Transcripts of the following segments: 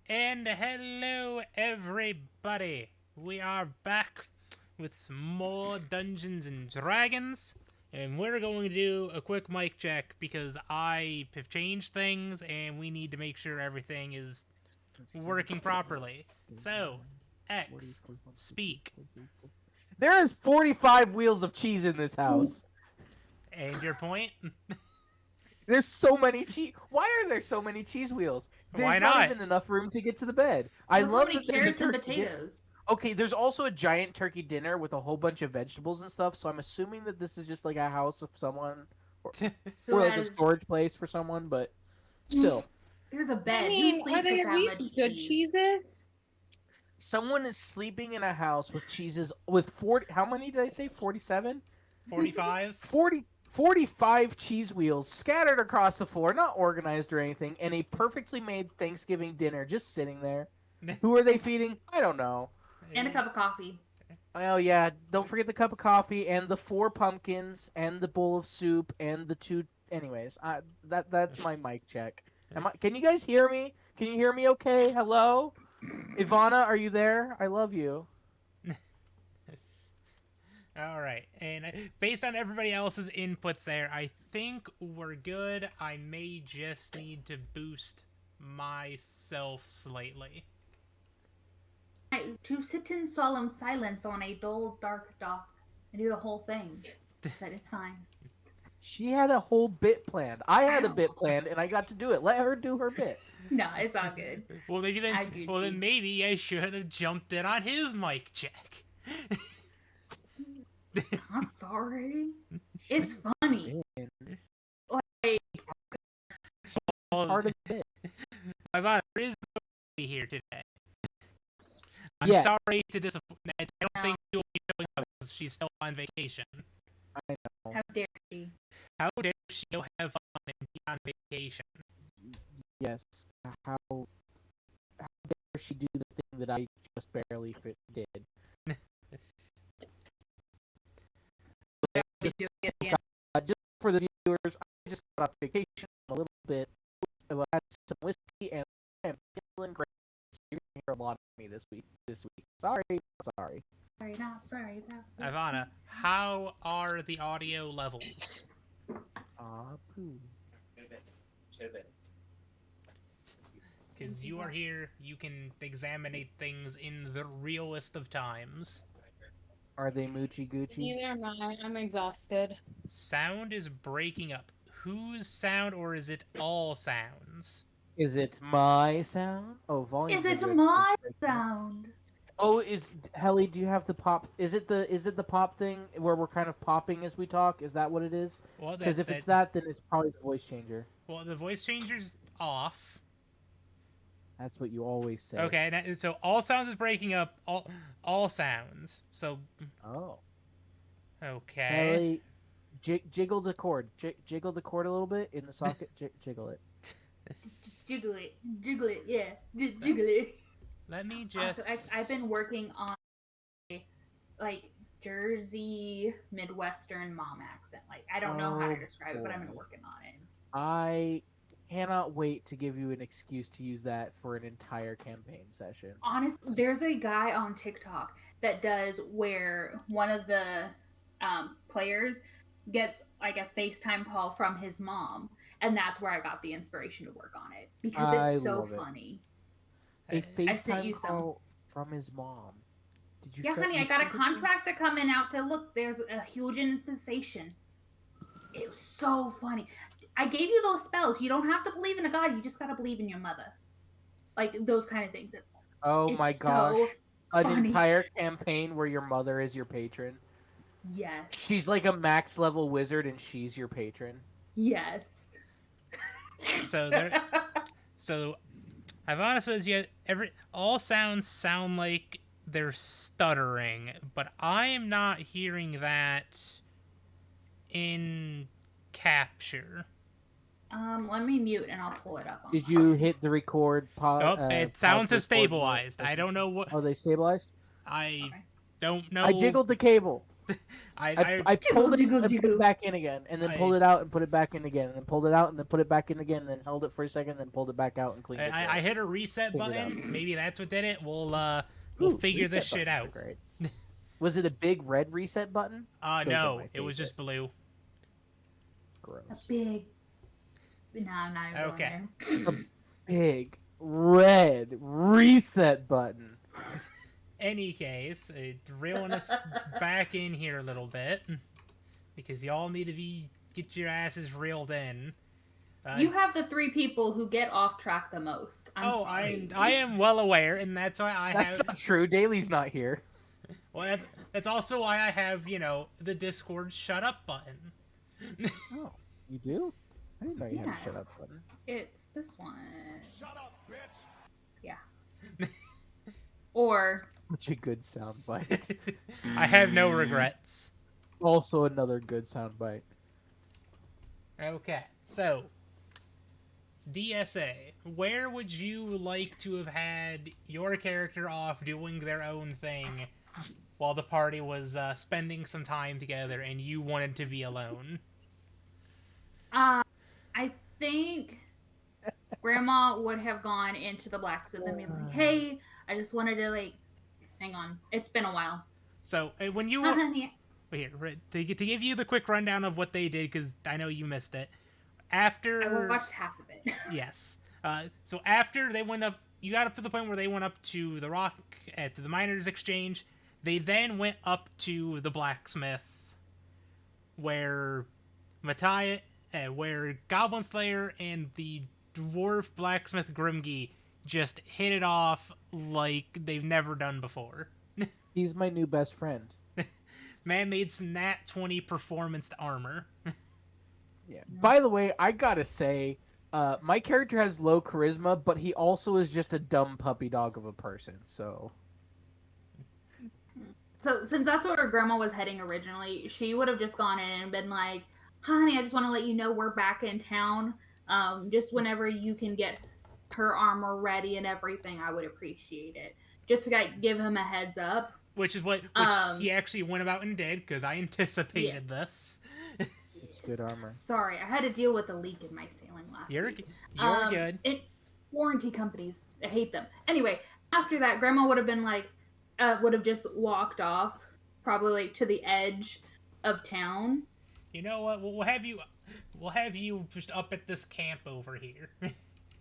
And hello, everybody. We are back with some more Dungeons and Dragons, and we're going to do a quick mic check because I have changed things, and we need to make sure everything is working properly. So, X, speak. There is 45 wheels of cheese in this house. And your point? There's so many cheese. Why are there so many cheese wheels? There's Why not not? even enough room to get to the bed. I Look how love many that there's a carrots and turkey. potatoes. Okay, there's also a giant turkey dinner with a whole bunch of vegetables and stuff. So I'm assuming that this is just like a house of someone, or Who like a has? storage place for someone. But still, There's a bed. I Who mean, are sleeps they with at that least much good cheese? cheeses? someone is sleeping in a house with cheeses with 40. How many did I say? 47. 45? 45 cheese wheels scattered across the floor, not organized or anything, and a perfectly made Thanksgiving dinner just sitting there. Who are they feeding? I don't know. And a cup of coffee. Oh yeah, don't forget the cup of coffee and the 4 pumpkins and the bowl of soup and the 2. Anyways, that's my mic check. Can you guys hear me? Can you hear me? Okay. Hello, Ivana, are you there? I love you. All right, and based on everybody else's inputs there, I think we're good. I may just need to boost myself slightly. To sit in solemn silence on a dull, dark dock and do the whole thing. But it's fine. She had a whole bit planned. I had a Ow. bit planned, and I got to do it. Let her do her bit. No, it's all good. Well, maybe then. I Gucci. Well, then maybe I should have jumped in on his mic check. I'm sorry. It's funny. Like, Part of the bit. Ivana, there is nobody here today. I'm Yes. sorry to disappoint. I don't think she will be showing up because she's still on vacation. I know. how dare she? How dare she go have fun and be on vacation? Yes. How dare she do the thing that I just barely did? They do it again. Just for the viewers, I just got off vacation a little bit. I had some whiskey, and I'm feeling great. So you're gonna hear a lot of me this week. Sorry. Sorry, not sorry about that. Ivana, how are the audio levels? Poo. Because you are here, you can examine things in the realest of times. Are they Moochie Gucci? Neither am I. I'm exhausted. Sound is breaking up. Whose sound, or is it all sounds? Is it my sound? Oh, volume. Is it my sound? Oh, is Helly? Do you have the pops? Is it the pop thing where we're kind of popping as we talk? Is that what it is? Well, Because if it's that, then it's probably the voice changer. Well, the voice changer's off. That's what you always say. Okay, so all sounds is breaking up. All sounds. So. Oh. Okay. Helly, jiggle the cord. Jiggle the cord a little bit in the socket. Jiggle it. Jiggle it, yeah, jiggle it. Let me just. Also, I've been working on a, like, Jersey Midwestern mom accent. Like, I don't know how to describe it, but I've been working on it. I cannot wait to give you an excuse to use that for an entire campaign session. Honestly, there's a guy on TikTok that does where one of the players gets like a FaceTime call from his mom, and that's where I got the inspiration to work on it because it's so funny. A I sent you FaceTime some. call from his mom. Did you? Yeah, honey, I got a contractor coming out to look. There's a huge infestation. It was so funny. I gave you those spells. You don't have to believe in a god. You just gotta believe in your mother. Like those kind of things. Oh It's my so gosh! An funny. entire campaign where your mother is your patron. Yes. She's like a max level wizard, and she's your patron. Yes. So there. So, Ivana says all sounds sound like they're stuttering, but I am not hearing that in capture. Let me mute and I'll pull it up. Did you hit the record? It sounds stabilized. I don't know what. Oh, they stabilized. I don't know. I jiggled the cable. I pulled it Jiggle, and put jiggle. it back in again, and then pulled it out and put it back in again, and then pulled it out and then put it back in again, and then held it for a second, and then pulled it back out and cleaned it. I hit a reset Figured out. button. Maybe that's what did it. We'll Ooh, figure reset this shit buttons are out. Great. Was it a big red reset button? Those are No, my it was just blue. A Gross. big. No, I'm not even Okay. going there. Big red reset button. Any case, reeling us back in here a little bit because y'all need to get your asses reeled in. You have the 3 people who get off track the most. I'm sorry. I am well aware, and that's why That's have. not true. Daly's not here. Well, that's also why I have the Discord shut up button. Oh, you do? I didn't know you had Yeah. a shut up button. It's this one. Shut up, bitch! Yeah. Or Such a good soundbite. I have no regrets. Also another good soundbite. Okay, so DSA, where would you like to have had your character off doing their own thing while the party was spending some time together and you wanted to be alone? I think Grandma would have gone into the blacksmith and been like, "Hey, I just wanted to hang on. It's been a while." So when you Honey, here to give you the quick rundown of what they did because I know you missed it. After I watched half of it. yes, so after they went up, you got up to the point where they went up to the rock to the miners' exchange. They then went up to the blacksmith, where where Goblin Slayer and the dwarf blacksmith Grimgy just hit it off like they've never done before. He's my new best friend. Man made some nat 20 performance armor. Yeah. By the way, I gotta say, my character has low charisma, but he also is just a dumb puppy dog of a person. So So since that's where Grandma was heading originally, she would have just gone in and been like, "Honey, I just want to let you know we're back in town. Just whenever you can get her armor ready and everything, I would appreciate it. Just to give him a heads up." Which is what he actually went about and did, because I anticipated this. it's good armor. Sorry, I had to deal with a leak in my ceiling last week. You're good. Warranty companies, I hate them. Anyway, after that, Grandma would have been like, would have just walked off, probably to the edge of town. You know what? We'll have you just up at this camp over here.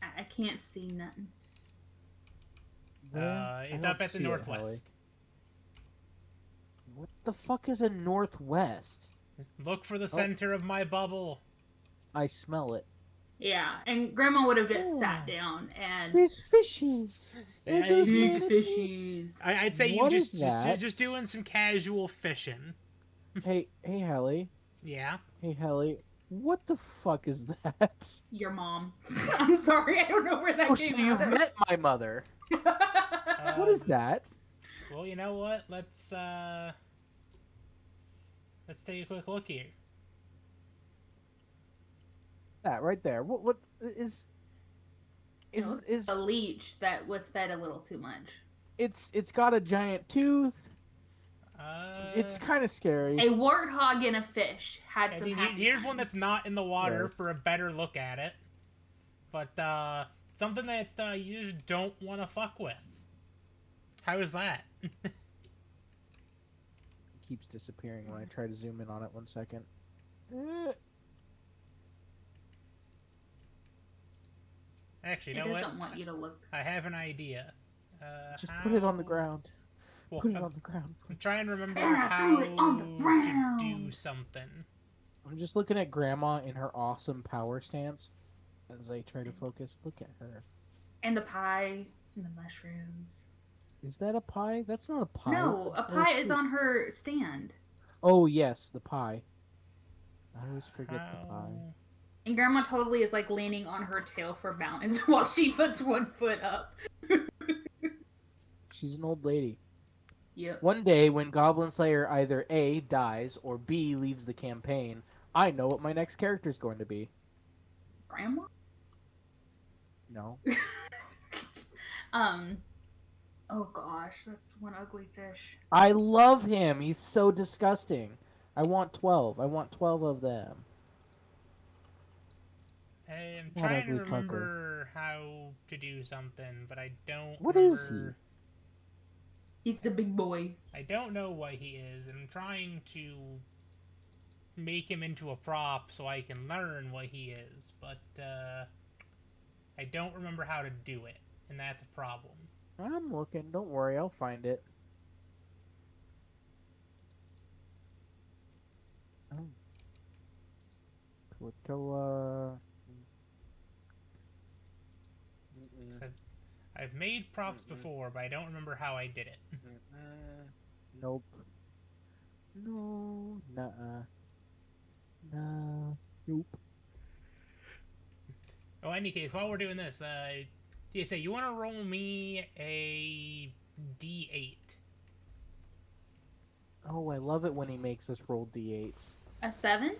I can't see nothing. It's up at the northwest. What the fuck is a northwest? Look for the center of my bubble. I smell it. Yeah, and Grandma would have just sat down and There's fishes. Yeah, There's big little- fishies. I'd say What you is that? just doing some casual fishing. Hey, Hallie. Yeah. Hey, Hallie. What the fuck is that? Your mom. I'm sorry, I don't know where that Oh, came so you've out of. met my mother. What is that? Well, you know what? Let's take a quick look here. That right there. What is a leech that was fed a little too much. it's got a giant tooth. It's kind of scary. A warthog and a fish had I some mean, happy here's times. one that's not in the water Right. for a better look at it. But something that you just don't want to fuck with. How is that? It keeps disappearing when I try to zoom in on it. 1 second. Actually, It you know what? doesn't want you to look. I have an idea. Just put it on the how- ground. Well, Put it on the ground. I'm trying to remember There, I how threw it on the to do ground. something. I'm just looking at Grandma in her awesome power stance as I try to focus. Look at her. And the pie and the mushrooms. Is that a pie? That's not a pie. No, that's a pie is fruit. on her stand. Oh yes, the pie. I always forget the pie. How- And Grandma totally is leaning on her tail for balance while she puts one foot up. She's an old lady. Yep. One day, when Goblin Slayer either A, dies, or B, leaves the campaign, I know what my next character is going to be. Grandma? No. Oh gosh, that's one ugly fish. I love him. He's so disgusting. I want 12. I want 12 of them. I'm That trying to ugly fucker. remember how to do something, but I don't What is he? remember. He's the big boy. I don't know what he is, and I'm trying to make him into a prop so I can learn what he is, but I don't remember how to do it, and that's a problem. I'm looking. Don't worry. I'll find it. Oh. Tortilla. So I've made props before, but I don't remember how I did it. Nope. No. Nuh-uh. No. Nope. Oh, in any case, while we're doing this, DSA, you want to roll me a D8? Oh, I love it when he makes us roll d8s. A 7?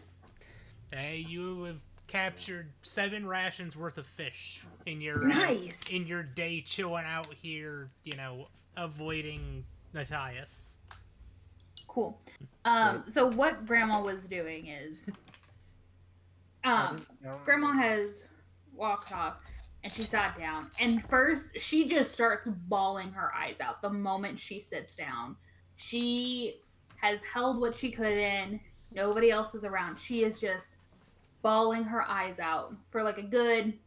You have captured 7 rations worth of fish in your Nice. in your day chilling out here, avoiding Matthias. Cool. So what Grandma was doing is, Grandma has walked off and she sat down. And first, she just starts bawling her eyes out the moment she sits down. She has held what she could in. Nobody else is around. She is just bawling her eyes out for like a good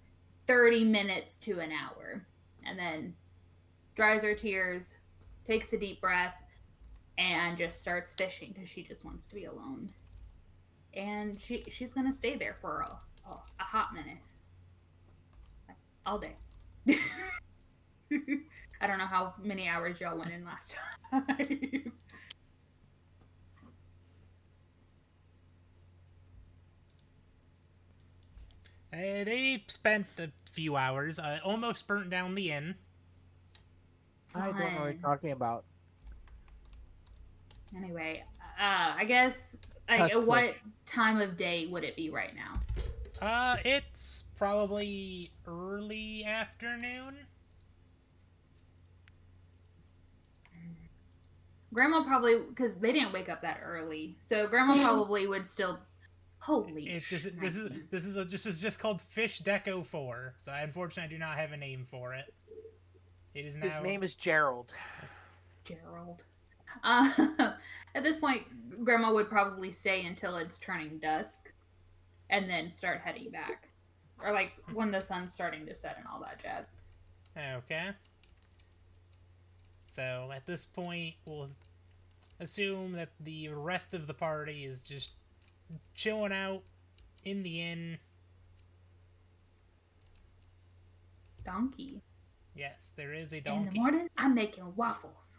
30 minutes to an hour. And then dries her tears, takes a deep breath, and just starts fishing because she just wants to be alone. And she's going to stay there for a hot minute. All day. I don't know how many hours y'all went in last time. They spent a few hours, almost burnt down the inn. I don't know what you're Fun. talking about. Anyway, I guess Hush what push. time of day would it be right now? It's probably early afternoon. Grandma probably, because they didn't wake up that early, so Grandma probably would still. Holy This is just called Fish Deco 4. So unfortunately I do not have a name for it. It is now. His name is Gerald. Gerald. At this point, Grandma would probably stay until it's turning dusk, and then start heading back, or like when the sun's starting to set and all that jazz. Okay. So at this point, we'll assume that the rest of the party is just chilling out in the inn. Donkey. Yes, there is a In donkey. the morning, I'm making waffles.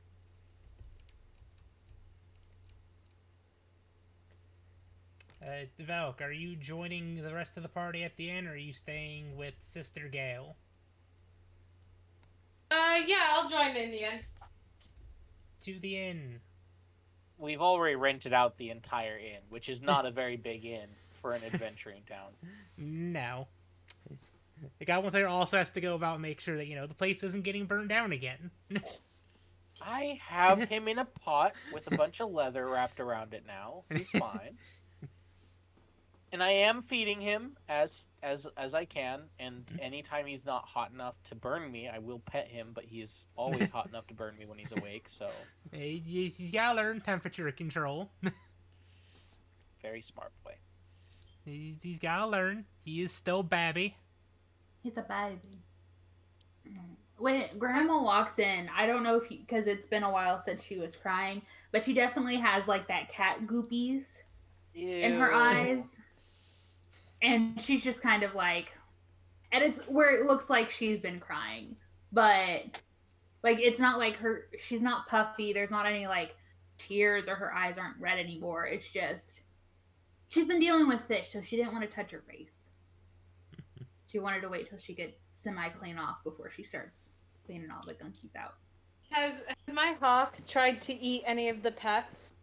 Valk, are you joining the rest of the party at the inn, or are you staying with Sister Gale? Yeah, I'll join in the end. To the inn. We've already rented out the entire inn, which is not a very big inn for an adventuring town. No. The Goblin Slayer also has to go about and make sure that, the place isn't getting burned down again. I have him in a pot with a bunch of leather wrapped around it now. He's fine. And I am feeding him as I can, and anytime he's not hot enough to burn me, I will pet him, but he's always hot enough to burn me when he's awake, so... He's gotta learn temperature control. Very smart boy. He's gotta learn. He is still babby. He's a baby. When Grandma walks in, I don't know if because it's been a while since she was crying, but she definitely has like that cat goopies in her Ew. eyes. And she's just kind of like, and it's where it looks like she's been crying, but like it's not like she's not puffy. There's not any like tears or her eyes aren't red anymore. It's just she's been dealing with fish, so she didn't want to touch her face. She wanted to wait till she could semi-clean off before she starts cleaning all the gunkies out. Has my hawk tried to eat any of the pets?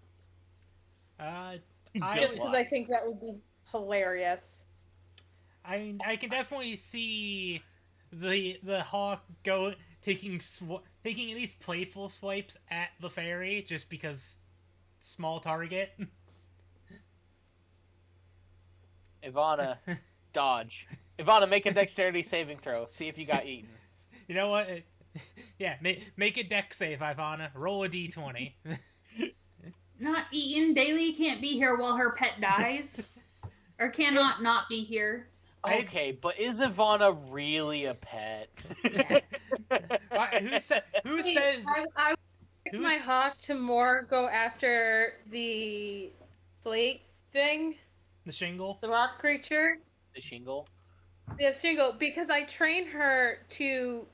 I Just because I think that would be hilarious. I mean, I can definitely see the hawk taking taking these playful swipes at the fairy just because small target. Ivana, dodge. Ivana, make a dexterity saving throw. See if you got eaten. You know what? Yeah, make a deck save, Ivana. Roll a d20. Not Eaton. Daly can't be here while her pet dies. Or cannot not be here. Okay, but is Ivana really a pet? Yes. Who Hey, says? I would like who's- my hawk to more go after the slate thing, The shingle? the rock creature. The shingle? Yeah, Shingle, because I train her to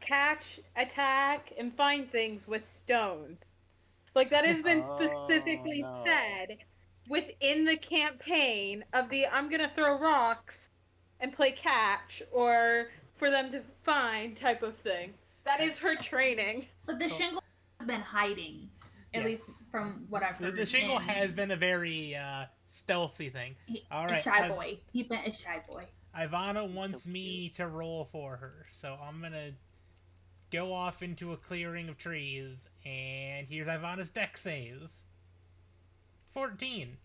catch, attack, and find things with stones. Like, that has been specifically no. said within the campaign of the I'm gonna throw rocks and play catch, or for them to find type of thing. That is her training. But the shingle has been hiding. At Yes. least from what I've heard. The shingle and has been a very stealthy thing. All a right, shy boy. He's been a shy boy. Ivana wants so me to roll for her, so I'm gonna go off into a clearing of trees, and here's Ivana's deck save. 14.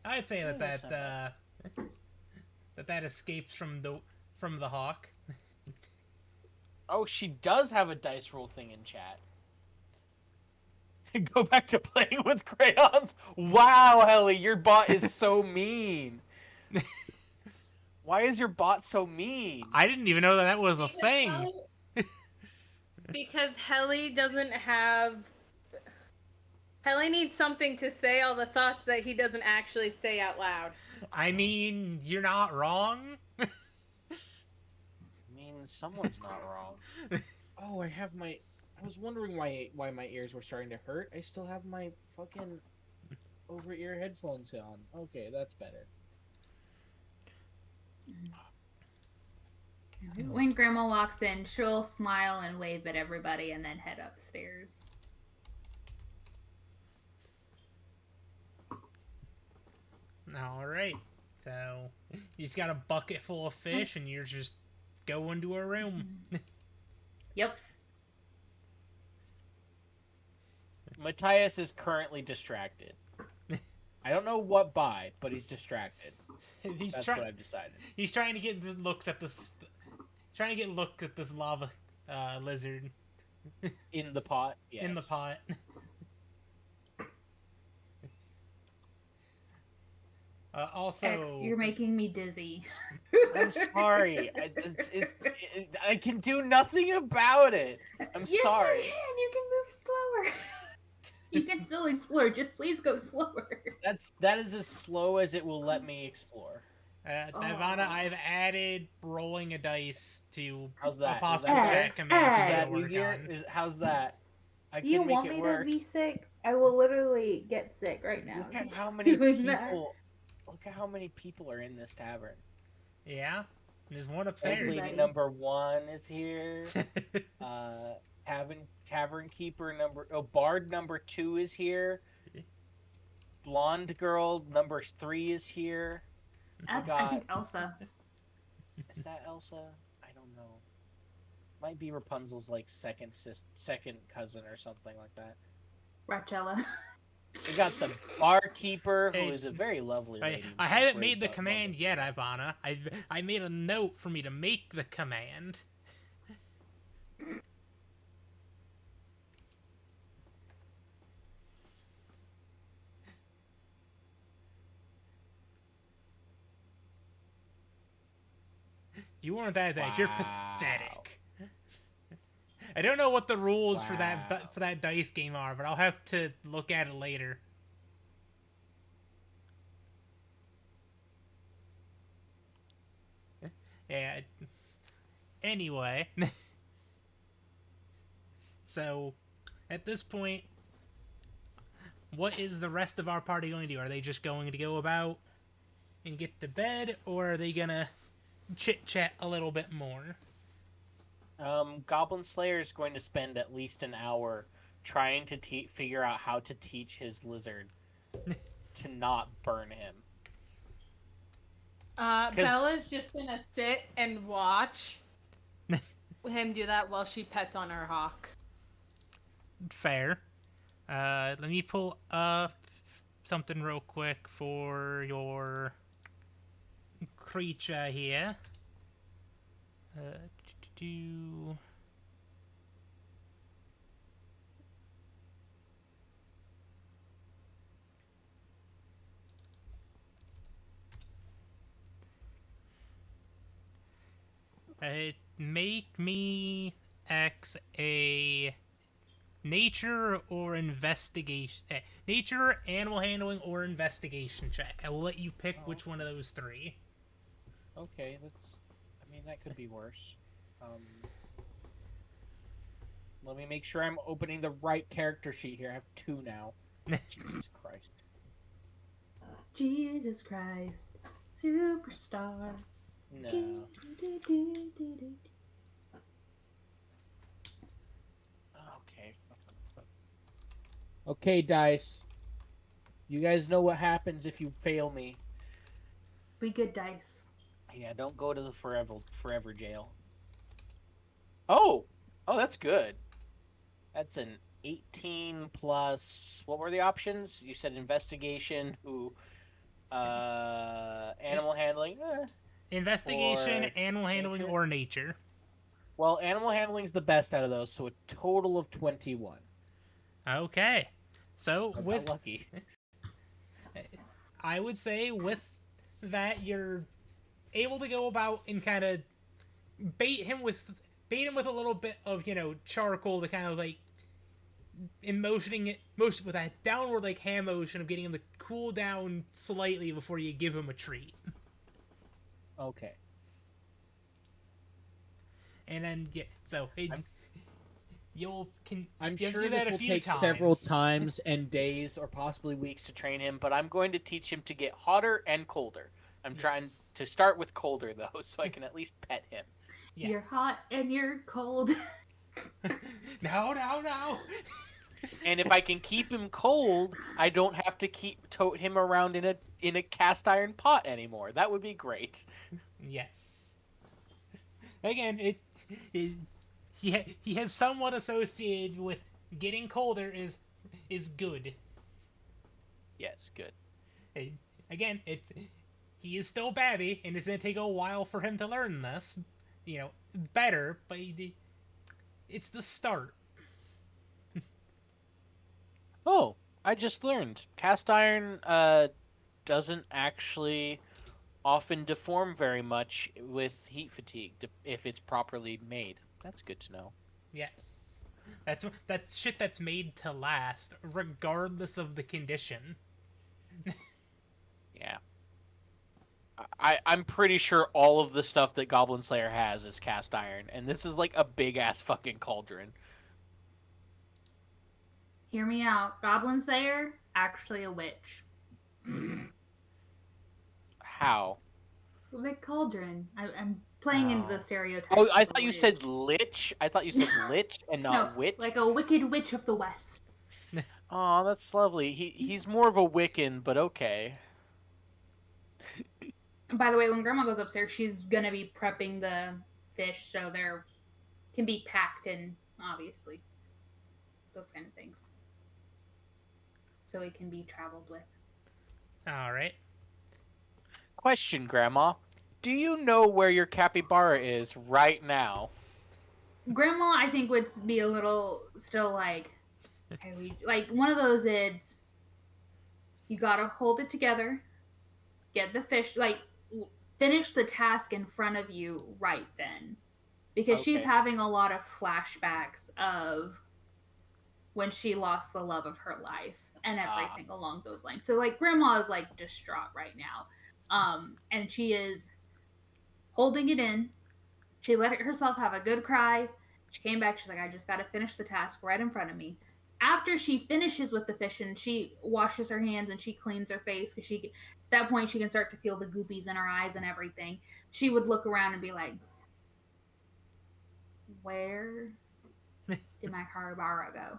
I'd say Yeah, that that's that escapes from the hawk. Oh, she does have a dice roll thing in chat. Go back to playing with crayons. Wow, Helly, your bot is so mean. Why is your bot so mean? I didn't even know that was a thing. Because Helly doesn't have. Helly needs something to say all the thoughts that he doesn't actually say out loud. I mean, you're not wrong. I mean, someone's not wrong. Oh, I have my. I was wondering why my ears were starting to hurt. I still have my fucking over-ear headphones on. Okay, that's better. When Grandma walks in, she'll smile and wave at everybody and then head upstairs. All right. So you just got a bucket full of fish, and you're just going to a room. Yep. Matthias is currently distracted. I don't know what by, but he's distracted. He's That's trying. what I've decided. He's trying to get looks at this. Trying to get looks at this lava lizard In the pot? Yes. in the pot. Also, X, you're making me dizzy. I'm sorry. I can do nothing about it. I'm Yes, sorry. you can. You can move slower. You can still explore. Just please go slower. That is as slow as it will let me explore. Ivana, Oh. I've added rolling a dice to How's a that? Is possible that check better? command Is for you that to work easier? on. How's that? I Do you can make want it me work. to be sick? I will literally get sick right now. Look at how many Doing that. people. Look at how many people are in this tavern. Yeah, there's one Old upstairs. lady number 1 is here. Tavern keeper bard number 2 is here. Blonde girl number 3 is here. I think Elsa. Is that Elsa? I don't know. Might be Rapunzel's like second cousin or something like that. Rachella. We got the barkeeper, who Hey, is a very lovely lady. I with haven't great made the butt command bubble. yet, Ivana. I made a note for me to make the command. You weren't that bad. You're Wow. pathetic. I don't know what the rules for Wow. that dice game are, but I'll have to look at it later. Yeah. Anyway. So, at this point, what is the rest of our party going to do? Are they just going to go about and get to bed, or are they gonna chit-chat a little bit more? Goblin Slayer is going to spend at least an hour trying to figure out how to teach his lizard to not burn him. Bella's just gonna sit and watch. him do that while she pets on her hawk. Fair. Let me pull up something real quick for your creature here. Do. Make me X a nature or investigation. Nature, animal handling, or investigation check. I will let you pick which one of those three. Okay, that's. I mean, that could be worse. Let me make sure I'm opening the right character sheet here. I have 2 now. Jesus Christ. Jesus Christ, superstar. No. Okay. Okay, dice. You guys know what happens if you fail me. Be good, dice. Yeah, don't go to the forever jail. Oh, that's good. That's an 18 plus. What were the options? You said investigation. Animal handling. Investigation, Or animal handling, nature? or nature. Well, animal handling's the best out of those, so a total of 21. Okay. So I'm with not lucky. I would say with that you're able to go about and kind of bait him with a little bit of, charcoal to kind of like motion with a downward like hand motion of getting him to cool down slightly before you give him a treat. Okay. And then I'm you'll sure do this that a will few take times. several times and days or possibly weeks to train him, but I'm going to teach him to get hotter and colder. I'm trying Yes. to start with colder, though, so I can at least pet him. Yes. You're hot and you're cold. No. And if I can keep him cold, I don't have to tote him around in a cast iron pot anymore. That would be great. Yes. Again, he has somewhat associated with getting colder is good. Yes, good. Again, he is still Babby, and it's gonna take a while for him to learn this, better. But it's the start. Oh, I just learned cast iron doesn't actually often deform very much with heat fatigue if it's properly made. That's good to know. Yes, that's shit that's made to last, regardless of the condition. Yeah. I'm pretty sure all of the stuff that Goblin Slayer has is cast iron, and this is like a big ass fucking cauldron. Hear me out. Goblin Slayer, actually a witch. How? A big cauldron. I'm playing into the stereotype. Oh, I of a thought you witch. said lich. I thought you said lich and No, not witch. like a wicked witch of the west. Oh, that's lovely. He's more of a Wiccan, but okay. By the way, when Grandma goes upstairs, she's gonna be prepping the fish so they're can be packed in, obviously, those kind of things, so it can be traveled with. All right. Question, Grandma. Do you know where your capybara is right now? Grandma, I think, would be a little still like, like one of those ids. You gotta hold it together, get the fish, like finish the task in front of you right then, because she's Okay. having a lot of flashbacks of when she lost the love of her life and everything along those lines. So like Grandma is like distraught right now, and she is holding it in. She let herself have a good cry. She came back. She's like, I just got to finish the task right in front of me. After she finishes with the fish and she washes her hands and she cleans her face, because at that point she can start to feel the goopies in her eyes and everything. She would look around and be like, where did my capybara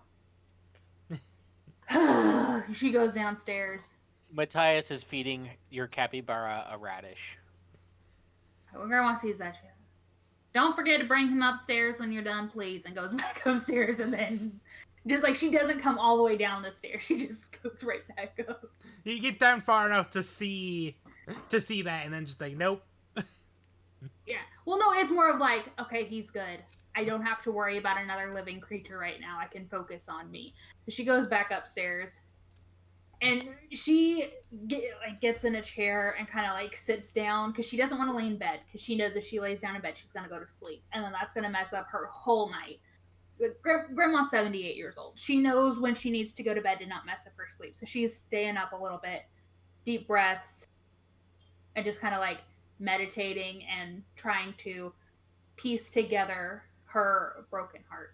go? She goes downstairs. Matthias is feeding your capybara a radish. When Grandma sees that, Don't forget to bring him upstairs when you're done, please, and goes back upstairs, and then just like she doesn't come all the way down the stairs, she just goes right back up. You get down far enough to see that, and then just like, nope. Yeah. Well, no, it's more of like, okay, he's good. I don't have to worry about another living creature right now. I can focus on me. So she goes back upstairs, and she gets in a chair and kind of like sits down because she doesn't want to lay in bed because she knows if she lays down in bed, she's gonna go to sleep, and then that's gonna mess up her whole night. Grandma's 78 years old. She knows when she needs to go to bed to not mess up her sleep. So she's staying up a little bit, deep breaths, and just kind of like meditating and trying to piece together her broken heart.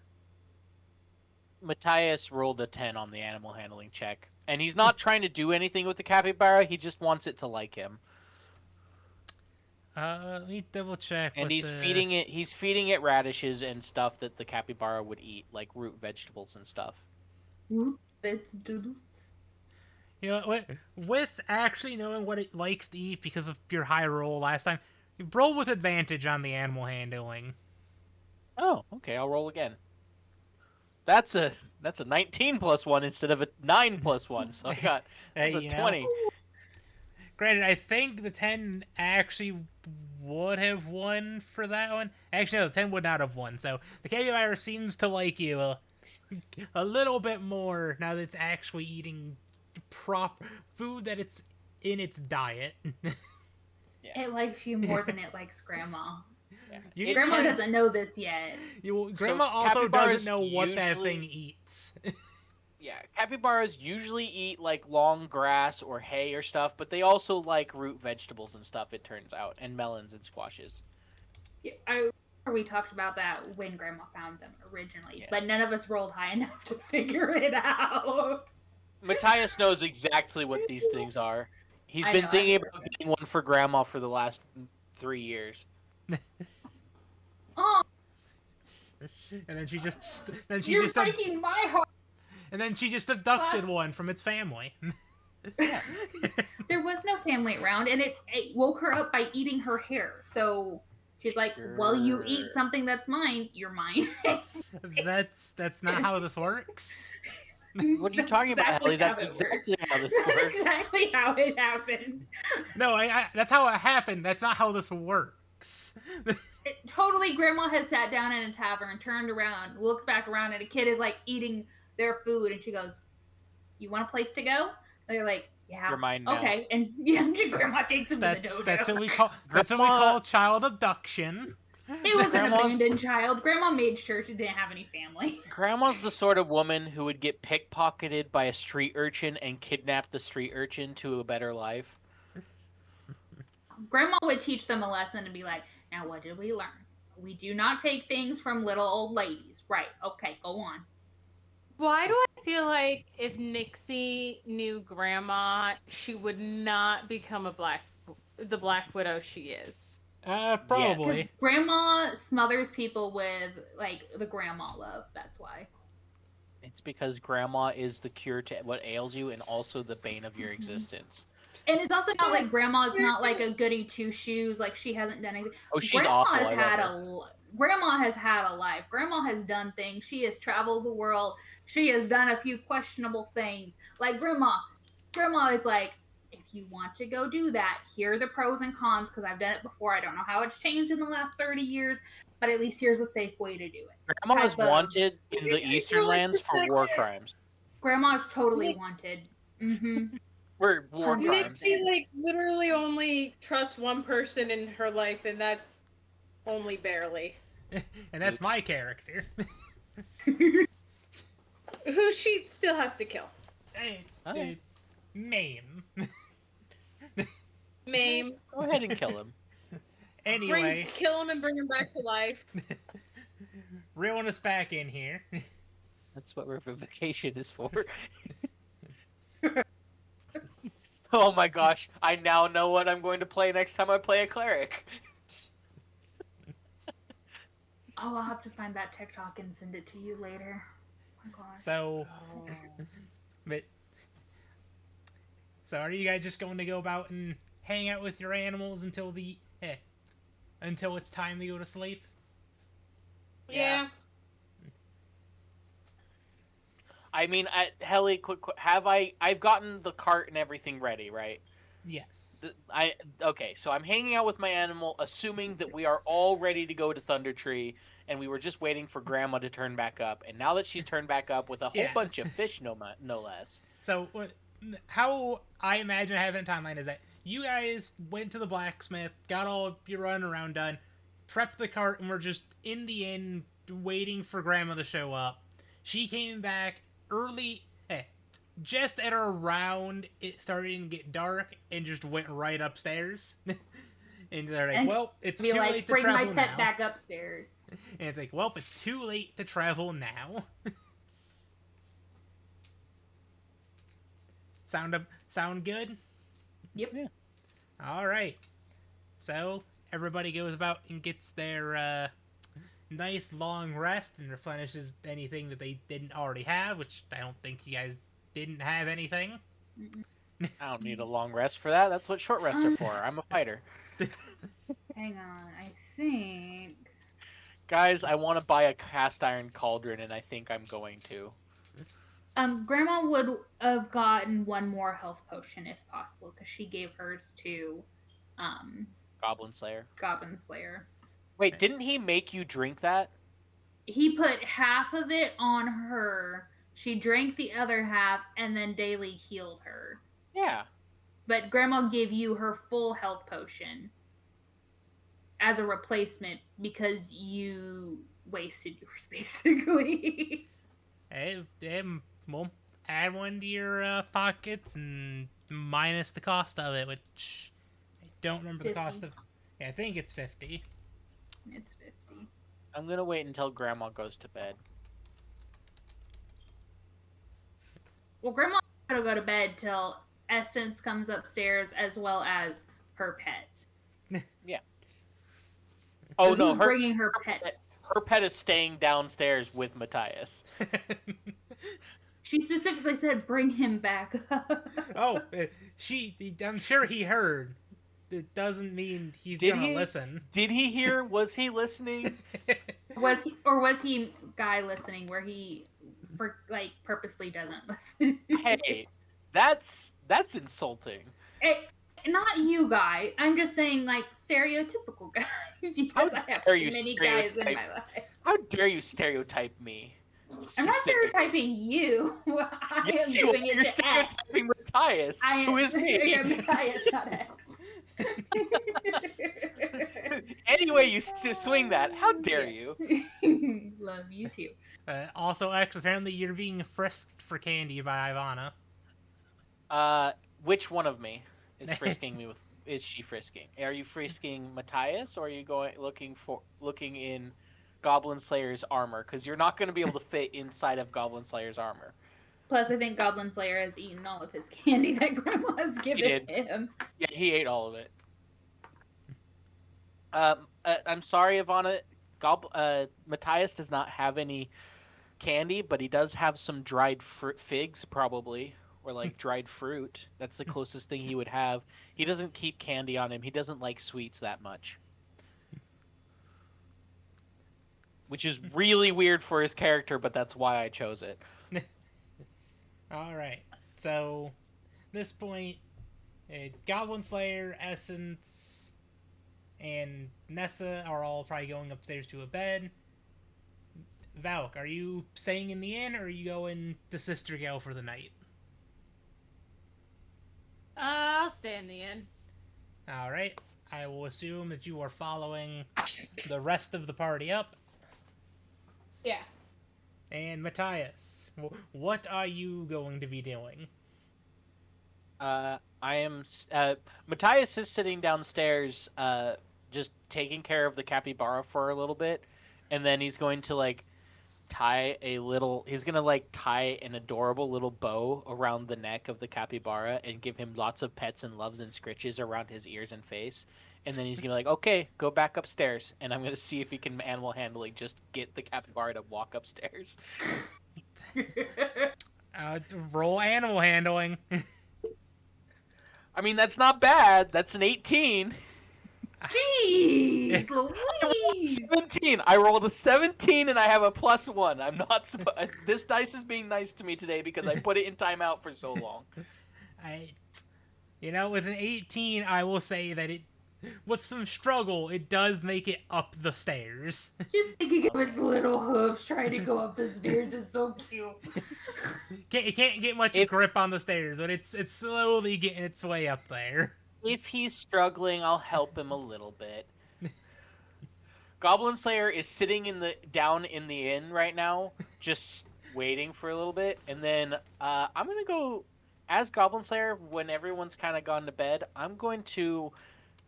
Matthias rolled a 10 on the animal handling check. And he's not trying to do anything with the capybara, he just wants it to like him. Let me double check. And he's feeding it radishes and stuff that the capybara would eat, like root vegetables and stuff. You know, with actually knowing what it likes to eat because of your high roll last time, you roll with advantage on the animal handling. Oh, okay, I'll roll again. That's a 19 plus 1 instead of a 9 plus 1, so I got that's a 20. Granted, I think the 10 actually would have won for that one. Actually, no, the 10 would not have won, so the capybara seems to like you a little bit more now that it's actually eating proper food that it's in its diet. Yeah. It likes you more than it likes Grandma. Yeah. Grandma doesn't know this yet. Grandma also capybaras doesn't know what that usually- thing eats. Yeah, capybaras usually eat like long grass or hay or stuff, but they also like root vegetables and stuff, it turns out, and melons and squashes. Yeah, we talked about that when Grandma found them originally, Yeah. but none of us rolled high enough to figure it out. Matthias knows exactly what these things are. He's I been know, thinking I've about heard getting one for Grandma for the last 3 years. Oh, And then she just you're breaking my heart. and then she just abducted Last- one from its family. There was no family around, and it woke her up by eating her hair. So she's like, "Well, you eat Sure. something that's mine. You're mine." That's not how this works. What are you talking about, Ellie? That's exactly how this That's works. exactly how it happened. No, I that's how it happened. That's not how this works. Totally, Grandma has sat down in a tavern, turned around, looked back around, and a kid is like eating their food, and she goes, "You want a place to go?" And they're like, "Yeah, You're mine now. okay." And yeah, Grandma takes him to the dojo. That's what we call child abduction. It was an Grandma's- abandoned child. Grandma made sure she didn't have any family. Grandma's the sort of woman who would get pickpocketed by a street urchin and kidnap the street urchin to a better life. Grandma would teach them a lesson and be like, "Now, what did we learn? We do not take things from little old ladies." Right? Okay, go on. Why do I feel like if Nixie knew Grandma, she would not become the Black Widow she is? Probably. Because Grandma smothers people with like the grandma love. That's why. It's because Grandma is the cure to what ails you and also the bane of your existence. And it's also not like Grandma's not like a goody two shoes. Like she hasn't done anything. Oh, she's Grandma awful. has I had love her. Grandma has had a life. Grandma has done things. She has traveled the world. She has done a few questionable things. Like Grandma is like, if you want to go do that, here are the pros and cons because I've done it before. I don't know how it's changed in the last 30 years, but at least here's a safe way to do it. Grandma is type of- wanted in the I Eastern feel like lands it's for like- war crimes. Grandma's totally wanted. Mm-hmm. For war Hundred crimes. Nixie like literally only trusts one person in her life, and that's only barely. And that's my character. Who she still has to kill. Okay. Maim. Maim. Go ahead and kill him. Anyway, Kill him and bring him back to life. reeling us back in here. That's what revivification is for. Oh my gosh, I now know what I'm going to play next time I play a cleric. Oh, I'll have to find that TikTok and send it to you later. Oh my gosh. So, so are you guys just going to go about and hang out with your animals until until it's time to go to sleep? Yeah. I mean, Helly, I've gotten the cart and everything ready, right? Yes. Okay, so I'm hanging out with my animal, assuming that we are all ready to go to Thunder Tree, and we were just waiting for Grandma to turn back up. And now that she's turned back up with a whole Yeah. bunch of fish, no less. So how I imagine having a timeline is that you guys went to the blacksmith, got all your run around done, prepped the cart, and were just in the inn waiting for Grandma to show up. She came back early, just at around it starting to get dark, and just went right upstairs. And they're like, And well, it's Be too like, late to bring my travel pet now. back upstairs. And it's like, well, it's too late to travel now. Sound good? Yep. Yeah. All right. So everybody goes about and gets their nice long rest and replenishes anything that they didn't already have, which I don't think you guys didn't have anything. I don't need a long rest for that. That's what short rests are for. I'm a fighter. Hang on, I think. Guys, I want to buy a cast iron cauldron, and I think I'm going to. Grandma would have gotten one more health potion if possible, because she gave hers to, Goblin Slayer. Goblin Slayer. Wait, didn't he make you drink that? He put half of it on her. She drank the other half, and then Daily healed her. Yeah. But Grandma gave you her full health potion as a replacement because you wasted yours, basically. Hey, well, add one to your pockets and minus the cost of it, which I don't remember 50. the cost of. Yeah, I think it's 50. It's 50. I'm gonna wait until Grandma goes to bed. Well, Grandma's gonna go to bed till Essence comes upstairs, as well as her pet. Oh So no, who's bringing her pet? her pet is staying downstairs with Matthias. She specifically said, "Bring him back." Oh, I'm sure he heard. It doesn't mean he's Did gonna he? listen. Did he hear? Was he listening? was he guy listening where he purposely doesn't listen? Hey, that's insulting. Not you, guy. I'm just saying, like, stereotypical guy, because How I have dare too you many guys in my stereotype- life. How dare you stereotype me? I'm not Specifically. stereotyping you. I Yes, am you are. doing You're it to X. stereotyping Matthias, I am, who is me. I'm Matthias, not X. Any way you swing that, how dare you? Love you too. Also, X, apparently you're being frisked for candy by Ivana. Which one of me is frisking me with? Is she frisking? Are you frisking Matthias, or are you looking in Goblin Slayer's armor? Because you're not going to be able to fit inside of Goblin Slayer's armor. Plus, I think Goblin Slayer has eaten all of his candy that Grandma has given did. him. Yeah, he ate all of it. I'm sorry, Ivana. Matthias does not have any candy, but he does have some dried figs, probably, or like dried fruit. That's the closest thing he would have. He doesn't keep candy on him. He doesn't like sweets that much, which is really weird for his character, but that's why I chose it. All right. So, this point, Goblin Slayer, Essence, and Nessa are all probably going upstairs to a bed. Valk, are you staying in the inn, or are you going to Sister Gale for the night? I'll stay in the inn. All right. I will assume that you are following the rest of the party up. Yeah. And Matthias, what are you going to be doing? I am. Matthias is sitting downstairs, just taking care of the capybara for a little bit, and then he's going to tie an adorable little bow around the neck of the capybara and give him lots of pets and loves and scritches around his ears and face. And then he's gonna okay, go back upstairs, and I'm gonna see if he can animal handling just get the capybara to walk upstairs. Roll animal handling. I mean, that's not bad. That's an 18. Jeez, I rolled Louise. 17. I rolled a 17 and I have a +1. I'm not this dice is being nice to me today because I put it in timeout for so long. With an 18, I will say that with some struggle, it does make it up the stairs. Just thinking of its little hooves trying to go up the stairs is so cute. It can't get much grip on the stairs, but it's slowly getting its way up there. If he's struggling, I'll help him a little bit. Goblin Slayer is sitting down in the inn right now, just waiting for a little bit, and then I'm gonna go as Goblin Slayer when everyone's kind of gone to bed. I'm going to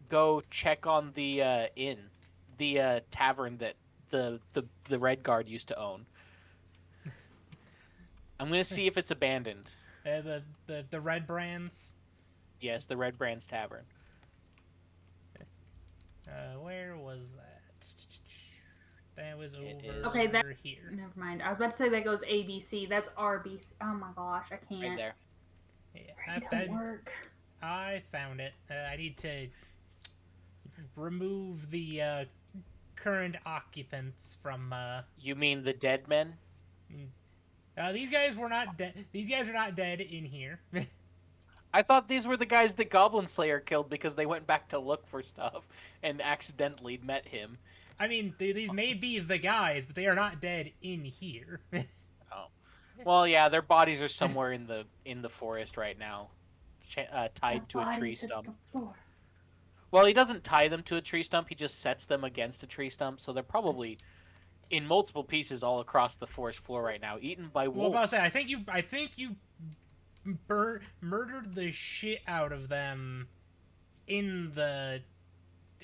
go check on the inn, the tavern that the Red Guard used to own. I'm gonna see if it's abandoned. The Red Brands. Yes, the Red Brands Tavern. Where was that? That was over Okay, here. Never mind. I was about to say that goes ABC. That's RBC. Oh my gosh, I can't. Right there. Yeah, It don't work. I found it. I need to remove the current occupants from. You mean the dead men? These guys were not dead. These guys are not dead in here. I thought these were the guys that Goblin Slayer killed because they went back to look for stuff and accidentally met him. I mean, these may be the guys, but they are not dead in here. Oh, well, yeah, their bodies are somewhere in the forest right now, tied to a tree stump. Well, he doesn't tie them to a tree stump; he just sets them against a tree stump. So they're probably in multiple pieces all across the forest floor right now, eaten by wolves. Well, I think you murdered the shit out of them in the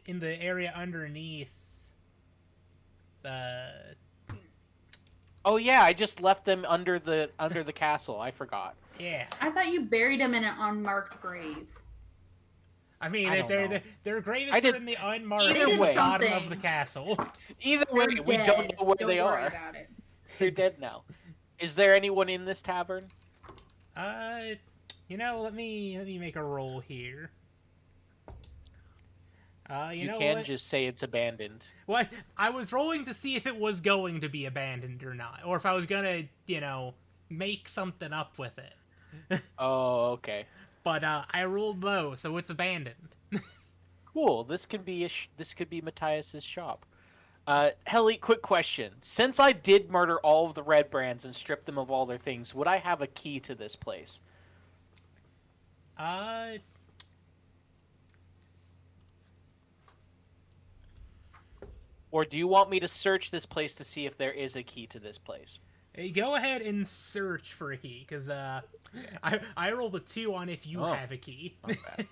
area underneath. Oh yeah, I just left them under the castle. I forgot. Yeah. I thought you buried him in an unmarked grave. I mean, I don't know. their grave is certainly unmarked Either at way. the bottom of the castle. Either way, They're we dead. don't know where Don't they worry are. about it. They're dead now. Is there anyone in this tavern? Let me make a roll here. You know can what? just say it's abandoned. What? I was rolling to see if it was going to be abandoned or not, or if I was gonna, make something up with it. Oh, okay. But I rolled low, so it's abandoned. Cool. This could be Matthias's shop. Helly, quick question. Since I did murder all of the Red Brands and strip them of all their things, would I have a key to this place? Or do you want me to search this place to see if there is a key to this place? Hey, go ahead and search for a key, because I rolled a 2 on if you have a key. Not bad.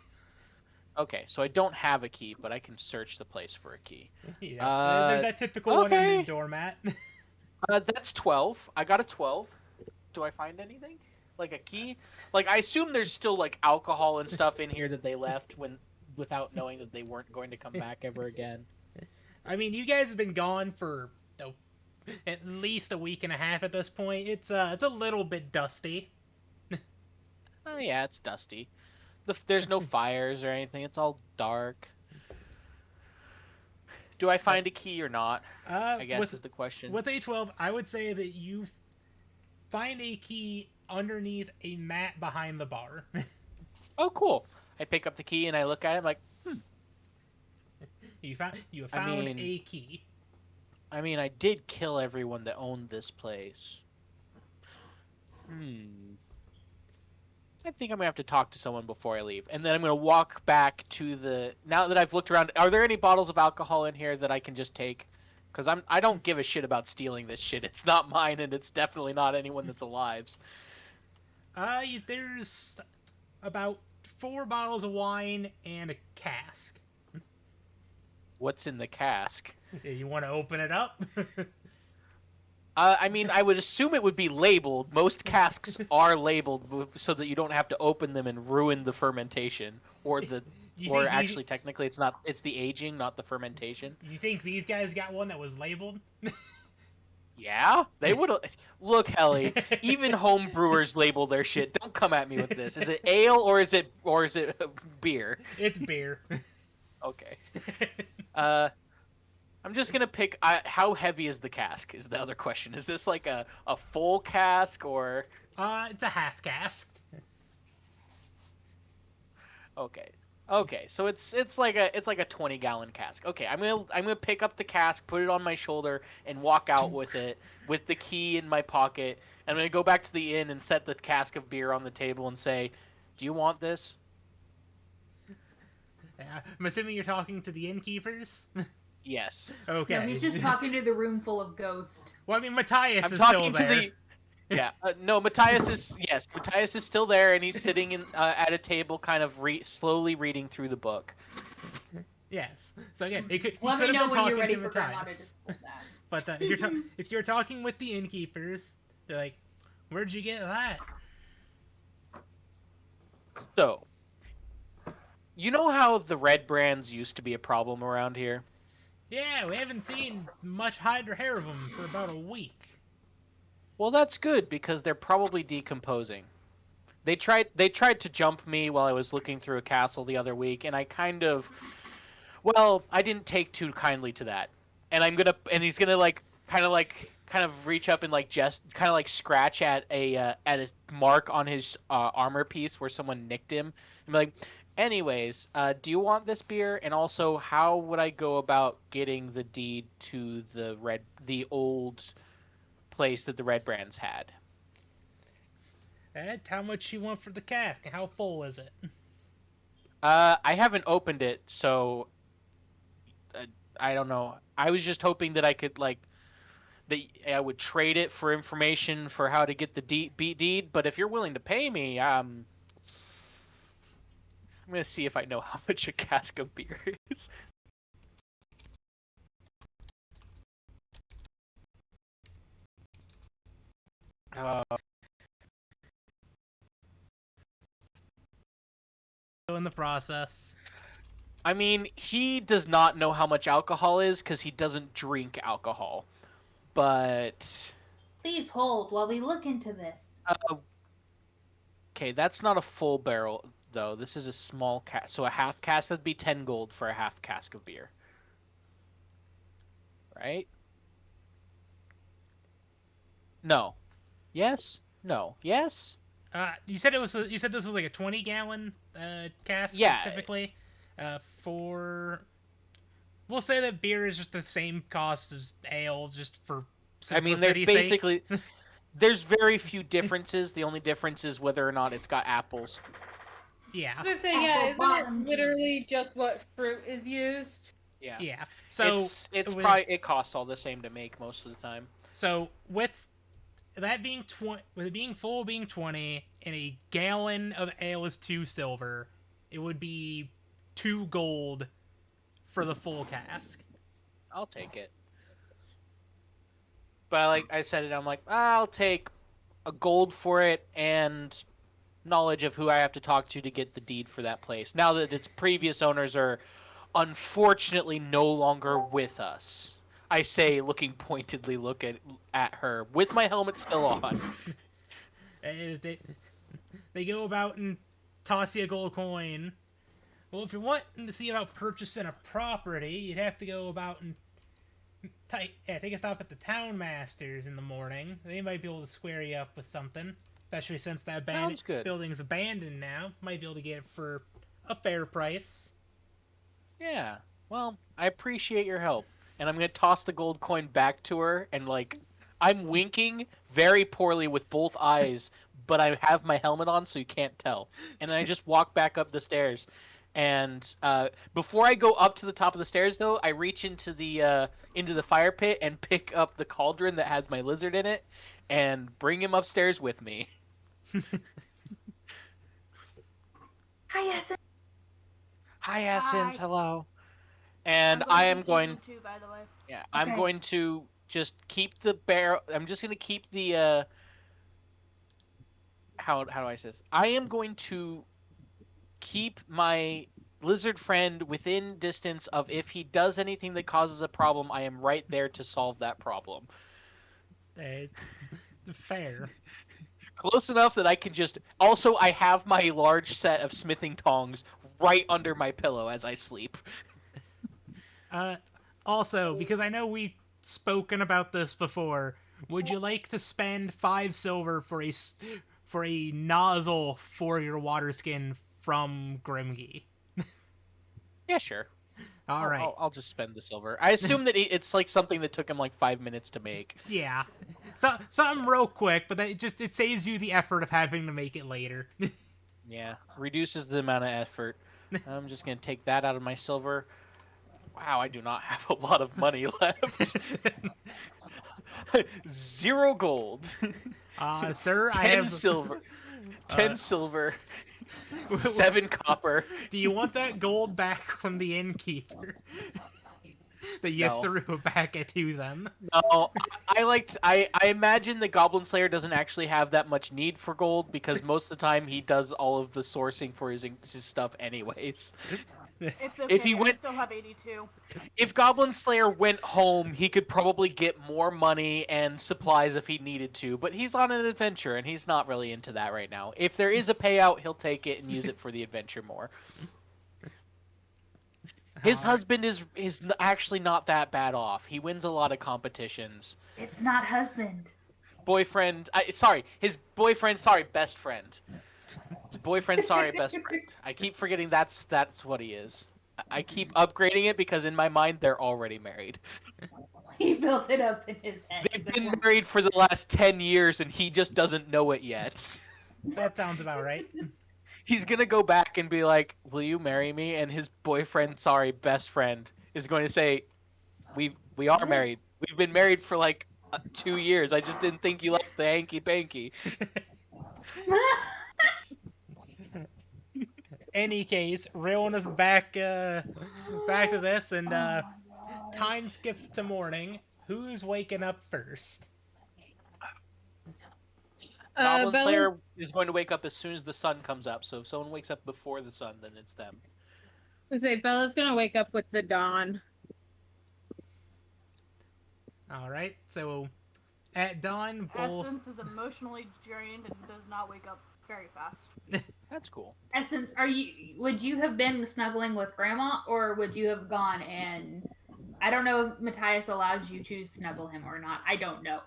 Okay, so I don't have a key, but I can search the place for a key. There's that typical one in the doormat. That's 12. I got a 12. Do I find anything? Like a key? Like, I assume there's still, like, alcohol and stuff in here that they left without knowing that they weren't going to come back ever again. I mean, you guys have been gone for at least a week and a half at this point. It's a little bit dusty. Oh, yeah, it's dusty. There's no fires or anything. It's all dark. Do I find a key or not? I guess is the question. With A12, I would say that you find a key underneath a mat behind the bar. Oh, cool. I pick up the key and I look at it like, You found a key. I mean, I did kill everyone that owned this place. I think I'm gonna have to talk to someone before I leave, and then I'm gonna walk back to now that I've looked around. Are there any bottles of alcohol in here that I can just take? Because I don't give a shit about stealing this shit. It's not mine, and it's definitely not anyone that's alive's. There's about 4 bottles of wine and a cask. What's in the cask? You want to open it up? I mean, I would assume it would be labeled. Most casks are labeled so that you don't have to open them and ruin the fermentation, actually, technically, it's the aging, not the fermentation. You think these guys got one that was labeled? Yeah, they would. Look, Helly, even home brewers label their shit. Don't come at me with this. Is it ale or is it beer? It's beer. Okay. I'm just gonna pick. How heavy is the cask? Is the other question. Is this like a full cask or? It's a half cask. Okay. Okay. So it's like a 20-gallon cask. Okay. I'm gonna pick up the cask, put it on my shoulder, and walk out with it with the key in my pocket. I'm gonna go back to the inn and set the cask of beer on the table and say, "Do you want this?" I'm assuming you're talking to the innkeepers. Yes. Okay. No, he's just talking to the room full of ghosts. Well, I mean, Matthias I'm is talking still to there. the. Yeah. No, Matthias is still there, and he's sitting at a table, kind of slowly reading through the book. Yes. So again, he could Let me have know been when you're talking ready to for Grandma to Matthias. just pull that. But if you're talking with the innkeepers, they're like, "Where'd you get that?" So, you know how the red brands used to be a problem around here? Yeah, we haven't seen much hide or hair of them for about a week. Well, that's good because they're probably decomposing. They tried to jump me while I was looking through a castle the other week, and I I didn't take too kindly to that. And he's gonna kind of reach up and just kind of scratch at a mark on his armor piece where someone nicked him, and be like, anyways, do you want this beer? And also, how would I go about getting the deed to the old place that the Red Brands had? And how much you want for the cask? How full is it? I haven't opened it, so I don't know. I was just hoping that I could that I would trade it for information for how to get the deed. But if you're willing to pay me, I'm gonna see if I know how much a cask of beer is. In the process. I mean, he does not know how much alcohol is because he doesn't drink alcohol. But Please hold while we look into this. okay, that's not a full barrel though. This is a small cask, so a half cask that'd be 10 gold for a half cask of beer, right? No. Yes. No. Yes. You said you said this was like a 20-gallon cask. Yeah. Specifically. We'll say that beer is just the same cost as ale, just for simplicity's basically there's very few differences. The only difference is whether or not it's got apples. Yeah. I was gonna say, yeah, isn't it literally just what fruit is used? Yeah. Yeah. So it's probably it costs all the same to make most of the time. So with that being with it being full being 20 and a gallon of ale is 2 silver, it would be 2 gold for the full cask. I'll take it. But like I said it, I'm like, I'll take a gold for it and knowledge of who I have to talk to get the deed for that place. Now that its previous owners are unfortunately no longer with us. I say, looking pointedly at her with my helmet still on. They go about and toss you a gold coin. Well, if you're wanting to see about purchasing a property, you'd have to go about and take a stop at the town masters in the morning. They might be able to square you up with something, especially since that building's abandoned now. Might be able to get it for a fair price. Yeah. Well, I appreciate your help. And I'm going to toss the gold coin back to her, and I'm winking very poorly with both eyes, but I have my helmet on so you can't tell. And then I just walk back up the stairs. And before I go up to the top of the stairs, though, I reach into the fire pit and pick up the cauldron that has my lizard in it and bring him upstairs with me. Hi, Essence. Hi, Essence. Hi. Hello. And I am going. Too, by the way. Yeah, I'm Okay. going to just keep the barrel. I'm just going to keep the. How do I say this? I am going to keep my lizard friend within distance of if he does anything that causes a problem, I am right there to solve that problem. Fair. Close enough that I can just. Also, I have my large set of smithing tongs right under my pillow as I sleep. Also, because I know we've spoken about this before, would you like to spend 5 silver for a nozzle for your water skin from Grimgy? Yeah, sure. All right. I'll just spend the silver. I assume that it's like something that took him like 5 minutes to make. Yeah. So something real quick, but it saves you the effort of having to make it later. Yeah, reduces the amount of effort. I'm just gonna take that out of my silver. Wow, I do not have a lot of money left. 0 gold. Sir, 10 I have silver. 10 silver. 7 copper. Do you want that gold back from the innkeeper that you No. threw back to them? No, I imagine the Goblin Slayer doesn't actually have that much need for gold because most of the time he does all of the sourcing for his stuff anyways. It's okay. If he I went- still have 82. If Goblin Slayer went home, he could probably get more money and supplies if he needed to, but he's on an adventure and he's not really into that right now. If there is a payout, he'll take it and use it for the adventure more. His husband is actually not that bad off. He wins a lot of competitions. It's not husband. Boyfriend, his boyfriend, best friend. His boyfriend, best friend. I keep forgetting that's what he is. I keep upgrading it because in my mind they're already married. He built it up in his head. They've been married for the last 10 years and he just doesn't know it yet. That sounds about right. He's gonna go back and be like, "Will you marry me?" And his boyfriend, best friend, is going to say, "We are married. We've been married for like 2 years. I just didn't think you liked the hanky panky." Any case, reeling us back to this, and time skip to morning. Who's waking up first? Goblin Bella's- Slayer is going to wake up as soon as the sun comes up. So if someone wakes up before the sun, then it's them. So say Bella's gonna wake up with the dawn. All right, so at dawn, both. Essence is emotionally drained and does not wake up very fast. That's cool. Essence, would you have been snuggling with Grandma, or would you have gone and I don't know if Matthias allows you to snuggle him or not. I don't know.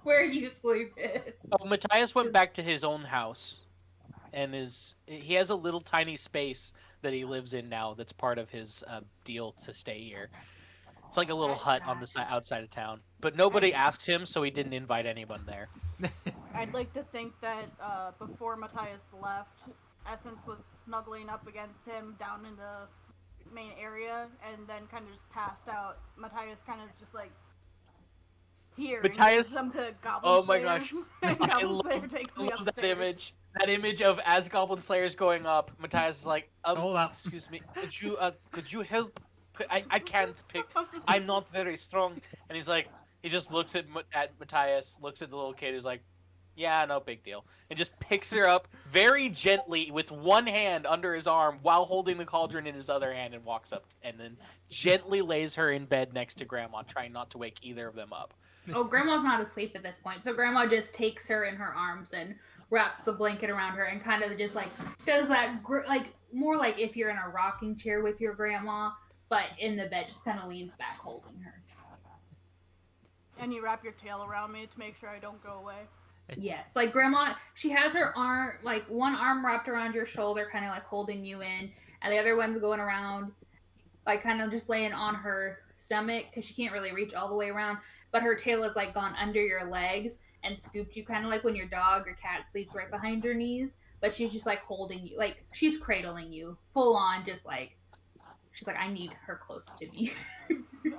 Where you sleeping? Oh, Matthias went back to his own house, and he has a little tiny space that he lives in now. That's part of his deal to stay here. It's like a little hut on the outside of town, but nobody asked him, so he didn't invite anyone there. I'd like to think that before Matthias left, Essence was snuggling up against him down in the main area, and then kind of just passed out. Matthias kind of is just like, here, Matthias- and gives them to Goblin Oh my Slayer. gosh. And I Goblin love, Slayer takes me love upstairs. that image. That image of as Goblin Slayer's going up, Matthias is like, Hold up. excuse me, could you help? I can't pick. I'm not very strong. And he's like, he just looks at Matthias, looks at the little kid, who's like, yeah, no big deal, and just picks her up very gently with one hand under his arm while holding the cauldron in his other hand, and walks up and then gently lays her in bed next to Grandma, trying not to wake either of them up. Oh, Grandma's not asleep at this point, so Grandma just takes her in her arms and wraps the blanket around her and kind of just like does that like more like if you're in a rocking chair with your grandma, but in the bed, just kind of leans back holding her. And you wrap your tail around me to make sure I don't go away. Yes, like Grandma, she has her arm, like one arm wrapped around your shoulder, kind of like holding you in, and the other one's going around, like kind of just laying on her stomach because she can't really reach all the way around, but her tail is like gone under your legs and scooped you, kind of like when your dog or cat sleeps right behind your knees, but she's just like holding you, like she's cradling you, full on, just like she's like, I need her close to me.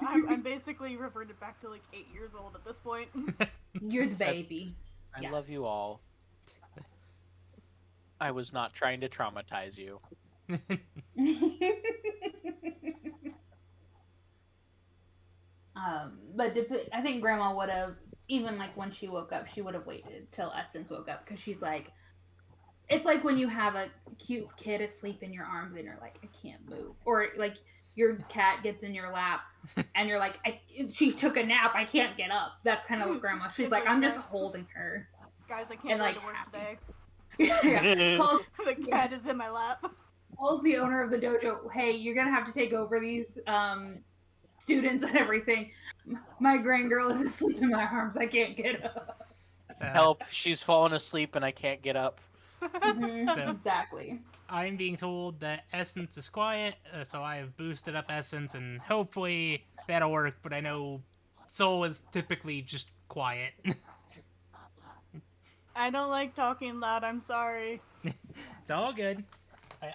I'm basically reverted back to like 8 years old at this point. You're the baby. I Yes. love you all. I was not trying to traumatize you. But I think Grandma would have, even like when she woke up, she would have waited till Essence woke up because she's like, it's like when you have a cute kid asleep in your arms and you're like, I can't move, or like your cat gets in your lap and you're like, she took a nap, I can't get up. That's kind of what Grandma. She's It's like, like I'm just that. holding her. Guys, I can't And, go like, to work happy. today. Yeah. Calls- The cat is in my lap. Tells the owner of the dojo, "Hey, you're gonna have to take over these students and everything. My grand girl is asleep in my arms. I can't get up." Help! She's fallen asleep and I can't get up. So- Exactly. I'm being told that Essence is quiet, so I have boosted up Essence, and hopefully that'll work. But I know Soul is typically just quiet. I don't like talking loud. I'm sorry. It's all good.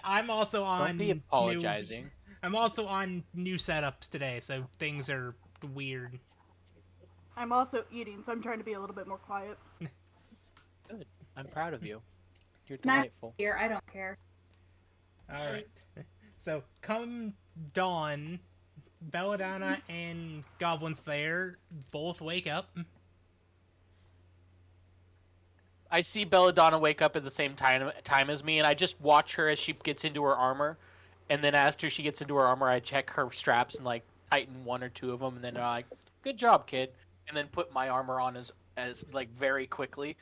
I'm also on. Don't be apologizing. I'm also on new setups today, so things are weird. I'm also eating, so I'm trying to be a little bit more quiet. Good. I'm proud of you. You're Smack delightful. here, I don't care. All right. So come dawn, Belladonna and Goblin Slayer both wake up. I see Belladonna wake up at the same time as me, and I just watch her as she gets into her armor. And then after she gets into her armor, I check her straps and like tighten one or two of them, and then like, "Good job, kid," and then put my armor on as like very quickly.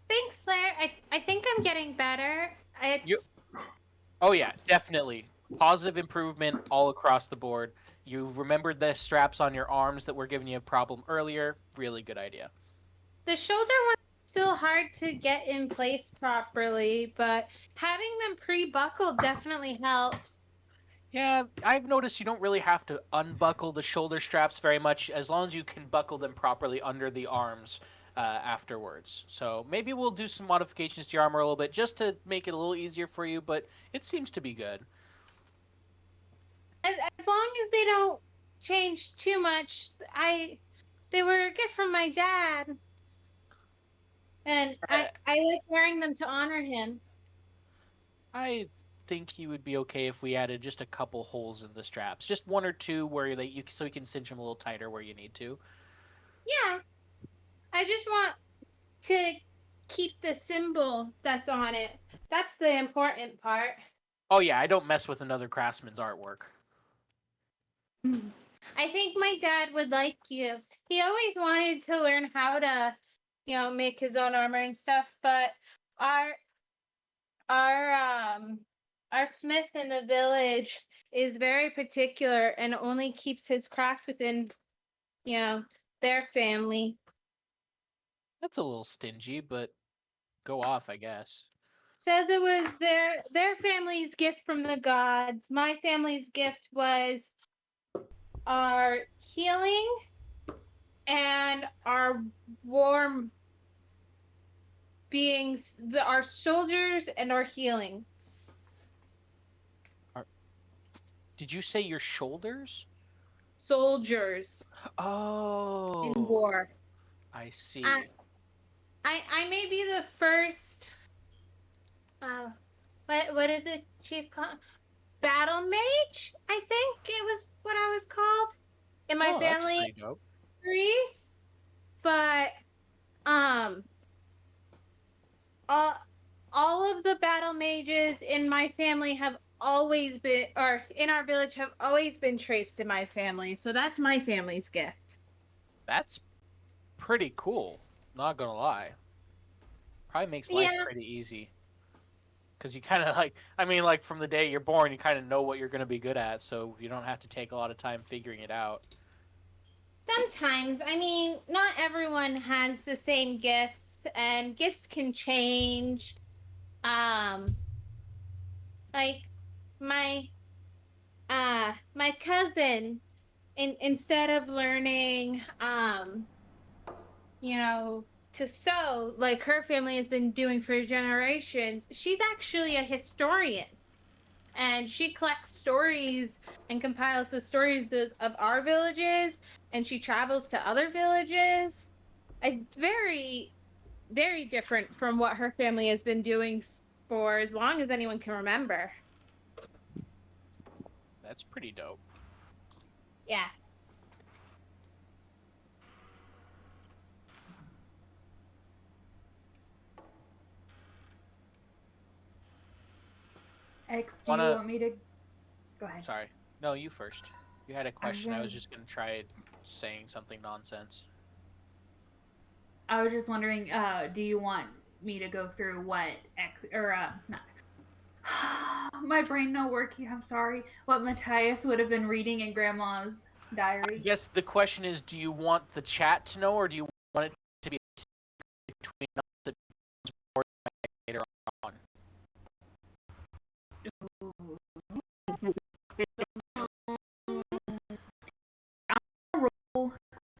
Thanks, Slayer. I think I'm getting better. It's Oh yeah, definitely positive improvement all across the board. You've remembered the straps on your arms that were giving you a problem earlier. Really good idea. the shoulder one's still hard to get in place properly, but having them pre-buckled definitely helps. Yeah, I've noticed you don't really have to unbuckle the shoulder straps very much as long as you can buckle them properly under the arms afterwards. So maybe we'll do some modifications to your armor a little bit just to make it a little easier for you, but it seems to be good. As long as they don't change too much, they were a gift from my dad, and I like wearing them to honor him. I think you would be okay if we added just a couple holes in the straps, just one or two where so you can cinch them a little tighter where you need to. Yeah, I just want to keep the symbol that's on it. That's the important part. Oh yeah, I don't mess with another craftsman's artwork. I think my dad would like you. He always wanted to learn how to, make his own armor and stuff, but our our our smith in the village is very particular and only keeps his craft within, their family. That's a little stingy, but go off, I guess. Says it was their family's gift from the gods. My family's gift was our healing and our warm beings, our soldiers and our healing. Did you say your shoulders? Soldiers Oh, in war. I see. I may be the first. What did the chief call? Battle mage? I think it was what I was called in my Oh, that's family. pretty dope. Trees, but all of the battle mages in my family have always been, or in our village have always been traced to my family. So that's my family's gift. That's pretty cool. Not gonna lie. Probably makes life Yeah. pretty easy. Because you kind of like from the day you're born, you kind of know what you're going to be good at, so you don't have to take a lot of time figuring it out. Sometimes, not everyone has the same gifts, and gifts can change. Like my my cousin, instead of learning, to sew like her family has been doing for generations, she's actually a historian. And she collects stories and compiles the stories of our villages, and she travels to other villages. It's very, very different from what her family has been doing for as long as anyone can remember. That's pretty dope. Yeah. X, do Wanna- you want me to go ahead? Sorry. No, you first. You had a question. I was gonna- just going to try saying something nonsense. I was just wondering, do you want me to go through what not, my brain no working. I'm sorry. What Matthias would have been reading in Grandma's I diary. guess the question is, do you want the chat to know, or do you want it to be between us that more later on? I'll roll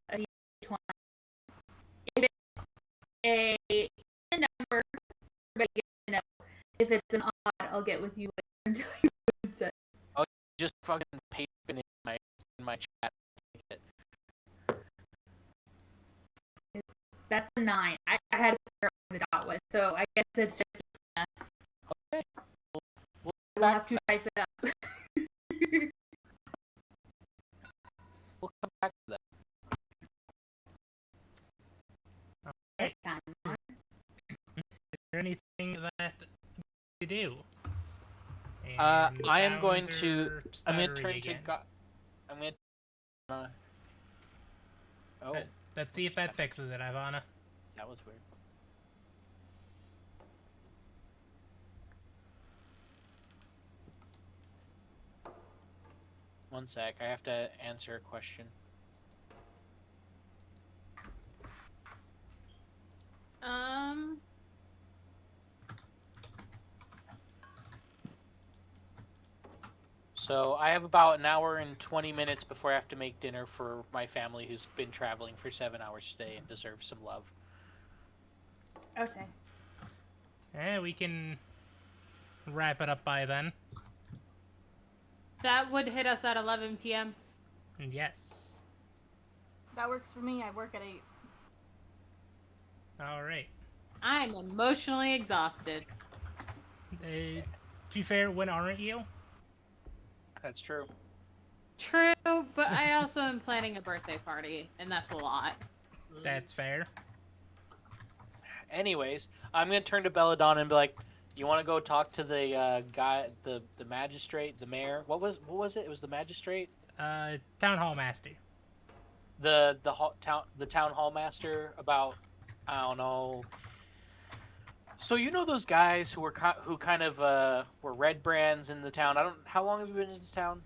a d20. If it's a number, everybody gets to know. If it's an odd, I'll get with you later and tell you what it says. Just fucking paste it in my chat. That's a 9. I had to figure out where the dot was, so I guess it's just between us. Okay. We'll have to type it up. We'll come back to that. Next time. Is there anything that to do? I And am going sounds to. are I'm gonna stuttery turn again. to. I'm gonna. Oh, Let's see if that fixes it, Ivana. that was weird. One sec. I have to answer a question. So I have about an hour and 20 minutes before I have to make dinner for my family who's been traveling for 7 hours today and deserves some love. Okay. We can wrap it up by then. That would hit us at 11 p.m. Yes. That works for me. I work at 8. All right. I'm emotionally exhausted. To be fair, when aren't you? That's true. True, but I also am planning a birthday party, and that's a lot. That's fair. Anyways, I'm gonna turn to Belladonna and be like, "You want to go talk to the guy, the magistrate, the mayor? What was it? It was the magistrate, Town Hall Master. the town hall master about, I don't know." So you know those guys who kind of were red brands in the town. How long have you been in this town?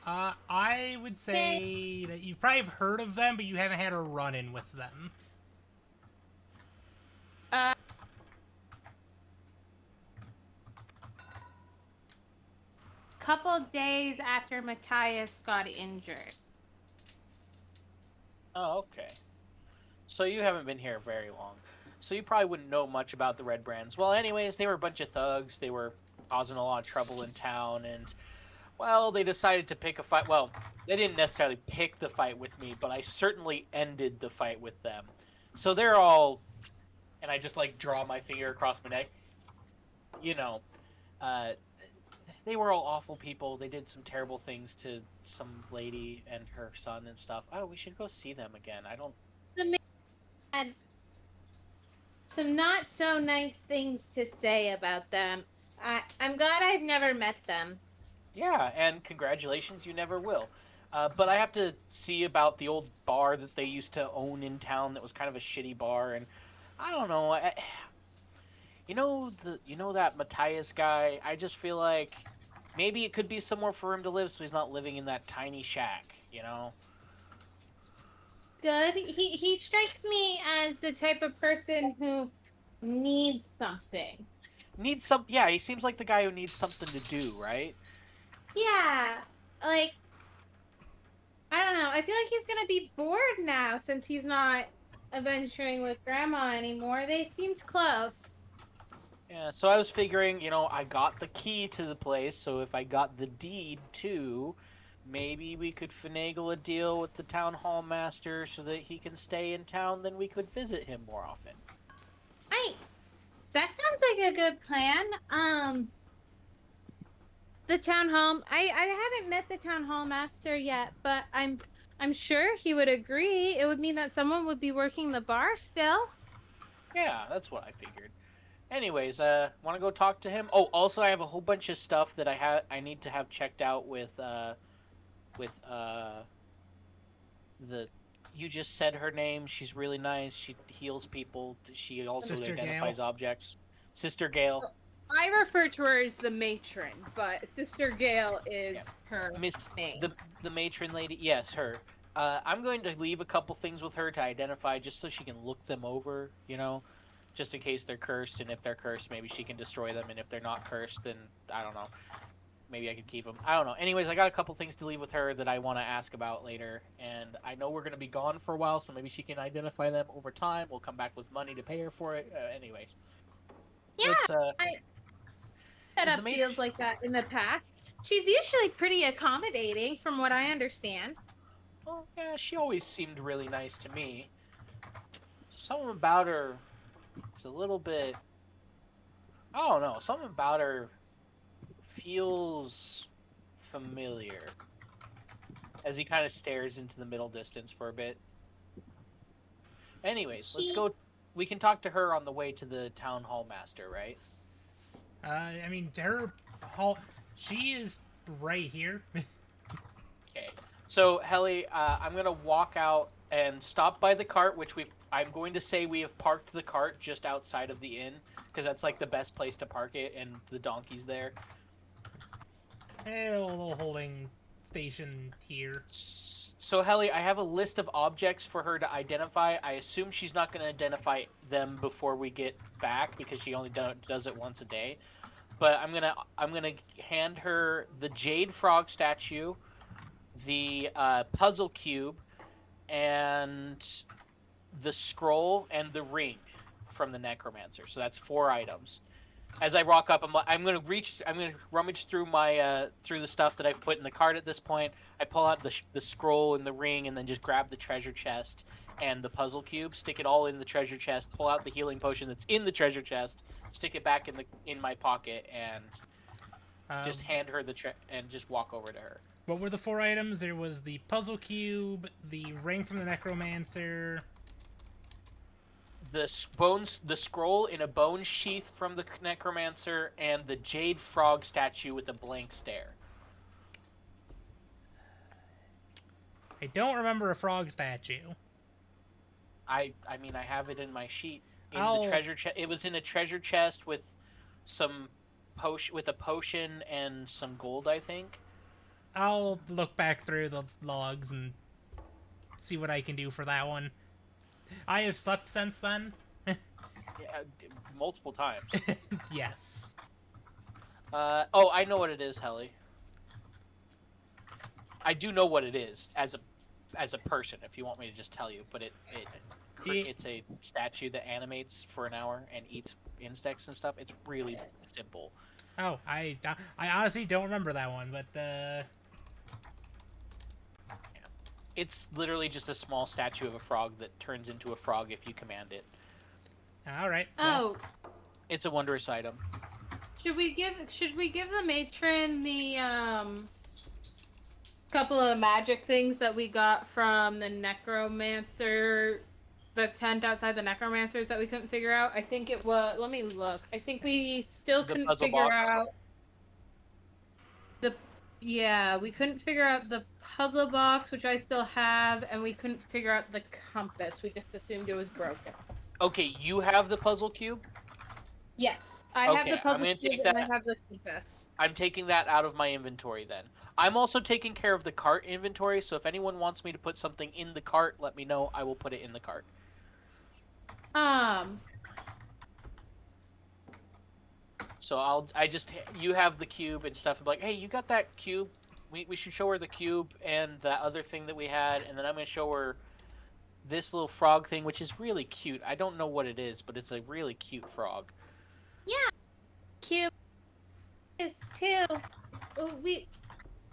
I would say that you've probably heard of them, but you haven't had a run-in with them. Couple days after Matthias got injured. Oh, okay. So you haven't been here very long. So you probably wouldn't know much about the Red Brands. Well, anyways, they were a bunch of thugs. They were causing a lot of trouble in town, and, well, they decided to pick a fight. Well, they didn't necessarily pick the fight with me, but I certainly ended the fight with them. So they're all, and I just, like, draw my finger across my neck. You know, they were all awful people. They did some terrible things to some lady and her son and stuff. Oh, we should go see them again. I don't... The man had some not so nice things to say about them. I'm glad I've never met them. Yeah, and congratulations, you never will. But I have to see about the old bar that they used to own in town that was kind of a shitty bar, and I don't know. You know that Matthias guy? I just feel like maybe it could be somewhere for him to live so he's not living in that tiny shack, you know? Good. He strikes me as the type of person who needs something. Yeah, he seems like the guy who needs something to do, right? Yeah, like, I don't know. I feel like he's gonna be bored now since he's not adventuring with Grandma anymore. They seemed close. Yeah, so I was figuring, I got the key to the place, so if I got the deed too, maybe we could finagle a deal with the town hall master so that he can stay in town, then we could visit him more often. That sounds like a good plan. The town hall, I haven't met the town hall master yet, but I'm sure he would agree. It would mean that someone would be working the bar still. Yeah, that's what I figured. Anyways, want to go talk to him? Oh, also I have a whole bunch of stuff that I need to have checked out with the You just said her name. She's really nice. She heals people. She also Sister identifies Gale. objects. Sister Gale. I refer to her as the matron, but Sister Gale is her Miss name. the matron lady. Yes, her. I'm going to leave a couple things with her to identify, just so she can look them over. You know, just in case they're cursed, and if they're cursed, maybe she can destroy them, and if they're not cursed, then I don't know. Maybe I could keep them. I don't know. Anyways, I got a couple things to leave with her that I want to ask about later, and I know we're going to be gone for a while, so maybe she can identify them over time. We'll come back with money to pay her for it. Anyways. Yeah, Let's, set is up the deals like that in the past. She's usually pretty accommodating, from what I understand. Well, yeah, she always seemed really nice to me. Something about her is a little bit... I don't know. Something about her feels familiar. As he kind of stares into the middle distance for a bit. Anyways, let's go. We can talk to her on the way to the town hall master, right? I mean, her hall. She is right here. Okay. So, Helly, I'm gonna walk out and stop by the cart, which I'm going to say we have parked the cart just outside of the inn, because that's like the best place to park it, and the donkey's there. A little holding station here. So, Helly, I have a list of objects for her to identify. I assume she's not going to identify them before we get back, because she only does it once a day. But I'm gonna hand her the jade frog statue, the puzzle cube, and the scroll and the ring from the necromancer. So that's 4 items. As I rock up, I'm gonna rummage through my through the stuff that I've put in the cart at this point. I pull out the scroll and the ring, and then just grab the treasure chest and the puzzle cube, stick it all in the treasure chest, pull out the healing potion that's in the treasure chest, stick it back in my pocket, and just hand her and just walk over to her. What were the 4 items? There was the puzzle cube, the ring from the necromancer. The scroll in a bone sheath from the necromancer, and the jade frog statue with a blank stare. I don't remember a frog statue. I mean, I have it in my sheet. The treasure chest. It was in a treasure chest with some a potion and some gold, I think. I'll look back through the logs and see what I can do for that one. I have slept since then. Yeah, multiple times. Yes. Oh, I know what it is, Helly. I do know what it is as a person, if you want me to just tell you, but it's a statue that animates for an hour and eats insects and stuff. It's really simple. Oh, I honestly don't remember that one, but It's literally just a small statue of a frog that turns into a frog if you command it. all right. Oh, It's a wondrous item. should we give the matron the couple of magic things that we got from the necromancer, the tent outside the necromancers that we couldn't figure out? I think it was. Let me look. I think we still couldn't figure out the. Yeah, we couldn't figure out the puzzle box, which I still have, and we couldn't figure out the compass. We just assumed it was broken. Okay, you have the puzzle cube? Yes, I have Okay, the I'm puzzle gonna cube take and that- I have the compass. I'm taking that out of my inventory then. I'm also taking care of the cart inventory, so if anyone wants me to put something in the cart, let me know. I will put it in the cart. So you have the cube and stuff. I'm like, hey, you got that cube? We should show her the cube and that other thing that we had, and then I'm gonna show her this little frog thing, which is really cute. I don't know what it is, but it's a really cute frog. Yeah, cube is too. We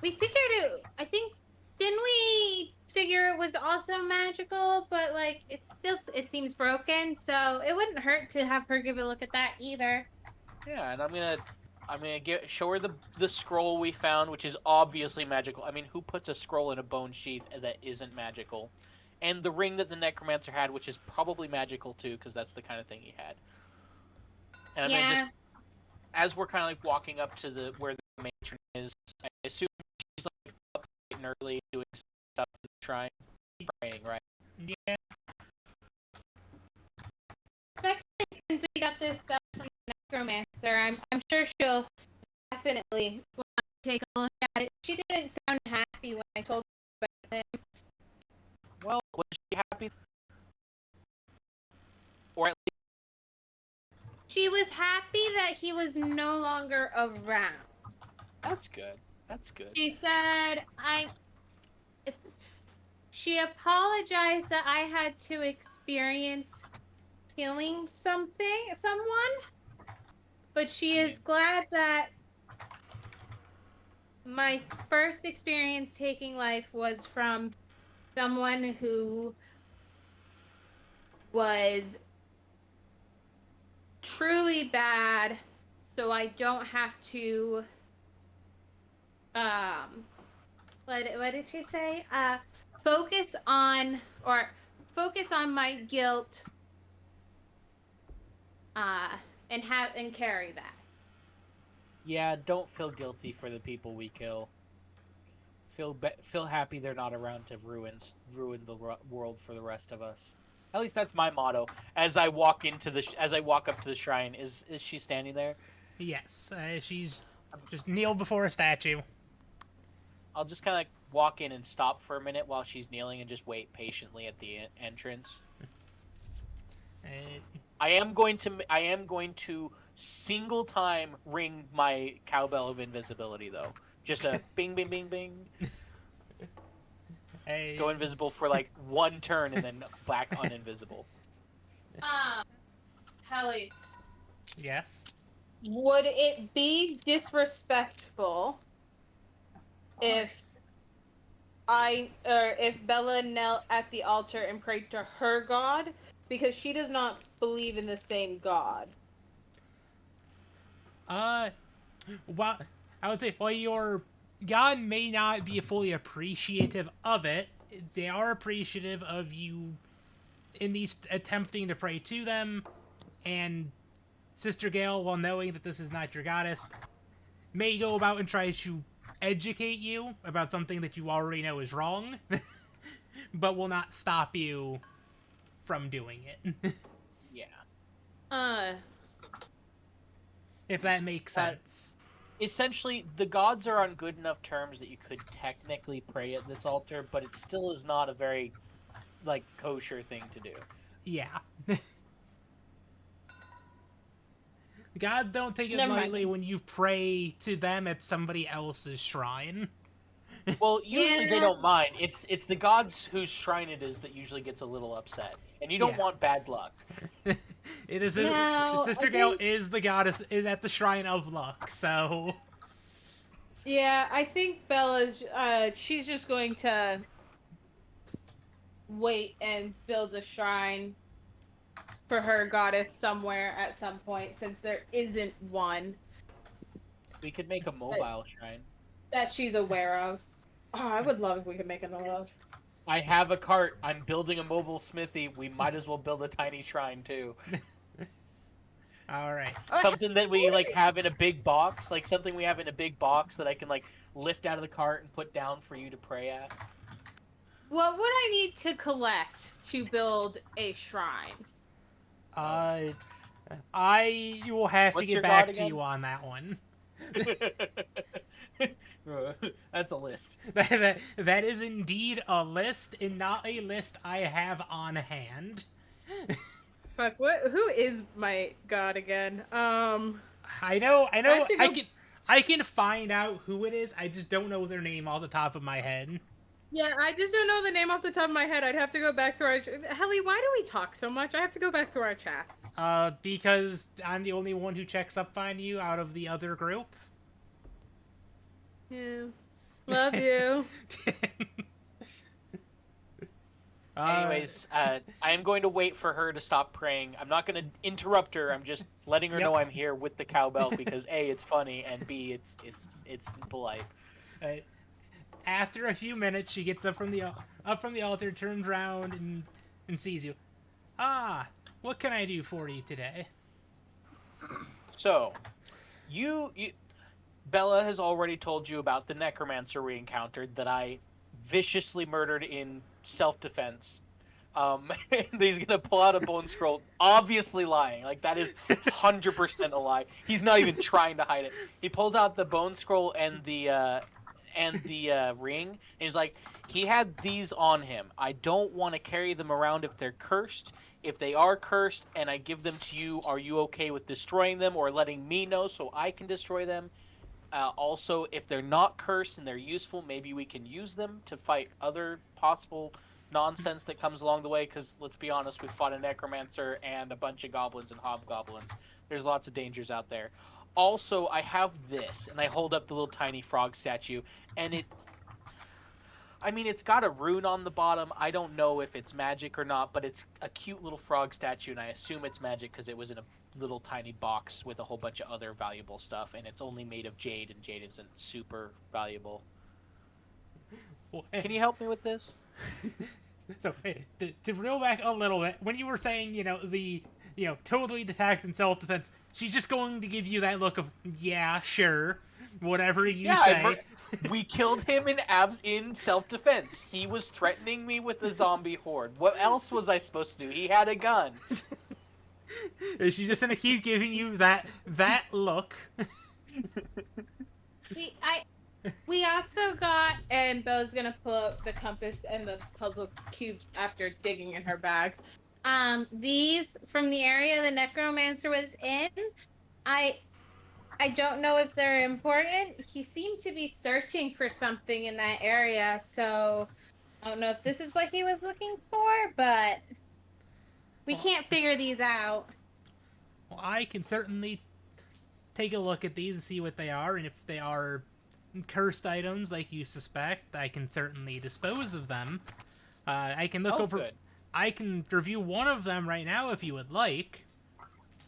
figured it. I think didn't we figure it was also magical? But like it seems broken, so it wouldn't hurt to have her give a look at that either. Yeah, and I'm gonna show her the scroll we found, which is obviously magical. I mean, who puts a scroll in a bone sheath that isn't magical? And the ring that the necromancer had, which is probably magical too, because that's the kind of thing he had. And I'm gonna just, as we're kind of like walking up to where the matron is, I assume she's like up late and early doing stuff and praying, right? Yeah. Especially since we got this stuff from the necromancer, I'm sure she'll definitely want to take a look at it. She didn't sound happy when I told her about him. Well, was she happy? Or at least She was happy that he was no longer around. that's good. That's good. She said, she apologized that I had to experience killing someone, but she is glad that my first experience taking life was from someone who was truly bad, so I don't have to what did she say? Focus on my guilt and carry that. Yeah, don't feel guilty for the people we kill. Feel happy they're not around to ruin the world for the rest of us. At least that's my motto. As I walk up to the shrine, is she standing there? Yes, she's just kneeled before a statue. I'll just kind of walk in and stop for a minute while she's kneeling and just wait patiently at the entrance. I am going to single time ring my cowbell of invisibility though. Just a bing, bing, bing, bing. Hey. Go invisible for like one turn and then back uninvisible. Helly, Yes. would it be disrespectful if Bella knelt at the altar and prayed to her god, because she does not believe in the same god? Well, I would say, while your god may not be fully appreciative of it, they are appreciative of you in these attempting to pray to them, and Sister Gale, while knowing that this is not your goddess, may go about and try to educate you about something that you already know is wrong, but will not stop you from doing it. Yeah. If that makes sense. Essentially, the gods are on good enough terms that you could technically pray at this altar, but it still is not a very, like, kosher thing to do. Yeah. The gods don't take it Never lightly mind. when you pray to them at somebody else's shrine. Well, usually they Yeah. don't mind. It's the gods whose shrine it is that usually gets a little upset, and you don't Yeah. want bad luck. It is No, Sister I Gale think- is the goddess is at the shrine of luck, so Yeah, I think Bella's she's just going to wait and build a shrine for her goddess somewhere at some point, since there isn't one We could make a mobile shrine. that she's aware of. Oh, I would love if we could make another love. I have a cart. I'm building a mobile smithy. We might as well build a tiny shrine too. all right. Something that we like have in a big box, like something we have in a big box that I can like lift out of the cart and put down for you to pray at. What would I need to collect to build a shrine? I will have What's to your get back god to again? you on that one. That's a list. That is indeed a list, and not a list I have on hand. Fuck, who is my god again? I know. have to go- I can find out who it is. I just don't know their name off the top of my head. Yeah, I just don't know the name off the top of my head. I'd have to go back through our... Helly, why do we talk so much? I have to go back through our chats. Because I'm the only one who checks up on you out of the other group. Yeah. Love you. Anyways, I am going to wait for her to stop praying. I'm not going to interrupt her. I'm just letting her know I'm here with the cowbell because A, it's funny, and B, it's polite. After a few minutes, she gets up from the altar, turns around, and sees you. Ah, what can I do for you today? So, Bella has already told you about the necromancer we encountered that I viciously murdered in self-defense. And he's gonna pull out a bone scroll, obviously lying. Like that is 100% a lie. He's not even trying to hide it. He pulls out the bone scroll and the ring, and he's like, he had these on him. I don't want to carry them around if they're cursed. If they are cursed and I give them to you, are you okay with destroying them or letting me know so I can destroy them? Also, if they're not cursed and they're useful, maybe we can use them to fight other possible nonsense that comes along the way. Because let's be honest, we fought a necromancer and a bunch of goblins and hobgoblins. There's lots of dangers out there. Also, I have this, and I hold up the little tiny frog statue, and it's got a rune on the bottom. I don't know if it's magic or not, but it's a cute little frog statue, and I assume it's magic because it was in a little tiny box with a whole bunch of other valuable stuff, and it's only made of jade, and jade isn't super valuable. Can you help me with this? So, to reel back a little bit, when you were saying, totally detached in self-defense, she's just going to give you that look of, yeah, sure, whatever you say. We killed him in self-defense. He was threatening me with a zombie horde. What else was I supposed to do? He had a gun. She's just gonna keep giving you that look. We also got, and Bella's gonna pull out the compass and the puzzle cubes after digging in her bag. These from the area the necromancer was in. I don't know if they're important. He seemed to be searching for something in that area, so I don't know if this is what he was looking for, but we can't figure these out. Well, I can certainly take a look at these and see what they are, and if they are cursed items like you suspect, I can certainly dispose of them. I can look over. Good. I can review one of them right now if you would like.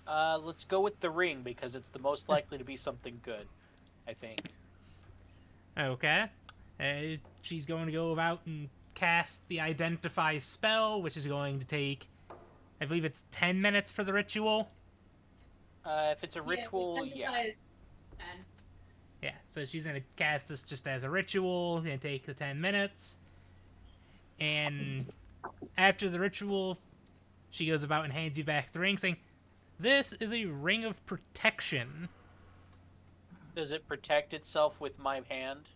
Let's go with the ring because it's the most likely to be something good, I think. Okay. She's going to go about and cast the Identify spell, which is going to take, I believe it's 10 minutes for the ritual. If it's a ritual, yeah. Yeah, so she's going to cast this just as a ritual and take the 10 minutes. And after the ritual, she goes about and hands you back the ring, saying, "This is a ring of protection." Does it protect itself with my hand?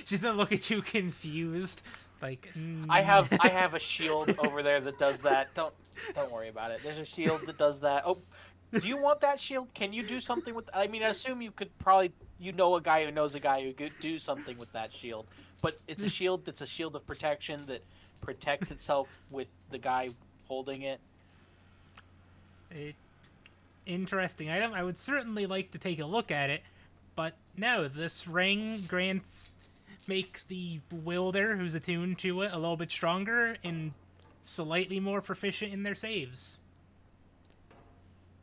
She's gonna look at you confused, like. I have a shield over there that does that. Don't worry about it. There's a shield that does that. Oh, do you want that shield? Can you do something with? I mean, I assume you could probably. You know a guy who knows a guy who could do something with that shield. But it's a shield that's a shield of protection that protects itself with the guy holding it. Interesting item. I would certainly like to take a look at it, but no, this ring makes the wielder who's attuned to it a little bit stronger and slightly more proficient in their saves.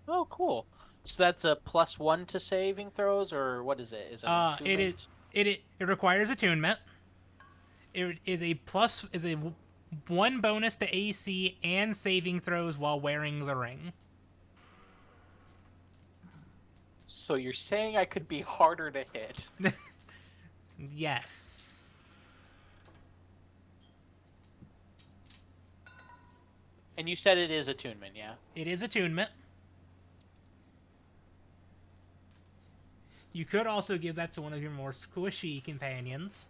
Oh, cool. So that's a +1 to saving throws, or what is it? Is it an attunement? It requires attunement. It is a 1 bonus to AC and saving throws while wearing the ring. So you're saying I could be harder to hit? Yes. And you said it is attunement, yeah? It is attunement. You could also give that to one of your more squishy companions.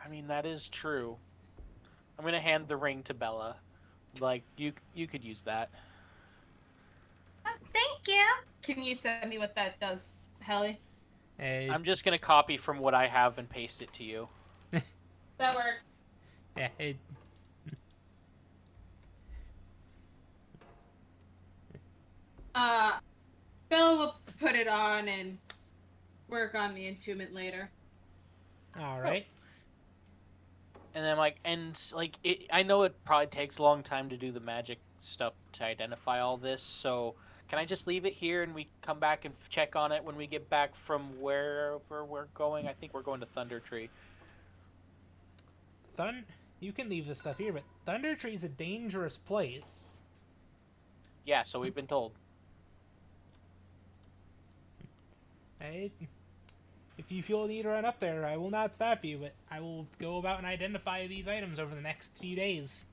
I mean, that is true. I'm gonna hand the ring to Bella. Like, you could use that. Thank you. Can you send me what that does, Helly? I'm just gonna copy from what I have and paste it to you. That works. Yeah, Bella will put it on and work on the attunement later. All right. And then I know it probably takes a long time to do the magic stuff to identify all this, so can I just leave it here and we come back and check on it when we get back from wherever we're going? I think we're going to Thunder Tree. You can leave this stuff here, but Thunder Tree's a dangerous place. Yeah, so we've been told. if you feel the need to run up there, I will not stop you, but I will go about and identify these items over the next few days.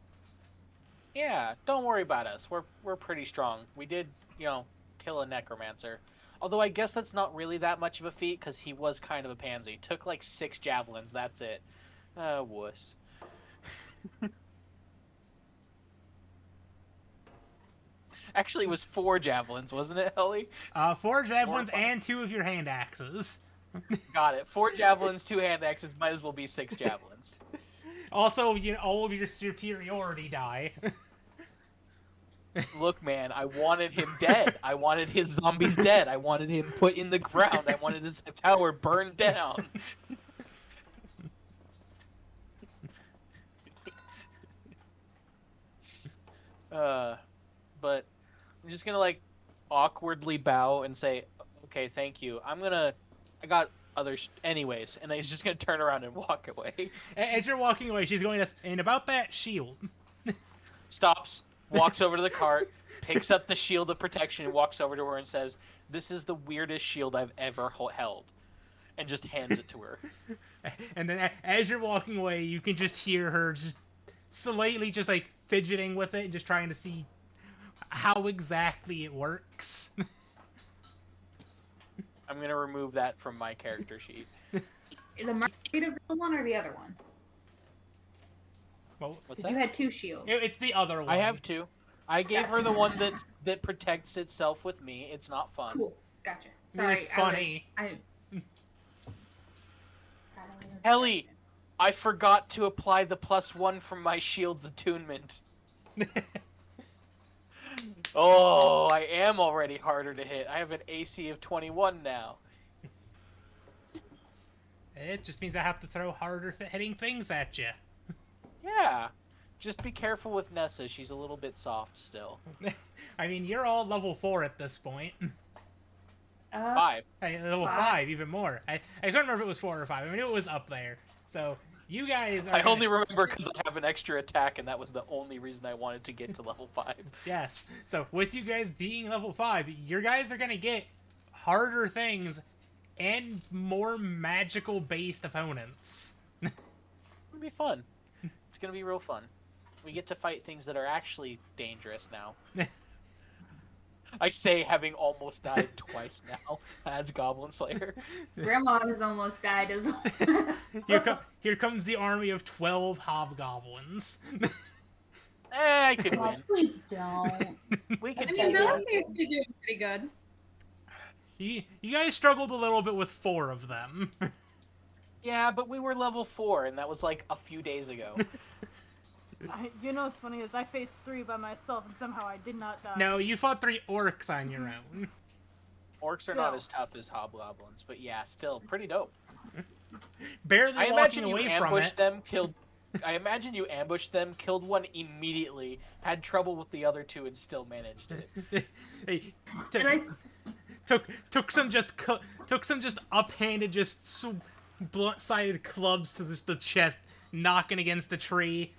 Yeah, don't worry about us. We're pretty strong. We did, kill a necromancer. Although I guess that's not really that much of a feat because he was kind of a pansy. Took like 6 javelins. That's it. Wuss. Actually, it was 4 javelins, wasn't it, Helly? 4 javelins 4 or 5. and 2 of your hand axes. Got it. 4 javelins, 2 hand axes. Might as well be 6 javelins. Also, all of your superiority die. Look, man, I wanted him dead. I wanted his zombies dead. I wanted him put in the ground. I wanted his tower burned down. But I'm just gonna awkwardly bow and say, "Okay, thank you. I got others anyways," and he's just gonna turn around and walk away. As you're walking away, she's going to, and about that shield. Stops, walks over to the cart, picks up the shield of protection, and walks over to her and says, "This is the weirdest shield I've ever held," and just hands it to her. And then as you're walking away, you can just hear her just slightly just fidgeting with it and just trying to see how exactly it works. I'm gonna remove that from my character sheet. Is a Margarita the one or the other one? Well, What's Because you that? had 2 shields. it's the other one. I have 2. I gave her the one that protects itself with me. It's not fun. Cool. Gotcha. Yeah, Sorry. it's funny. Ellie, I forgot to apply the +1 from my shield's attunement. Oh, I am already harder to hit. I have an AC of 21 now. It just means I have to throw harder hitting things at you. Yeah. Just be careful with Nessa. She's a little bit soft still. I mean, you're all level 4 at this point. 5. Hey, level 5. 5, even more. I couldn't remember if it was 4 or 5. I mean, it was up there. So, you guys are... I only remember because I have an extra attack, and that was the only reason I wanted to get to level 5. Yes. So, with you guys being level 5, your guys are going to get harder things and more magical-based opponents. It's going to be fun. It's going to be real fun. We get to fight things that are actually dangerous now. I say having almost died twice now as Goblin Slayer. Grandma has almost died as well. Here comes the army of 12 hobgoblins. I could Gosh, win. please don't. We I could mean, take Bill it. seems to be doing pretty good. You guys struggled a little bit with 4 of them. Yeah, but we were level 4, and that was like a few days ago. What's funny is I faced 3 by myself and somehow I did not die. No, you fought 3 orcs on your own. Orcs are not as tough as hobgoblins, but yeah, still pretty dope. Barely I walking imagine you away from ambushed it. them, killed. I imagine you ambushed them, killed one immediately, had trouble with the other 2, and still managed it. Hey, And I took some just uphanded blunt-sided clubs to the chest, knocking against the tree,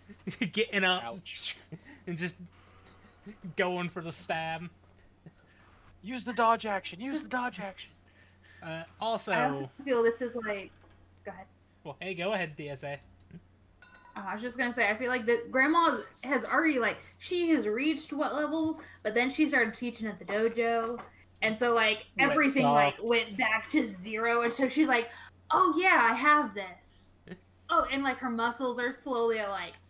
getting up, Ouch. and just going for the stab. Use the dodge action. Use the dodge action. Also, I also feel this is like. Go ahead. well, hey, go ahead, DSA. I was just gonna say, I feel like that Grandma has already she has reached what levels, but then she started teaching at the dojo, and so Went everything soft. went back to 0, and so she's like, "Oh yeah, I have this." Oh, and her muscles are slowly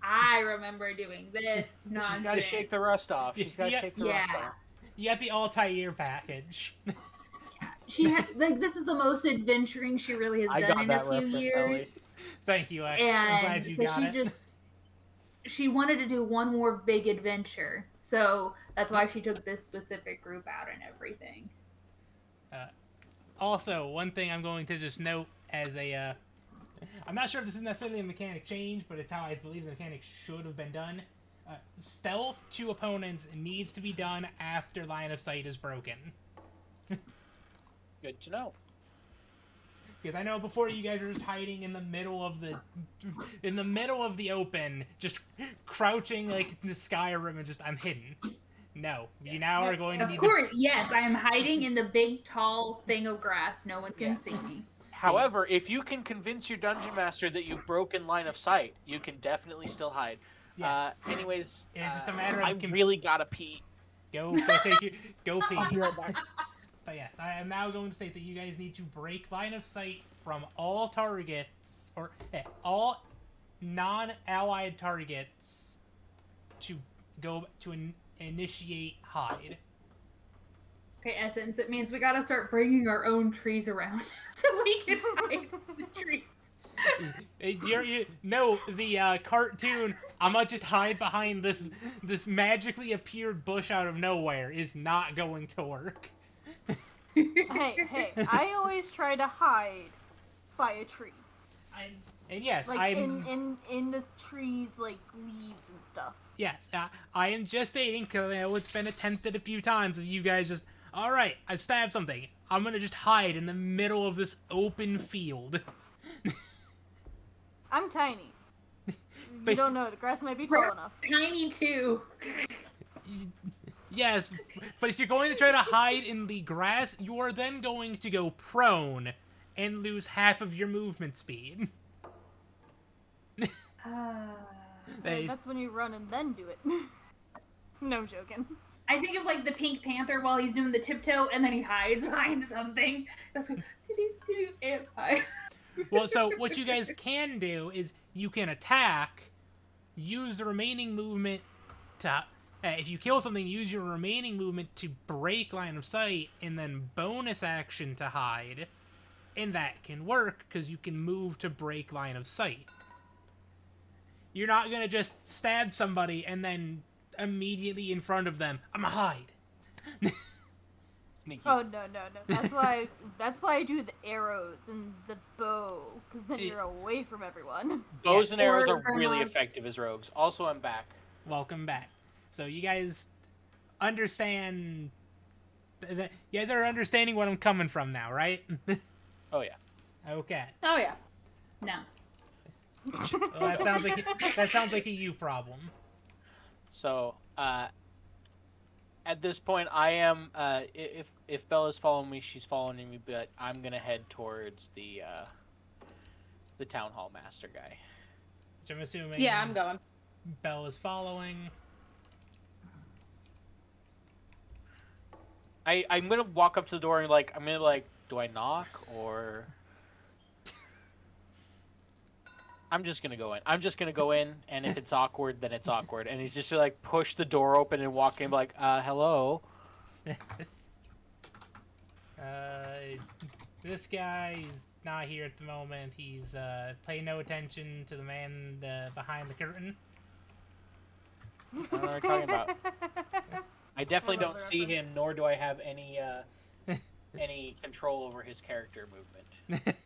I remember doing this nonsense. She's got to shake the rust off. She's got to Yeah. shake the rust Yeah. off. You got the Altair package. She had this is the most adventuring she really has I done got in a that few reference, years. Thank you, X. I'm glad And you so got it. she wanted to do one more big adventure, so that's why she took this specific group out and everything. Also, one thing I'm going to just note as a, I'm not sure if this is necessarily a mechanic change, but it's how I believe the mechanic should have been done. Stealth to opponents needs to be done after line of sight is broken. Good to know. Because I know before you guys are just hiding in the middle of the open, just crouching in the Skyrim and just, I'm hidden. No, you now are going to Of need course, yes, I am hiding in the big tall thing of grass. No one can see me. However, if you can convince your dungeon master that you've broken line of sight, you can definitely still hide. Yes. Anyways, It's just a matter of I really gotta pee. go take your go pee. I'll be right back. But yes, I am now going to state that you guys need to break line of sight from all targets, or all non-allied targets, to go to initiate hide. Okay, Essence, it means we gotta start bringing our own trees around so we can hide the trees. No, the cartoon, I'm gonna just hide behind this magically appeared bush out of nowhere is not going to work. Hey, I always try to hide by a tree. And yes, Like I'm... in the trees, like leaves and stuff. Yes, I am just stating, because I know it's been attempted a few times of you guys just, alright, I've stabbed something. I'm gonna just hide in the middle of this open field. I'm tiny. But- You don't know, the grass might be tall enough. Tiny too. Yes, but if you're going to try to hide in the grass, you are then going to go prone and lose half of your movement speed. Hey, That's when you run and then do it. No, I'm joking. I think of like the Pink Panther while he's doing the tiptoe and then he hides behind something. That's what and hide. well, so what you guys can do is you can attack, use the remaining movement to... if you kill something, use your remaining movement to break line of sight, and then bonus action to hide. And that can work, because you can move to break line of sight. You're not going to just stab somebody and then immediately in front of them, I'm gonna hide. Sneaky. Oh no. That's why I do the arrows and the bow, because then you're away from everyone. Bows and arrows Or are really grandmas. effective as rogues. Also, I'm back. Welcome back. So you guys understand... You guys are understanding what I'm coming from now, right? Oh yeah. Okay. Oh yeah. No. Well, that sounds like a you problem. So, at this point, I am. If Bella's following me, she's following me. But I'm gonna head towards the town hall master guy. Which I'm assuming... Yeah, I'm going. Belle is following. I'm gonna walk up to the door and I'm gonna do I knock or? I'm just gonna go in. I'm just gonna go in, and if it's awkward, then it's awkward. And he's just gonna push the door open and walk in, hello. This guy is not here at the moment. He's paying no attention to the man behind the curtain. I don't know what you're talking about. I definitely I love don't the see reference. him, nor do I have any control over his character movement.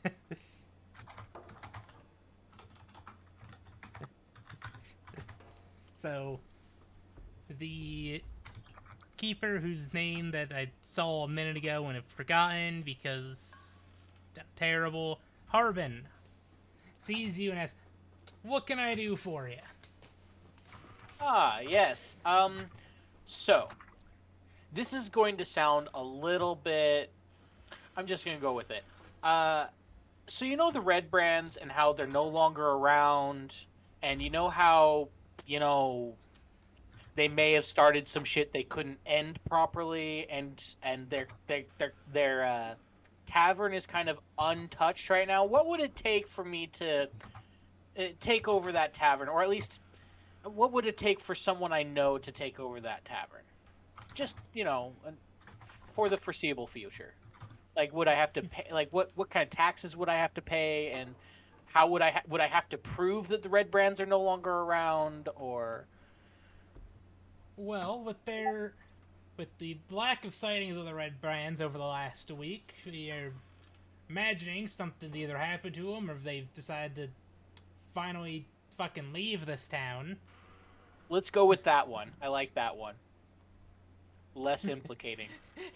So, the keeper whose name that I saw a minute ago and have forgotten because terrible, Harbin, sees you and asks, "What can I do for you?" Ah, yes. So, this is going to sound a little bit... I'm just going to go with it. So you know the Red Brands and how they're no longer around, and you know how, they may have started some shit they couldn't end properly, and their tavern is kind of untouched right now. What would it take for me to take over that tavern, or at least... what would it take for someone I know to take over that tavern? Just, for the foreseeable future. Would I have to pay, what kind of taxes would I have to pay, and how would I have to prove that the Red Brands are no longer around, or... Well, with the lack of sightings of the Red Brands over the last week, we are imagining something's either happened to them, or they've decided to finally fucking leave this town. Let's go with that one. I like that one. Less implicating.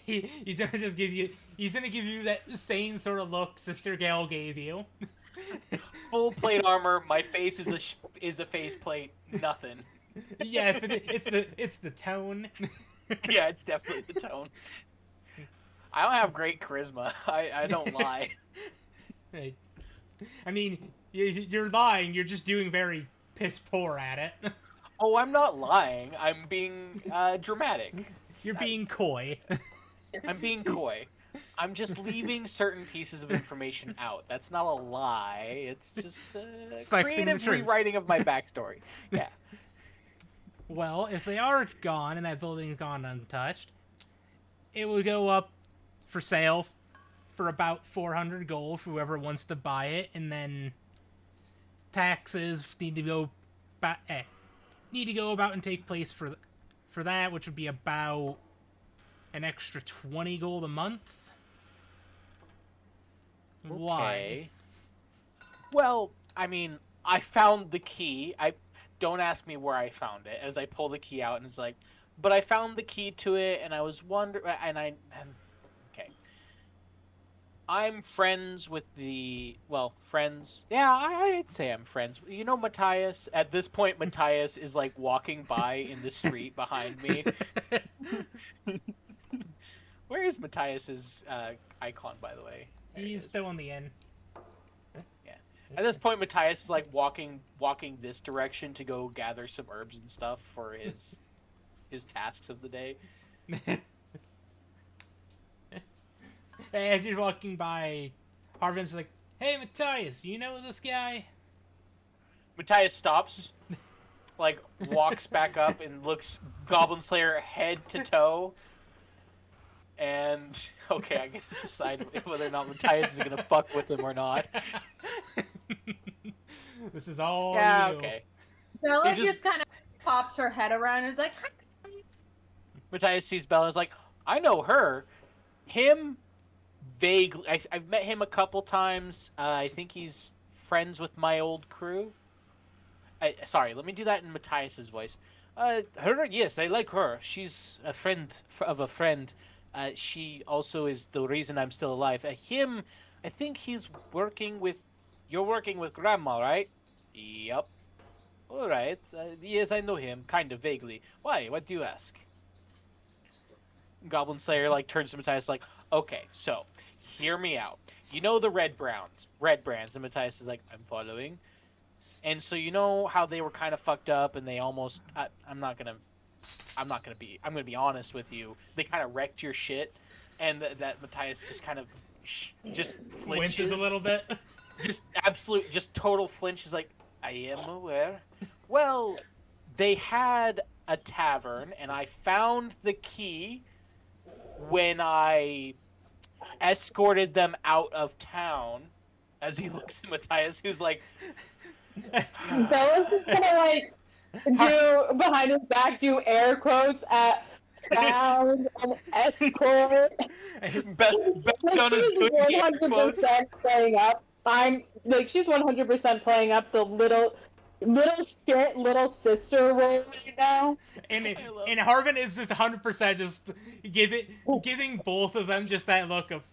He's gonna just give you that same sort of look Sister Gal gave you. Full plate armor. My face is a face plate. Nothing. Yes, but it's the tone. Yeah, it's definitely the tone. I don't have great charisma. I don't lie. I mean, you're lying. You're just doing very piss poor at it. Oh, I'm not lying. I'm being dramatic. You're being coy. I'm being coy. I'm just leaving certain pieces of information out. That's not a lie. It's just Flexing the creative truth. rewriting of my backstory. Yeah. Well, if they are gone and that building's gone untouched, it will go up for sale for about 400 gold for whoever wants to buy it, and then taxes need to go about and take place for that, which would be about an extra 20 gold a month. Why? Okay. Well, I mean, I found the key. Don't ask me where I found it. As I pull the key out, and it's like, but I found the key to it, and I was wondering, okay. I'm friends with friends. Yeah, I'd say I'm friends. You know, Matthias. At this point, Matthias is like walking by in the street behind me. Where is Matthias's icon, by the way? There he He's is. still on the end. Yeah. At this point, Matthias is like walking this direction to go gather some herbs and stuff for his tasks of the day. As you're walking by, Harvin's like, "Hey, Matthias, you know this guy?" Matthias stops, like walks back up and looks Goblin Slayer head to toe. And okay, I get to decide whether or not Matthias is gonna fuck with him or not. This is all Yeah, you. okay. Bella He just kind of pops her head around and is like, "Hi." Matthias sees Bella and is like, I know her. Him, vaguely. I've met him a couple times. I think he's friends with my old crew. Sorry, let me do that in Matthias's voice. Her, yes, I like her. She's a friend of a friend. She also is the reason I'm still alive. Him, I think he's working with... You're working with Grandma, right? Yep. Alright. Yes, I know him, kind of vaguely. Why? What do you ask? Goblin Slayer, like, turns to Matthias like, okay, so, hear me out. You know the Red Brands. And Matthias is like, I'm following. And so you know how they were kind of fucked up and they almost... I'm gonna be honest with you. They kind of wrecked your shit, and that Matthias just kind of just flinches Winces a little bit. Just total flinch. Is like, I am aware. Well, they had a tavern, and I found the key when I escorted them out of town. As he looks at Matthias, who's like, Bella's just gonna like do behind his back, do air quotes at found an escort. Beth Like Dunn is she's doing the air quotes. 100% playing up. She's 100% playing up the little sister role right now. And Harvin is just 100% just giving both of them just that look of,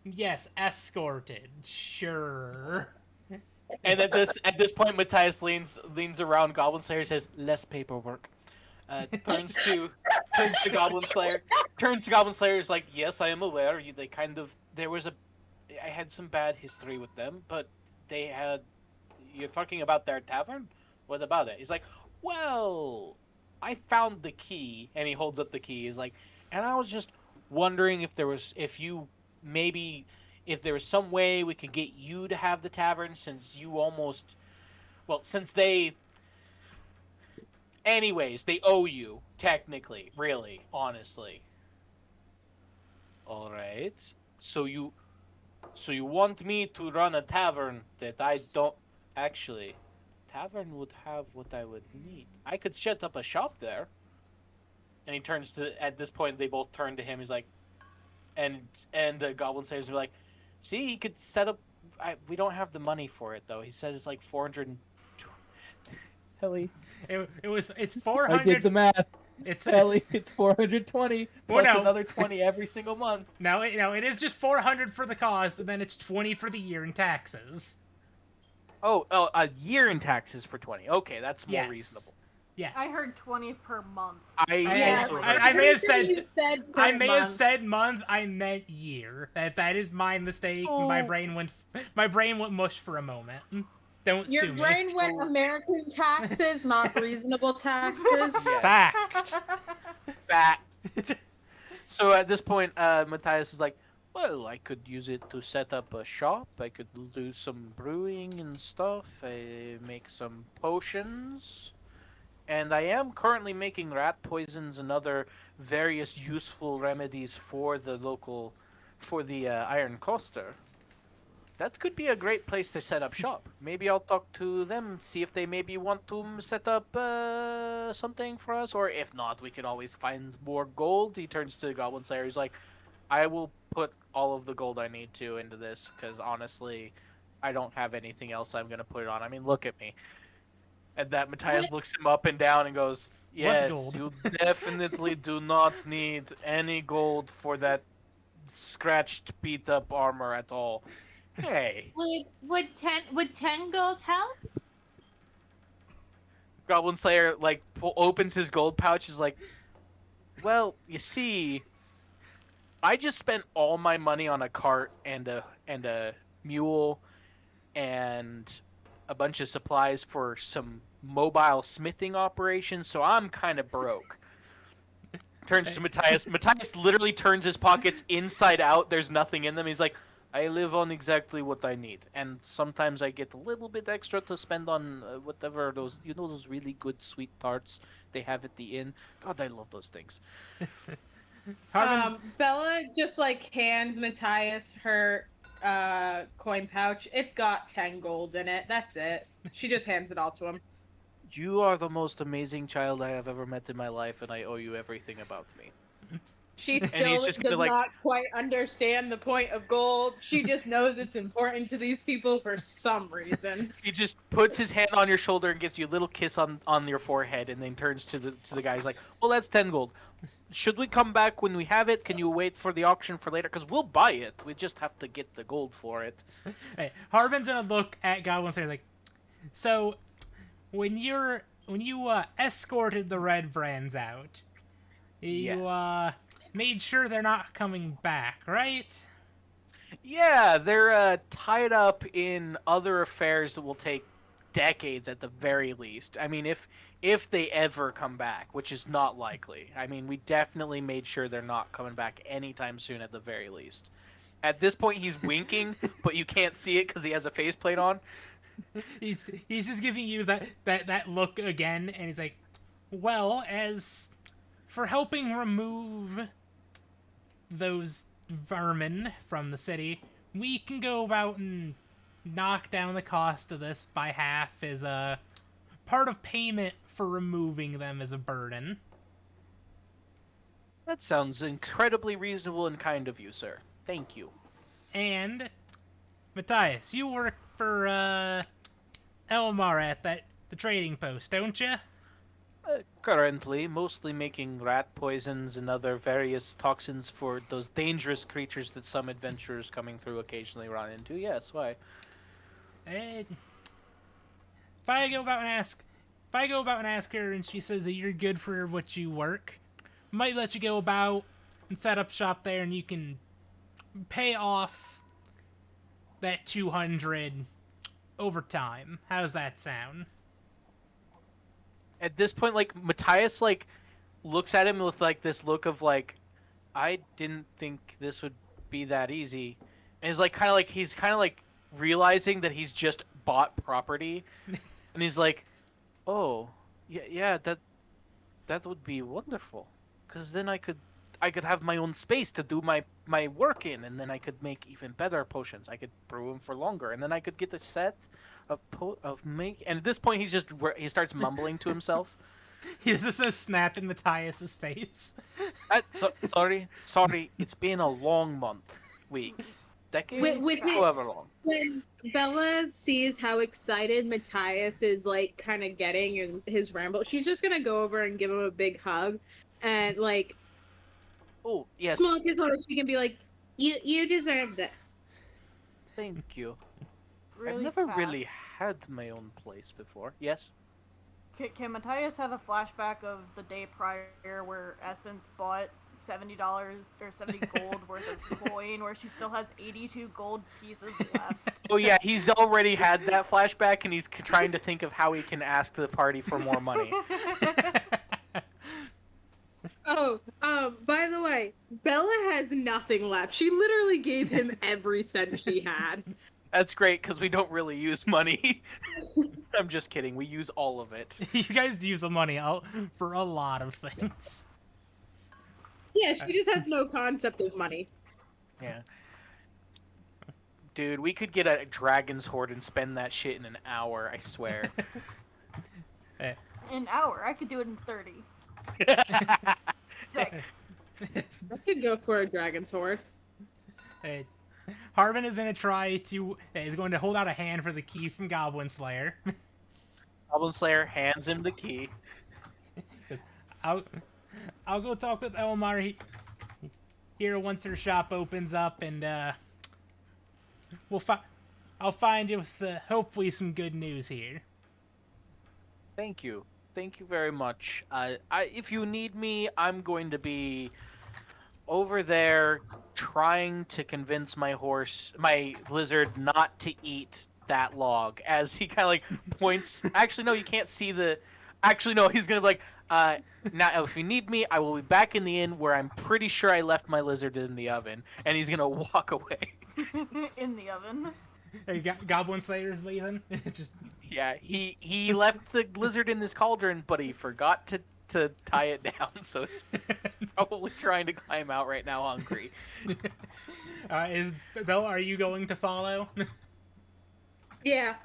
yes, escorted, sure. And at this point, Matthias leans around Goblin Slayer, says, "Less paperwork." Turns to Goblin Slayer. Is like, "Yes, I am aware. I had some bad history with them, but they had. You're talking about their tavern? What about it?" He's like, "Well, I found the key," and he holds up the key. He's like, "And I was just wondering if there was some way we could get you to have the tavern, since they owe you, technically, really, honestly." Alright. So you want me to run a tavern that I don't... Actually, tavern would have what I would need. I could set up a shop there. And he turns to... At this point, they both turn to him. He's like... And the Goblin Slayers are like, "See, he could set up... we don't have the money for it, though. He said it's like 400... Helly. It's 400. I did the math. It's Ellie, it's 420 plus another 20 every single month. No, it is just 400 for the cost, and then it's 20 for the year in taxes. Oh, a year in taxes for 20. Okay, that's more reasonable. Yes. I heard 20 per month. Yeah, also I heard may have pretty sure said- you said I per may have month. said month. I meant year. That is my mistake. My So- brain went mush for a moment. Don't Your sue me. brain went So- American taxes, not reasonable taxes. Yes. Fact. Fact. So at this point, Matthias is like, well, I could use it to set up a shop. I could do some brewing and stuff. Make some potions. And I am currently making rat poisons and other various useful remedies for the Iron Coaster. That could be a great place to set up shop. Maybe I'll talk to them, see if they maybe want to set up something for us, or if not, we could always find more gold. He turns to Goblin Slayer. He's like, I will put all of the gold I need to into this, because honestly, I don't have anything else I'm going to put it on. I mean, look at me. And that Matthias looks him up and down and goes, yes, gold? you definitely do not need any gold for that scratched, beat-up armor at all. Hey. Would 10 gold help? Goblin Slayer like opens his gold pouch. Is like, well, you see, I just spent all my money on a cart and a mule and a bunch of supplies for some mobile smithing operations. So I'm kind of broke. Turns to Matthias. Matthias literally turns his pockets inside out. There's nothing in them. He's like, I live on exactly what I need, and sometimes I get a little bit extra to spend on whatever those, those really good sweet tarts they have at the inn. God, I love those things. Bella just like hands Matthias her coin pouch. It's got 10 gold in it. That's it. She just hands it all to him. You are the most amazing child I have ever met in my life, and I owe you everything about me. She he's still just does gonna, like- not quite understand the point of gold. She just knows it's important to these people for some reason. He just puts his hand on your shoulder and gives you a little kiss on your forehead, and then turns to the guy. He's like, well, that's 10 gold. Should we come back when we have it? Can you wait for the auction for later? Because we'll buy it. We just have to get the gold for it. Hey, Harbin's gonna look at Goblin Slayer like, so when you escorted the Red Brands out, you Yes. made sure they're not coming back, right? Yeah, they're tied up in other affairs that will take decades at the very least. I mean, if they ever come back, which is not likely. I mean, we definitely made sure they're not coming back anytime soon at the very least. At this point, he's winking, but you can't see it because he has a faceplate on. He's just giving you that look again, and he's like, well, as for helping remove those vermin from the city, we can go about and knock down the cost of this by half as a part of payment for removing them as a burden. That sounds incredibly reasonable and kind of you, sir. Thank you. And Matthias, you work for Elmar at the trading post, don't you? Currently, mostly making rat poisons and other various toxins for those dangerous creatures that some adventurers coming through occasionally run into. Yes, why? If I go about and ask her, and she says that you're good for what you work, might let you go about and set up shop there, and you can pay off that 200 over time. How's that sound? At this point, like, Matthias, like, looks at him with, like, this look of, like, I didn't think this would be that easy. And he's like, he's kind of, like, realizing that he's just bought property. And he's like, oh, yeah, that would be wonderful. Because then I could have my own space to do my work in, and then I could make even better potions. I could brew them for longer, and then I could get a set of make. And at this point, he starts mumbling to himself. He's just a snap in Matthias's face. Sorry, it's been a long month, week, decade, With however long. When Bella sees how excited Matthias is, like, kind of getting in his ramble, she's just gonna go over and give him a big hug, and, like, Oh, yes, small kiss on the cheek and be like, "You deserve this." thank you. Really I've never fast. really had my own place before. Yes? Can Matthias have a flashback of the day prior where Essence bought $70 or 70 gold worth of coin, where she still has 82 gold pieces left? Oh yeah, he's already had that flashback, and he's trying to think of how he can ask the party for more money. Oh, by the way, Bella has nothing left. She literally gave him every cent she had. That's great because we don't really use money. I'm just kidding. We use all of it. You guys use the money out for a lot of things. Yeah, she just has no concept of money. Yeah. Dude, we could get a dragon's hoard and spend that shit in an hour, I swear. An hour. I could do it in 30 seconds. I could go for a dragon sword. Hey, Harbin is going to hold out a hand for the key from Goblin Slayer. Goblin Slayer hands him the key. I'll go talk with Elmar here once her shop opens up, and I'll find you with hopefully some good news here. Thank you very much. If you need me, I'm going to be over there trying to convince my lizard, not to eat that log. As he kind of like points. Actually, no, you can't see the. Actually, no, he's gonna be like, now if you need me, I will be back in the inn where I'm pretty sure I left my lizard in the oven, and he's gonna walk away. In the oven. Hey, Goblin Slayer's leaving. Just Yeah, he left the lizard in this cauldron, but he forgot to tie it down, so it's probably trying to climb out right now, hungry. Bella, are you going to follow? Yeah.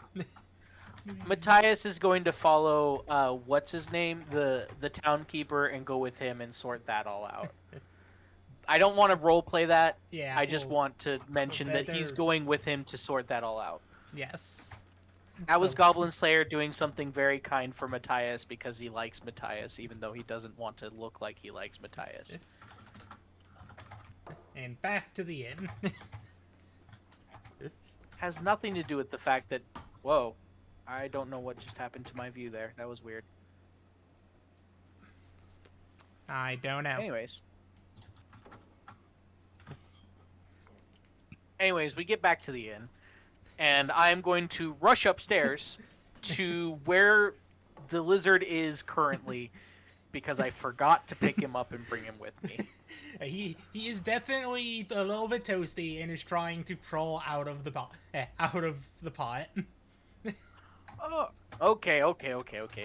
Matthias is going to follow, what's his name? The townkeeper, and go with him and sort that all out. I don't want to roleplay that. Yeah. I just want to mention that he's going with him to sort that all out. Yes. That was Goblin Slayer doing something very kind for Matthias because he likes Matthias, even though he doesn't want to look like he likes Matthias. And back to the inn. Has nothing to do with the fact that... Whoa. I don't know what just happened to my view there. That was weird. I don't know. Anyways, we get back to the inn, and I'm going to rush upstairs to where the lizard is currently, because I forgot to pick him up and bring him with me. He is definitely a little bit toasty and is trying to crawl out of the pot. Oh, okay,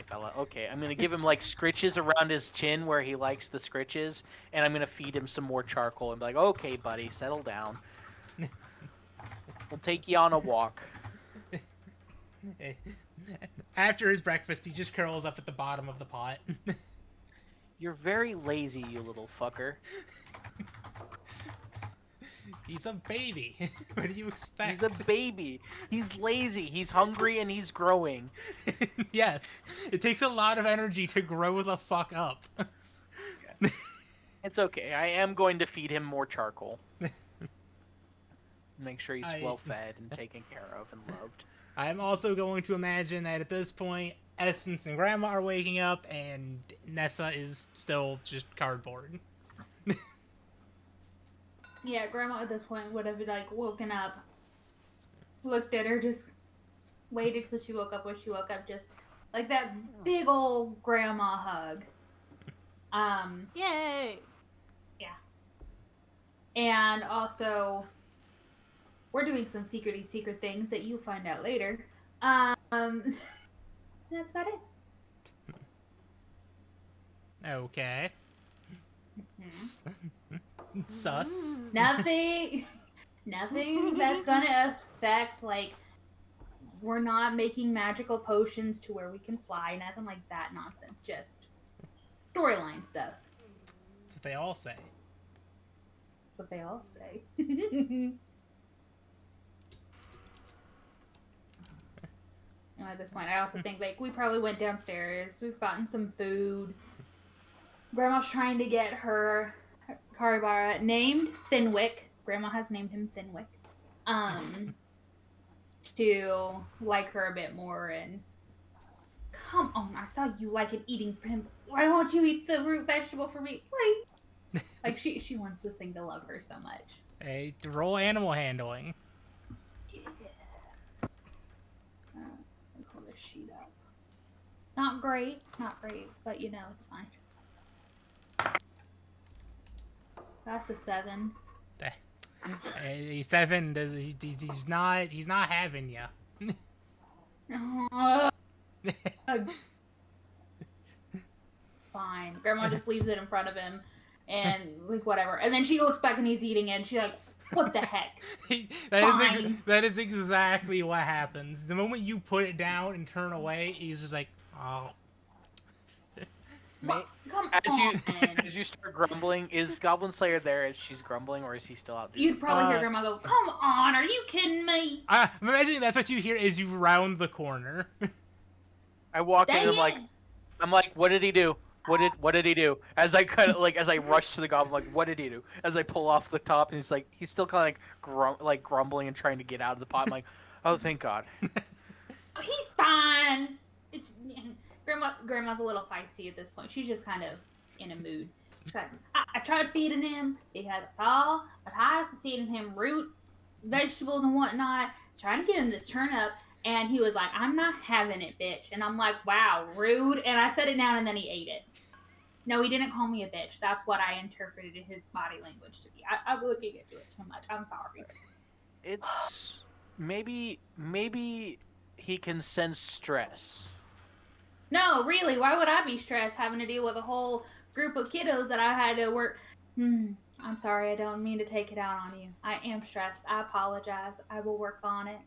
fella. Okay, I'm gonna give him like scritches around his chin where he likes the scritches, and I'm gonna feed him some more charcoal and be like, "Okay, buddy, settle down. We'll take you on a walk." After his breakfast, he just curls up at the bottom of the pot. You're very lazy, you little fucker. He's a baby. What do you expect? He's a baby. He's lazy. He's hungry and he's growing. Yes. It takes a lot of energy to grow the fuck up. It's okay. I am going to feed him more charcoal. Make sure he's well fed and taken care of and loved. I'm also going to imagine that at this point, Essence and Grandma are waking up and Nessa is still just cardboard. Yeah, Grandma at this point would have like woken up, looked at her, just waited till she woke up. When she woke up, just like that big old grandma hug. Yay! Yeah. And also, we're doing some secret things that you'll find out later. That's about it. Okay. Sus. Nothing that's gonna affect, like, we're not making magical potions to where we can fly, nothing like that nonsense. Just storyline stuff. That's what they all say. That's what they all say. And at this point, I also think, like, we probably went downstairs, we've gotten some food. Grandma's trying to get her Karibara named Finwick. Grandma has named him Finwick. To like her a bit more and Come on, I saw you like it eating him. Why don't you eat the root vegetable for me? Please. Like, she wants this thing to love her so much. Hey, roll animal handling. Yeah. Let me pull this sheet up. Not great, but you know, it's fine. That's a 7. Hey, 7. He's not having you. Fine. Grandma just leaves it in front of him, and like whatever. And then she looks back and he's eating it, and she's like, "What the heck?" That is exactly what happens. The moment you put it down and turn away, he's just like, "Oh." Come As on. you start grumbling, is Goblin Slayer there as she's grumbling, or is he still out doing? You'd probably hear Grandma go, "Come on, are you kidding me?" I'm imagining that's what you hear as you round the corner. I walk in, Dang and I'm like, what did he do? What did he do? As I kind of like, as I rush to the goblin, like, what did he do? As I pull off the top, and he's still kind of like grumbling and trying to get out of the pot. I'm like, oh, thank God. He's fine. Grandma's a little feisty at this point. She's just kind of in a mood. She's like, I tried feeding him because I saw Matthias was feeding him root vegetables and whatnot, trying to get him to turn up, and he was like, "I'm not having it, bitch." And I'm like, wow, rude. And I set it down, and then he ate it. No, he didn't call me a bitch. That's what I interpreted his body language to be. I'm looking into it too much. I'm sorry. It's maybe he can sense stress. No, really, why would I be stressed having to deal with a whole group of kiddos that I had to work? I'm sorry, I don't mean to take it out on you. I am stressed. I apologize. I will work on it.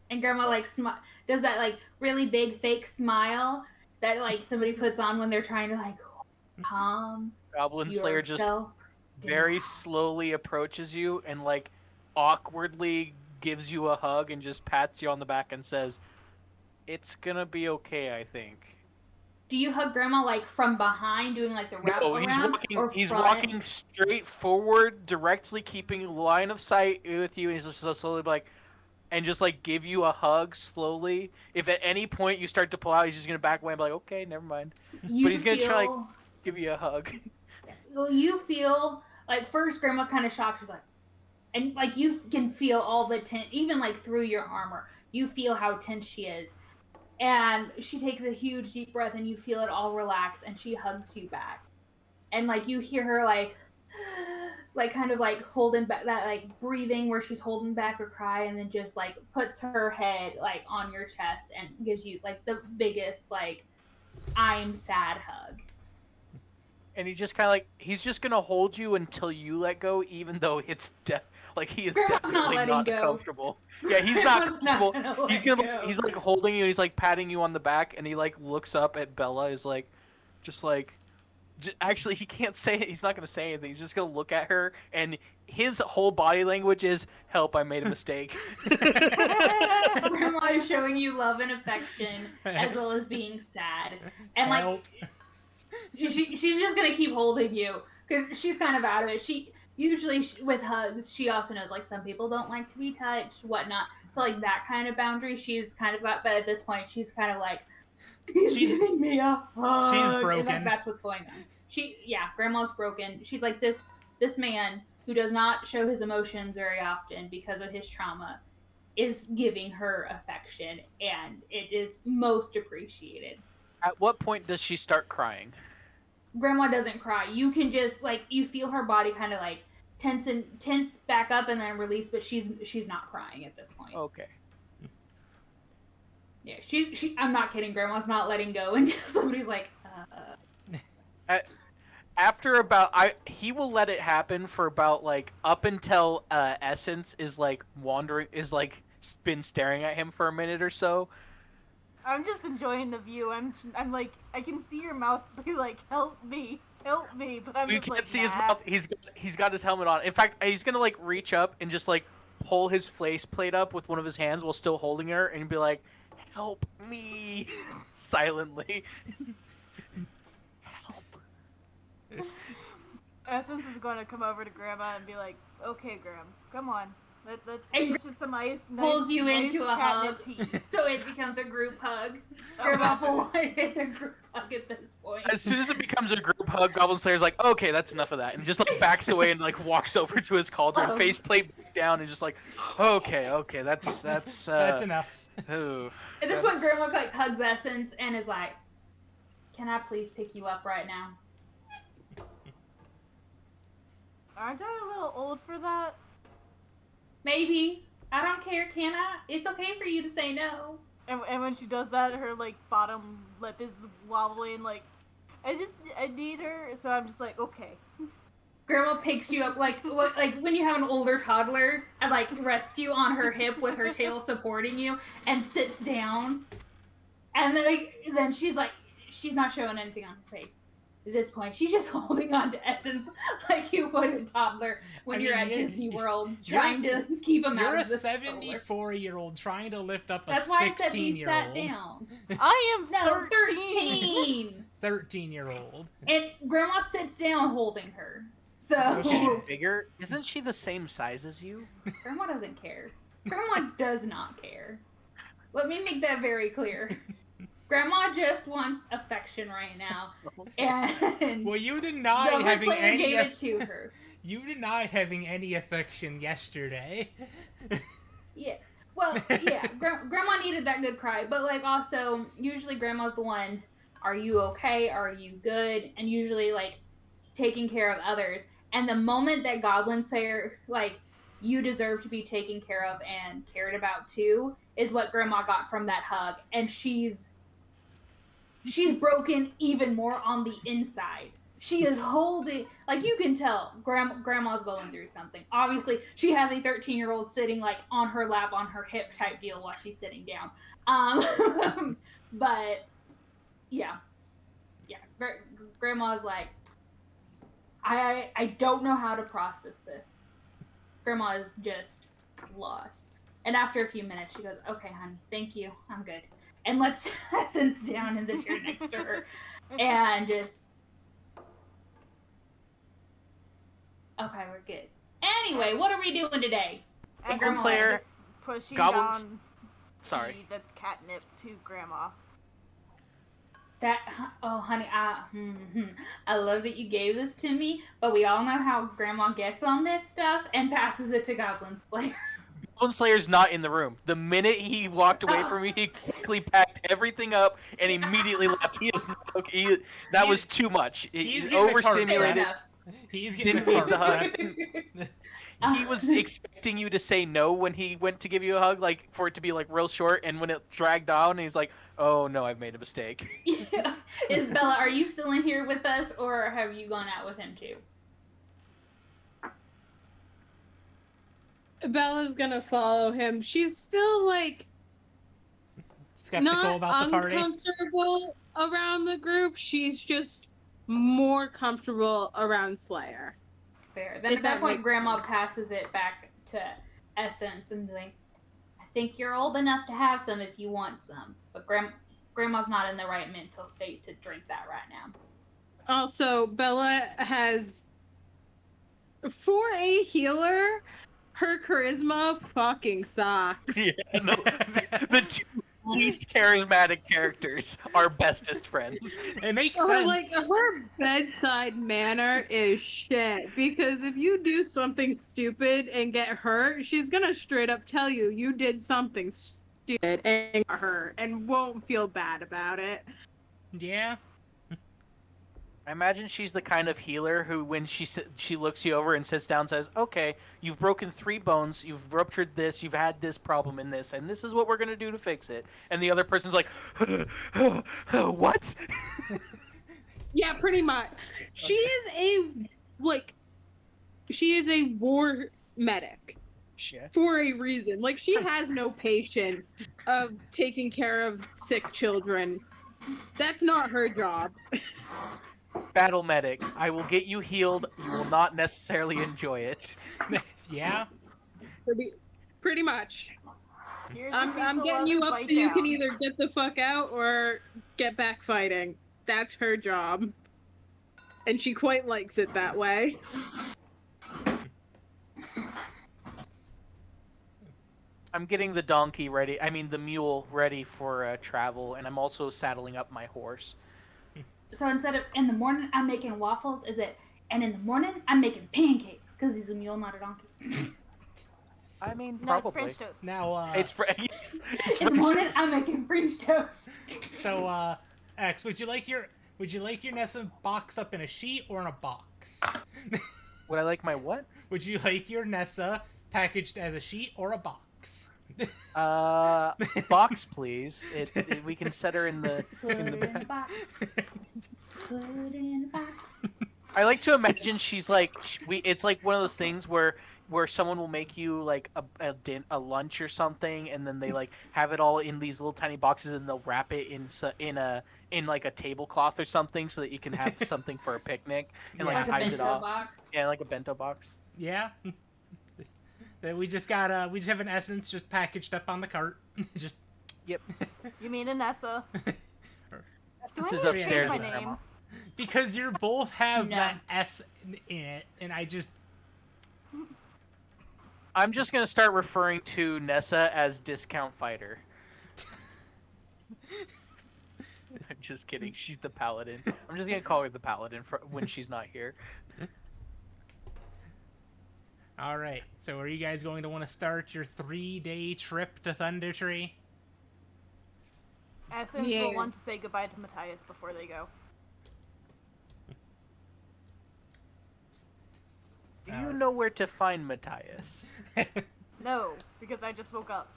And Grandma like does that like really big fake smile that like somebody puts on when they're trying to like calm Goblin Slayer just very slowly approaches you and like awkwardly gives you a hug and just pats you on the back and says, "It's gonna be okay, I think." Do you hug Grandma like from behind, doing like the wrap No, around? he's walking straight forward, directly keeping line of sight with you, and he's just slowly like, and just like give you a hug slowly. If at any point you start to pull out, he's just gonna back away and be like, "Okay, never mind." But he's gonna try like give you a hug. Well, you feel like first Grandma's kind of shocked. She's like, and like you can feel all the tense, even like through your armor. You feel how tense she is. And she takes a huge deep breath and you feel it all relax and she hugs you back. And like you hear her like kind of like holding back that like breathing where she's holding back her cry and then just like puts her head like on your chest and gives you like the biggest like I'm sad hug. And he just kind of like, he's just gonna hold you until you let go, even though it's like he is definitely not comfortable. Yeah, he's not comfortable. He's like holding you, and he's like patting you on the back, and he like looks up at Bella, is like, actually he can't say it. He's not gonna say anything. He's just gonna look at her, and his whole body language is, "Help! I made a mistake." Grandma is showing you love and affection as well as being sad, and like. She's just gonna keep holding you because she's kind of out of it. She usually with hugs, she also knows like some people don't like to be touched, whatnot. So like that kind of boundary, she's kind of got. But at this point, she's kind of like, she's giving me a hug. She's broken. And that's what's going on. Grandma's broken. She's like this man who does not show his emotions very often because of his trauma is giving her affection, and it is most appreciated. At what point does she start crying? Grandma doesn't cry. You can just like you feel her body kind of like tense back up and then release, but she's not crying at this point. Okay. Yeah, she. I'm not kidding. Grandma's not letting go, and just somebody's like. After about he will let it happen for about like up until Essence is like wandering is like been staring at him for a minute or so. I'm just enjoying the view. I'm like, I can see your mouth be like, help me, but I'm just like, you can't see his mouth. He's got his helmet on. In fact, he's gonna like reach up and just like pull his face plate up with one of his hands while still holding her, and be like, "Help me!" silently. Help. Essence is going to come over to Grandma and be like, "Okay, Gram, come on, That's And it's just some nice, pulls you nice into a catnip hug. tea. So it becomes a group hug. Grandma full it's a group hug at this point. As soon as it becomes a group hug, Goblin Slayer's like, okay, that's enough of that, and just like backs away and like walks over to his cauldron, Oh. faceplate back down, and just like, okay, that's That's enough. ooh, At this point, that's- Grandma like hugs Essence and is like, "Can I please pick you up right now?" Aren't I a little old for that? Maybe. I don't care. Can I? It's okay for you to say no. And when she does that, her like bottom lip is wobbling. Like, I need her. So I'm just like, okay. Grandma picks you up like when you have an older toddler and like rests you on her hip with her tail supporting you and sits down, and then she's like, she's not showing anything on her face. At this point, she's just holding on to Essence like you would a toddler when I you're mean, at you're- Disney World you're a trying to keep him out You're a of the stroller. 74-year-old trying to lift up a That's why I said we 16-year-old. sat down. I am No, 13. 13. 13-year-old. And Grandma sits down holding her. So Is she bigger? Isn't she the same size as you? Grandma doesn't care. Grandma does not care. Let me make that very clear. Grandma just wants affection right now, and Well, you denied Goblin having Slayer any. gave it to her. You denied having any affection yesterday. Yeah. Well, yeah. Grandma needed that good cry, but like also, usually Grandma's the one. Are you okay? Are you good? And usually like taking care of others. And the moment that Goblin Slayer like you deserve to be taken care of and cared about too is what Grandma got from that hug, and she's broken even more on the inside. She is holding, like you can tell, Grandma's going through something. Obviously, she has a 13-year-old sitting like on her lap, on her hip type deal while she's sitting down. But yeah, Grandma's like, I don't know how to process this. Grandma is just lost. And after a few minutes, she goes, "Okay, honey, thank you. I'm good." And lets Essence down in the chair next to her. And just, okay, we're good. Anyway, what are we doing today? And Goblin Grandma Slayer, is pushing Goblins- down Sorry. tea that's catnip to Grandma. Oh, honey, I love that you gave this to me, but we all know how Grandma gets on this stuff and passes it to Goblin Slayer. Goblin Slayer's not in the room. The minute he walked away from me, he quickly packed everything up and immediately left. That was too much. He's He's getting the overstimulated. Fair He's getting Didn't the need the cart. hug. He was expecting you to say no when he went to give you a hug, like for it to be like real short. And when it dragged on, he's like, "Oh no, I've made a mistake." Yeah. Is Bella, are you still in here with us, or have you gone out with him too? Bella's gonna follow him. She's still like Skeptical not about the party. uncomfortable around the group. She's just more comfortable around Slayer. Fair. Then If at that that point, makes Grandma passes it back to Essence and be like, "I think you're old enough to have some if you want some." But Grandma's not in the right mental state to drink that right now. Also, Bella has, for a healer, her charisma fucking sucks. Yeah, no, the two least charismatic characters are bestest friends. It makes Or sense. like her bedside manner is shit. Because if you do something stupid and get hurt, she's gonna straight up tell you you did something stupid and got hurt and won't feel bad about it. Yeah. I imagine she's the kind of healer who, when she looks you over and sits down, says, "Okay, you've broken 3 bones, you've ruptured this, you've had this problem in this, and this is what we're gonna do to fix it." And the other person's like, "What?" Yeah, pretty much. She is a war medic Yeah. for a reason. Like, she has no patience of taking care of sick children. That's not her job. Battle medic. I will get you healed. You will not necessarily enjoy it. Yeah. Pretty much. Here's a I'm piece of getting you leather, up so bite you down. can either get the fuck out or get back fighting. That's her job. And she quite likes it that way. I'm getting the donkey ready. I mean, the mule ready for travel, and I'm also saddling up my horse. So instead of in the morning I'm making waffles, is it? And in the morning I'm making pancakes because he's a mule, not a donkey. I mean, No, it's probably. French toast. Now, It's it's In the morning French I'm making French toast. so, X, would you like your Nessa boxed up in a sheet or in a box? Would I like my what? Would you like your Nessa packaged as a sheet or a box? Box, please. We can set her in the. Put it in a box. Put it in a box. I like to imagine she's like It's like one of those things where someone will make you like a lunch or something, and then they like have it all in these little tiny boxes, and they'll wrap it in like a tablecloth or something, so that you can have something for a picnic, and Yeah. like Like a ties it bento off. box. Yeah, like a bento box. Yeah. That we just have an Essence just packaged up on the cart. Just Yep. You mean Anessa? Do Essence I is need to upstairs change my with name? Grandma. because you both have No. that S in it, and I'm just gonna start referring to Nessa as Discount Fighter. I'm just kidding. She's the paladin. I'm just gonna call her the paladin when she's not here. all right. So, are you guys going to want to start your 3-day trip to Thunder Tree? Essence Yeah. will want to say goodbye to Matthias before they go. Do you know where to find Matthias? No, because I just woke up.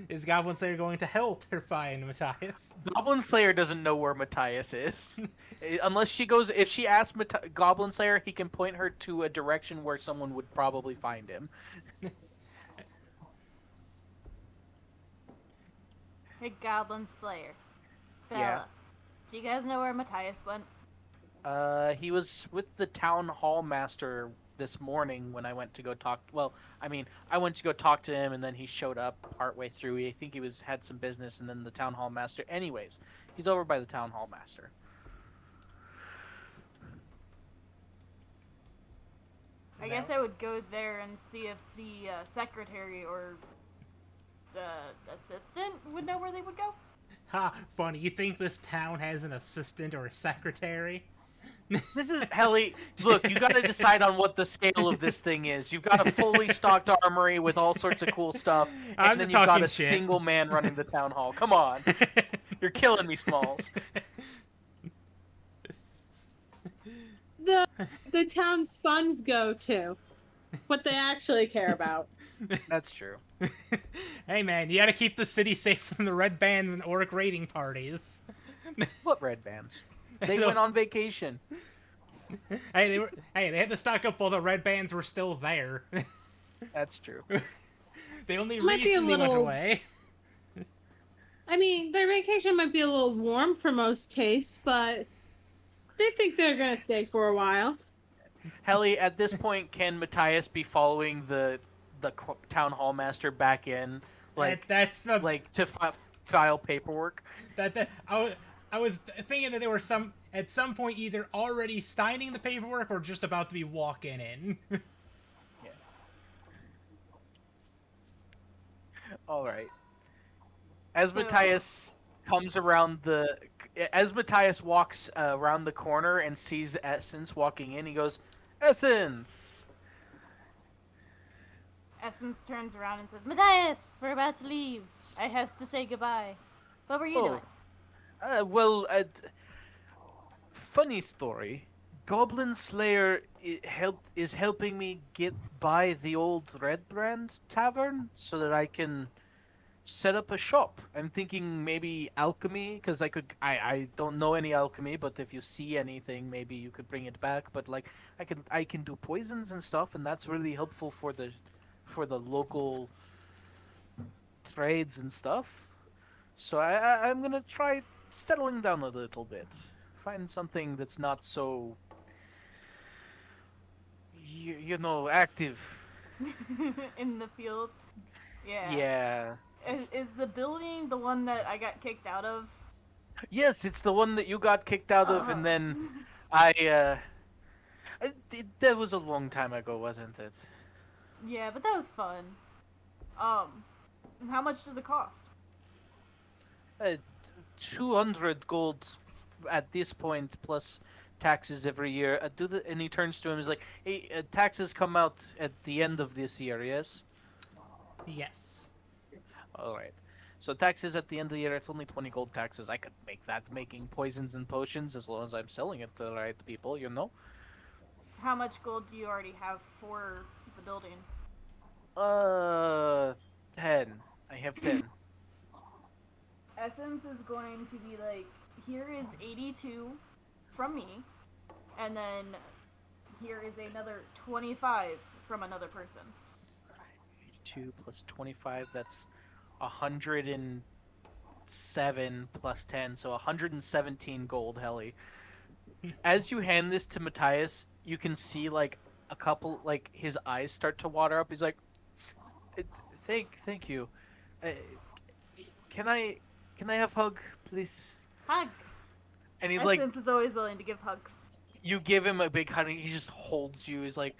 Is Goblin Slayer going to help her find Matthias? Goblin Slayer doesn't know where Matthias is. Unless she goes, if she asks Goblin Slayer, he can point her to a direction where someone would probably find him. Hey, Goblin Slayer. Bella, Yeah. do you guys know where Matthias went? He was with the town hall master this morning when I went to go talk. Well, I mean, I went to go talk to him, and then he showed up partway through. I think he had some business, and then the town hall master. Anyways, he's over by the town hall master. I guess I would go there and see if the secretary or the assistant would know where they would go. Ha! Funny. You think this town has an assistant or a secretary? This is Helly. Look, you got to decide on what the scale of this thing is. You've got a fully stocked armory with all sorts of cool stuff, and I'm then just you've got talking a shit. single man running the town hall. Come on, you're killing me, Smalls. The town's funds go to what they actually care about. That's true. Hey man, you gotta keep the city safe from the red bands and orc raiding parties. What red bands? They don't- went on vacation. Hey, they had to stock up while the red bands were still there. That's true. They only Might be a recently went little- away. I mean, their vacation might be a little warm for most tastes, but they think they're gonna stay for a while. Helly, at this point, can Matthias be following the town hall master back in, like That's to file paperwork? I was thinking that there were at some point either already signing the paperwork or just about to be walking in. All right. As Matthias comes around as Matthias walks around the corner and sees Essence walking in, he goes, "Essence!" Essence turns around and says, Matthias, we're about to leave. I has to say goodbye. What were you doing? Well, funny story. Goblin Slayer is helping me get by the old Red Brand Tavern so that I can set up a shop. I'm thinking maybe alchemy, because I don't know any alchemy, but if you see anything, maybe you could bring it back. But like I can do poisons and stuff, and that's really helpful for the local trades and stuff. So I'm gonna try settling down a little bit, find something that's not so active. In the field? Yeah. Yeah. Is the building the one that I got kicked out of? Yes, it's the one that you got kicked out of, and then I That was a long time ago, wasn't it? Yeah, but that was fun. How much does it cost? 200 gold at this point, plus taxes every year. And he turns to him, he's like, hey, taxes come out at the end of this year, yes? Yes. Alright. So taxes at the end of the year, it's only 20 gold taxes. I could make that making poisons and potions as long as I'm selling it to the right people, you know? How much gold do you already have for the building? 10. I have 10. Essence is going to be like, here is 82 from me, and then here is another 25 from another person. 82 plus 25, that's 107 plus 10, so 117 gold, Helly. As you hand this to Matthias, you can see like a couple, like his eyes start to water up. He's like, "Thank you. Can I have hug, please?" Hug. And he's Essence is always willing to give hugs. you give him a big hug. And he just holds you. He's like,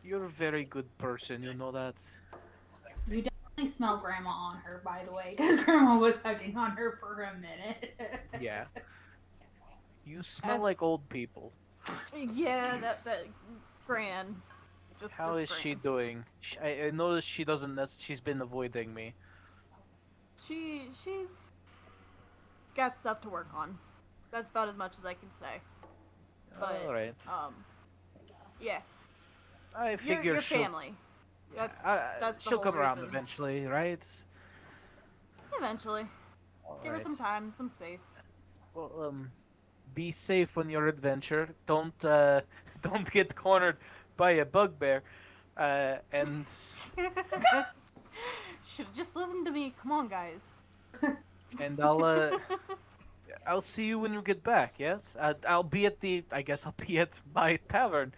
"You're a very good person. You know that." You definitely smell Grandma on her, by the way, because Grandma was hugging on her for a minute. Yeah. You smell like old people. Yeah, that Gran. How is she doing? I noticed she doesn't. She's been avoiding me. She's got stuff to work on. That's about as much as I can say. But All right. yeah. I figure your she'll. family. That's the She'll whole come around reason. eventually, right? Eventually. Give her Alright. some time, some space. Well, be safe on your adventure. Don't get cornered by a bugbear. And Should have just listened to me. Come on, guys. and I'll see you when you get back. Yes, I'll be at the. I guess I'll be at my tavern.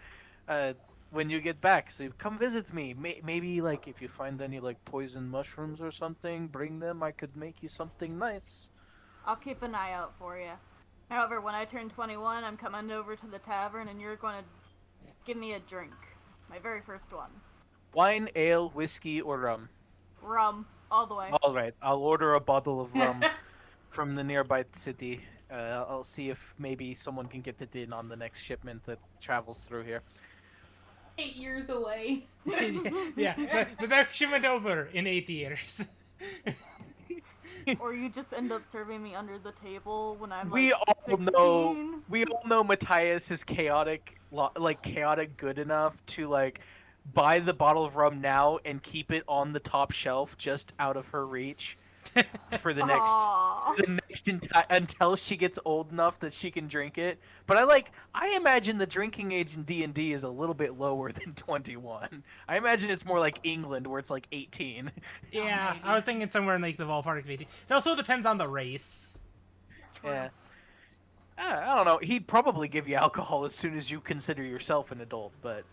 When you get back, so come visit me. Maybe like if you find any like poison mushrooms or something, bring them. I could make you something nice. I'll keep an eye out for you. However, when I turn 21, I'm coming over to the tavern, and you're going to give me a drink. My very first one. Wine, ale, whiskey, or rum. Rum, all the way. All right, I'll order a bottle of rum from the nearby city. I'll see if maybe someone can get it in on the next shipment that travels through here. 8 years away. Yeah, the next shipment over in 8 years. Or you just end up serving me under the table when I'm like We all 16. know Matthias is chaotic good enough to like buy the bottle of rum now and keep it on the top shelf just out of her reach for the Aw. until she gets old enough that she can drink it. But I imagine the drinking age in D&D is a little bit lower than 21. I imagine it's more like England where it's like 18. Yeah, I was thinking somewhere in like the ballpark of 18. It also depends on the race. Yeah. I don't know. He'd probably give you alcohol as soon as you consider yourself an adult, but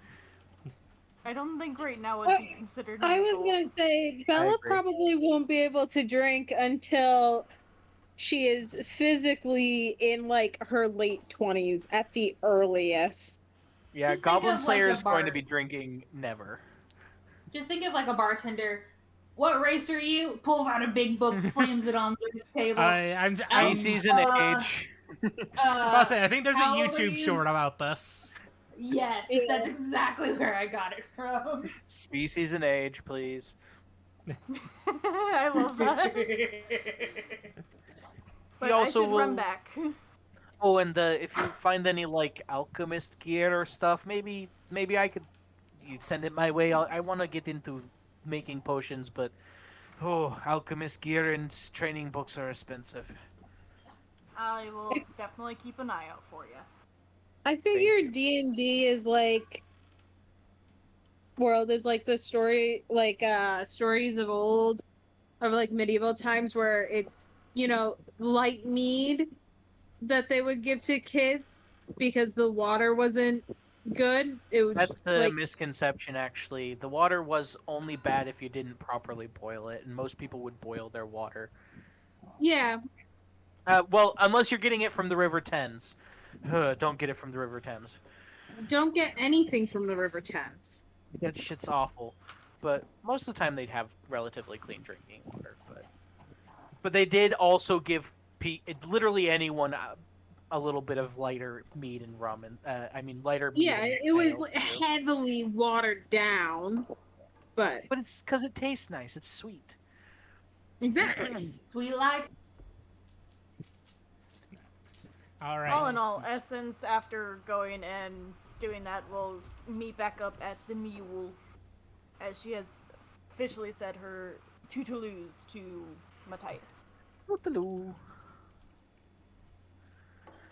I don't think right now would be considered. I was legal. gonna say Bella agree. probably won't be able to drink until she is physically in like her late 20s at the earliest. yeah, Just think Goblin of, like, Slayer a is going to bar- be drinking never. Just think of like a bartender. What race are you? Pulls out a big book, slams it on the table. I'm Species and age. I'll say, I think there's a how old are YouTube you? short about this. Yes, Yeah. that's exactly where I got it from. Species and age, please. I love that. But also I should run will- back. Oh, and if you find any like alchemist gear or stuff, maybe I could send it my way. I want to get into making potions, but alchemist gear and training books are expensive. I will definitely keep an eye out for you. I figure D&D is like world is like the story like stories of old of like medieval times where it's, you know, light mead that they would give to kids because the water wasn't good. It would That's a like misconception, actually. The water was only bad if you didn't properly boil it, and most people would boil their water. yeah. Well, unless you're getting it from the River Thames. Don't get it from the River Thames. Don't get anything from the River Thames. That shit's awful. But most of the time they'd have relatively clean drinking water. But they did also give literally anyone a little bit of lighter mead and rum, and lighter. Mead Yeah, and it was ale, too. heavily watered down, but But it's because it tastes nice. It's sweet. exactly. Sweet like. All right. All in all, Essence, after going and doing that, will meet back up at the Mule, as she has officially said her Toulouse to Matthias. Wootaloo.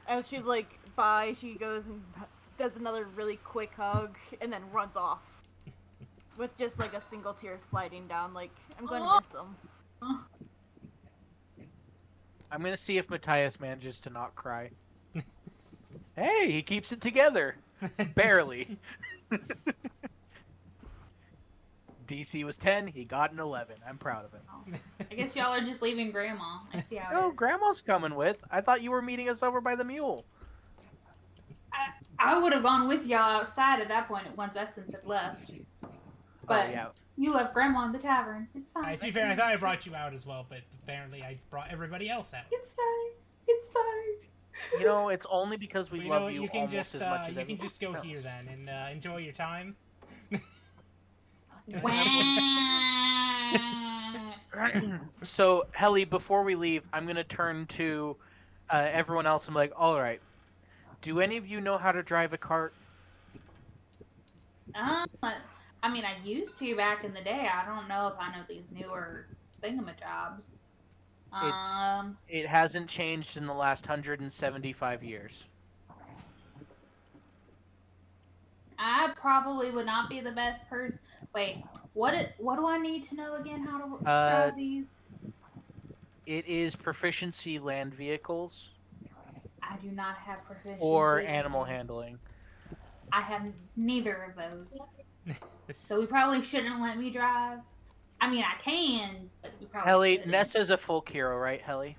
As she's like, bye, she goes and does another really quick hug, and then runs off. With just like a single tear sliding down, like, I'm gonna miss him. I'm gonna see if Matthias manages to not cry. Hey, he keeps it together. Barely. DC was 10, he got an 11. I'm proud of him. I guess y'all are just leaving Grandma. I see how. No, it is. Grandma's coming with. I thought you were meeting us over by the mule. I would have gone with y'all outside at that point once Essence had left. But yeah. you left Grandma in the tavern. It's fine. To be fair, I thought I brought you out as well, but apparently I brought everybody else out. It's fine. It's fine. You know, it's only because we You love know, you, you can almost just as much as you can everyone just go else. here then and enjoy your time. So, Helly, before we leave, I'm gonna turn to everyone else. I'm like, all right, do any of you know how to drive a cart? I mean, I used to back in the day. I don't know if I know these newer thingamajobs. It hasn't changed in the last 175 years. I probably would not be the best person. Wait, what do I need to know again? How to drive these? It is proficiency land vehicles I do not have proficiency. or in animal them. handling. I have neither of those. So we probably shouldn't let me drive. I mean, I can, but we probably Helly, shouldn't. Nessa's a folk hero, right, Helly?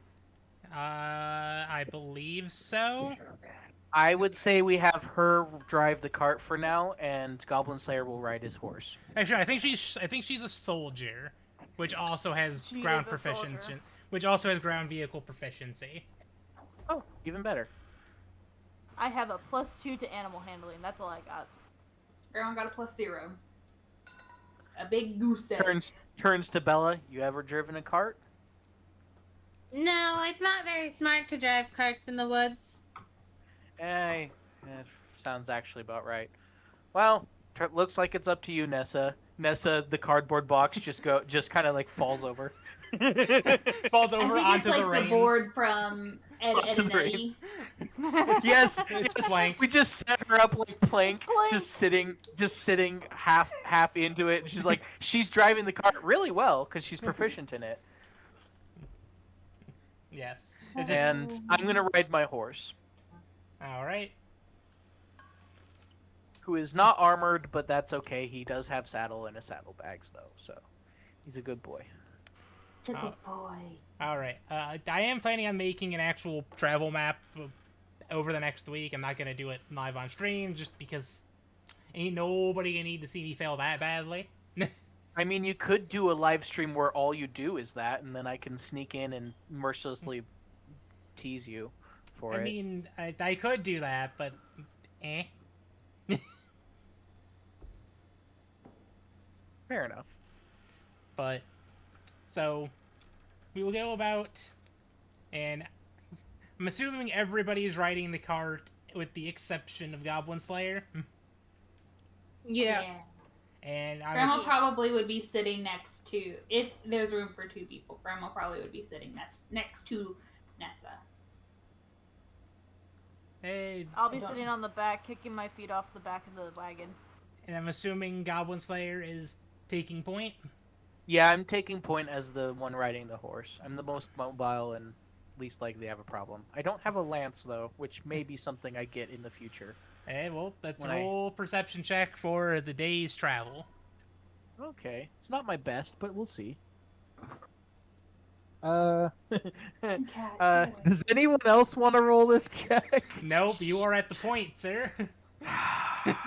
I believe so. I would say we have her drive the cart for now, and Goblin Slayer will ride his horse. Actually, I think she's a soldier, which also has She ground is a proficiency, soldier. which also has ground vehicle proficiency. Oh, even better. I have a +2 to animal handling. That's all I got. Grandma got a +0. A big goose egg. Turns to Bella. You ever driven a cart? No, it's not very smart to drive carts in the woods. That sounds actually about right. Well, looks like it's up to you, Nessa. Nessa, the cardboard box just kind of like falls over. Falls I over think onto it's like the the reins. board from Ed, Ed Onto and the Eddie. Yes, It's yes, Plank. we just set her up like Plank, Plank. just sitting half into it. And she's driving the cart really well because she's proficient in it. Yes. It's just- And I'm gonna ride my horse, all right. who is not armored, but that's okay. He does have saddle and a saddlebags though, so he's a good boy. It's a good boy. All right. I am planning on making an actual travel map over the next week. I'm not gonna do it live on stream just because ain't nobody gonna need to see me fail that badly. I mean, you could do a live stream where all you do is that, and then I can sneak in and mercilessly tease you for I it. mean, I could do that, but eh. Fair enough. But so we will go about, and I'm assuming everybody's riding the cart with the exception of Goblin Slayer. Yes. And I'm Grandma ass- probably would be sitting next to, if there's room for 2 people, Grandma probably would be sitting next to Nessa. hey, I'll be sitting on the back, kicking my feet off the back of the wagon. and I'm assuming Goblin Slayer is taking point. Yeah, I'm taking point as the one riding the horse. I'm the most mobile and least likely to have a problem. I don't have a lance though, which may be something I get in the future. Hey, well, that's When a whole perception check for the day's travel. Okay, it's not my best, but we'll see. Uh, Cat, go away. does anyone else want to roll this check? Nope, you are at the point, sir.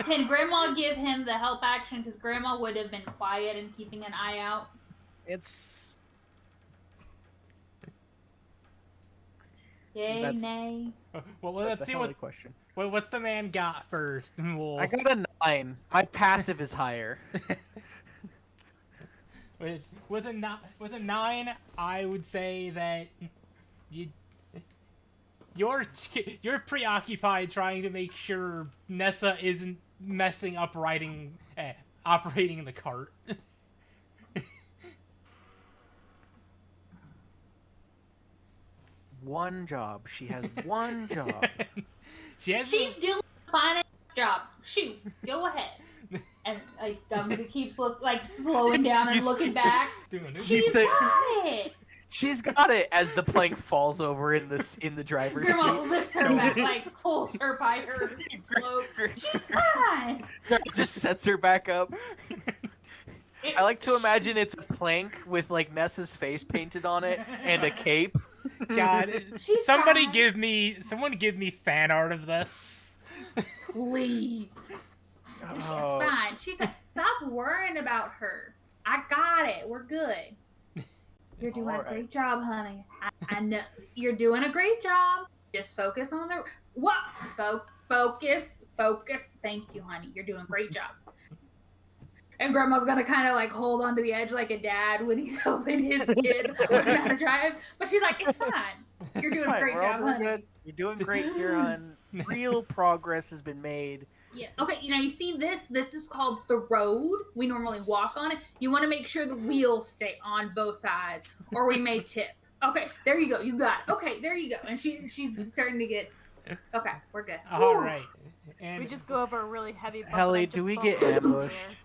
Can Grandma give him the help action? Because Grandma would have been quiet and keeping an eye out. It's Yay, That's- nay. Well, that's let's a see hell of what a question. what's the man got first. And we'll I got a 9. My passive is higher. with a 9, I would say that you're preoccupied trying to make sure Nessa isn't messing up operating the cart. One job. She has one job. She has She's doing a fine enough job. Shoot, go ahead. And like keeps slowing down and You looking back. doing it. She's said- got it. She's got it as the plank falls over in the driver's Grandma seat. lifts her back, pulls her by her cloak. She's fine. Just sets her back up. I like to imagine it's a plank with like Nessa's face painted on it and a cape. God, She's someone fine. give me fan art of this. Please. She's Oh. fine. She said, "Stop worrying about her. I got it. We're good. You're doing a Alright. great job, honey. I know you're doing a great job. Just focus on the what? Focus. Thank you, honey. You're doing a great job." And Grandma's gonna kind of hold on to the edge like a dad when he's helping his kid learn how to drive. But she's like, "It's fine. You're It's doing a fine, great we're all job, doing honey." good. You're doing great. You're on. Real progress has been made. Yeah. Okay. You see this? This is called the road. We normally walk on it. You want to make sure the wheels stay on both sides, or we may tip. Okay. There you go. You got it. Okay. There you go. And she's starting to get. Okay. We're good. All Whew. right, and We just go over a really heavy. bump Helly, and I do we took get both of them ambushed?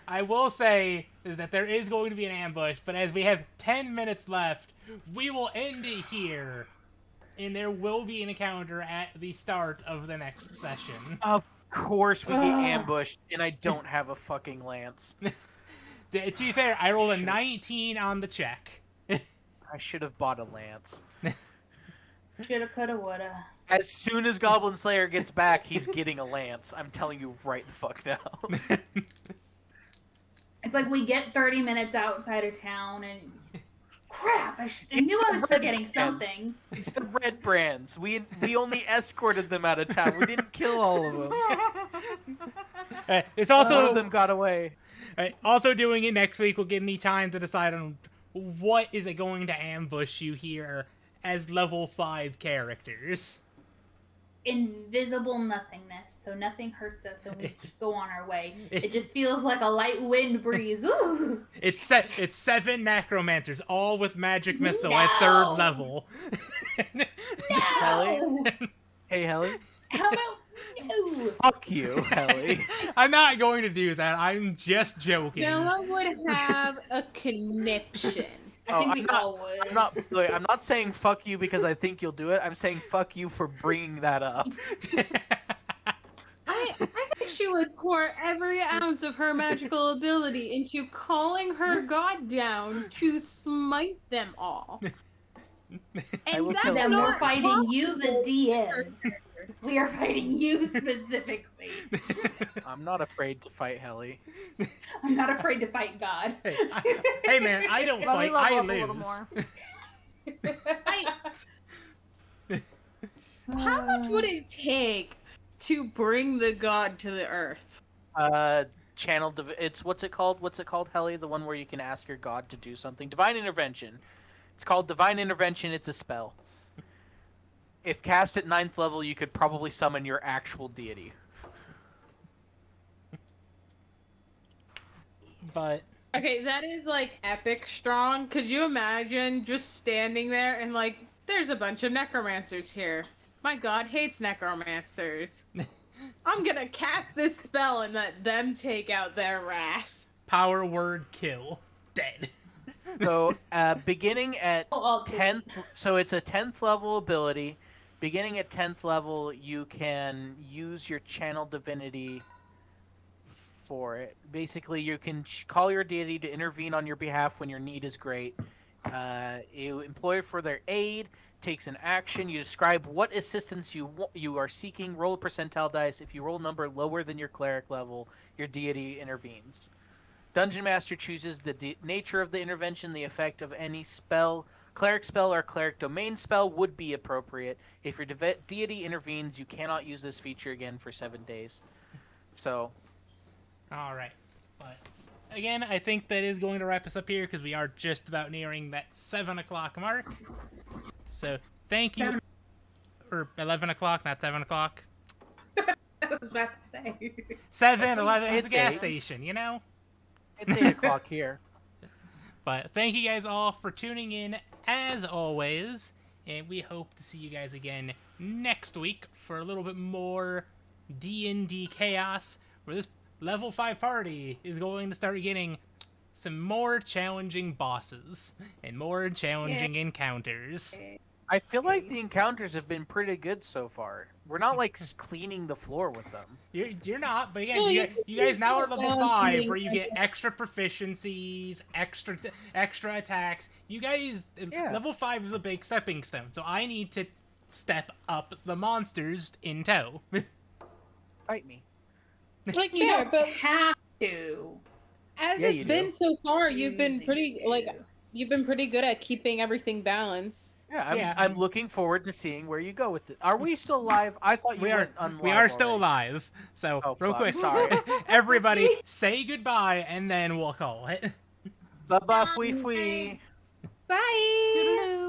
I will say is that there is going to be an ambush, but as we have 10 minutes left, we will end it here, and there will be an encounter at the start of the next session. Of course we get Ugh. ambushed, and I don't have a fucking lance. To be fair, I rolled a Shit. 19 on the check. I should have bought a lance. Shoulda, coulda, woulda. As soon as Goblin Slayer gets back, he's getting a lance. I'm telling you right the fuck now. It's like we get 30 minutes outside of town, and crap! I It's knew I the was red forgetting band. something. It's the red brands. We only escorted them out of town. We didn't kill all of them. It's One also of them got away. also doing it next week will give me time to decide on what is it going to ambush you here as level 5 characters. Invisible nothingness, so nothing hurts us, and we just go on our way. It just feels like a light wind breeze. Ooh. It's 7 necromancers, all with magic missile at No! 3rd level. No! Hey, Helly. How about no? Fuck you, Helly. I'm not going to do that. I'm just joking. Noah would have a conniption. I think we I'm not- all would. I'm not saying fuck you because I think you'll do it. I'm saying fuck you for bringing that up. I think she would pour every ounce of her magical ability into calling her god down to smite them all. I And will that's kill Then them. we're not fighting you, the possible. DM. We are fighting you specifically. I'm not afraid to fight Helly. I'm not afraid to fight God. Hey man, I don't Let me fight, level I up a little lose. more. How much would it take to bring the god to the earth? It's what's it called? What's it called, Helly? The one where you can ask your god to do something. Divine Intervention. It's called Divine Intervention. It's a spell. If cast at 9th level, you could probably summon your actual deity. But Okay, that is like epic strong. Could you imagine just standing there and like, there's a bunch of necromancers here. My god hates necromancers. I'm gonna cast this spell and let them take out their wrath. power word kill. Dead. So, beginning at Oh, 10th, so it's a 10th level ability. Beginning at 10th level, you can use your channel divinity for it. Basically, you can call your deity to intervene on your behalf when your need is great, You employ for their aid, takes an action. You describe what assistance you are seeking. Roll a percentile dice. If you roll a number lower than your cleric level, your deity intervenes. Dungeon Master chooses the nature of the intervention, the effect of any spell. Cleric spell or cleric domain spell would be appropriate. If your deity intervenes, you cannot use this feature again for 7 days. So, All right, but again, I think that is going to wrap us up here because we are just about nearing that 7 o'clock mark. So thank you, or 11 o'clock, not 7 o'clock. I was about to say. 7, 11, it's a It's gas 8. station, you know? it's 8 o'clock here. But thank you guys all for tuning in, as always, and we hope to see you guys again next week for a little bit more D&D chaos, where this level 5 party is going to start getting some more challenging bosses and more challenging encounters. I feel like the encounters have been pretty good so far. We're not like cleaning the floor with them. You're not, but again, Yeah, you guys now are level 5, challenging where you get extra proficiencies, extra attacks. You guys, Yeah. level 5 is a big stepping stone, so I need to step up the monsters in tow. Fight me. Like, You yeah, don't but have to. as Yeah, you it's been do. so far, you've been Choosing pretty to. you've been pretty good at keeping everything balanced. Yeah, Yeah. I'm looking forward to seeing where you go with it. Are we still live? I thought you we are went unlive we are still already. alive. So Oh, real fuck, quick, sorry. everybody, say goodbye, and then we'll call it. Bye bye, fui fui. Bye. Toodaloo.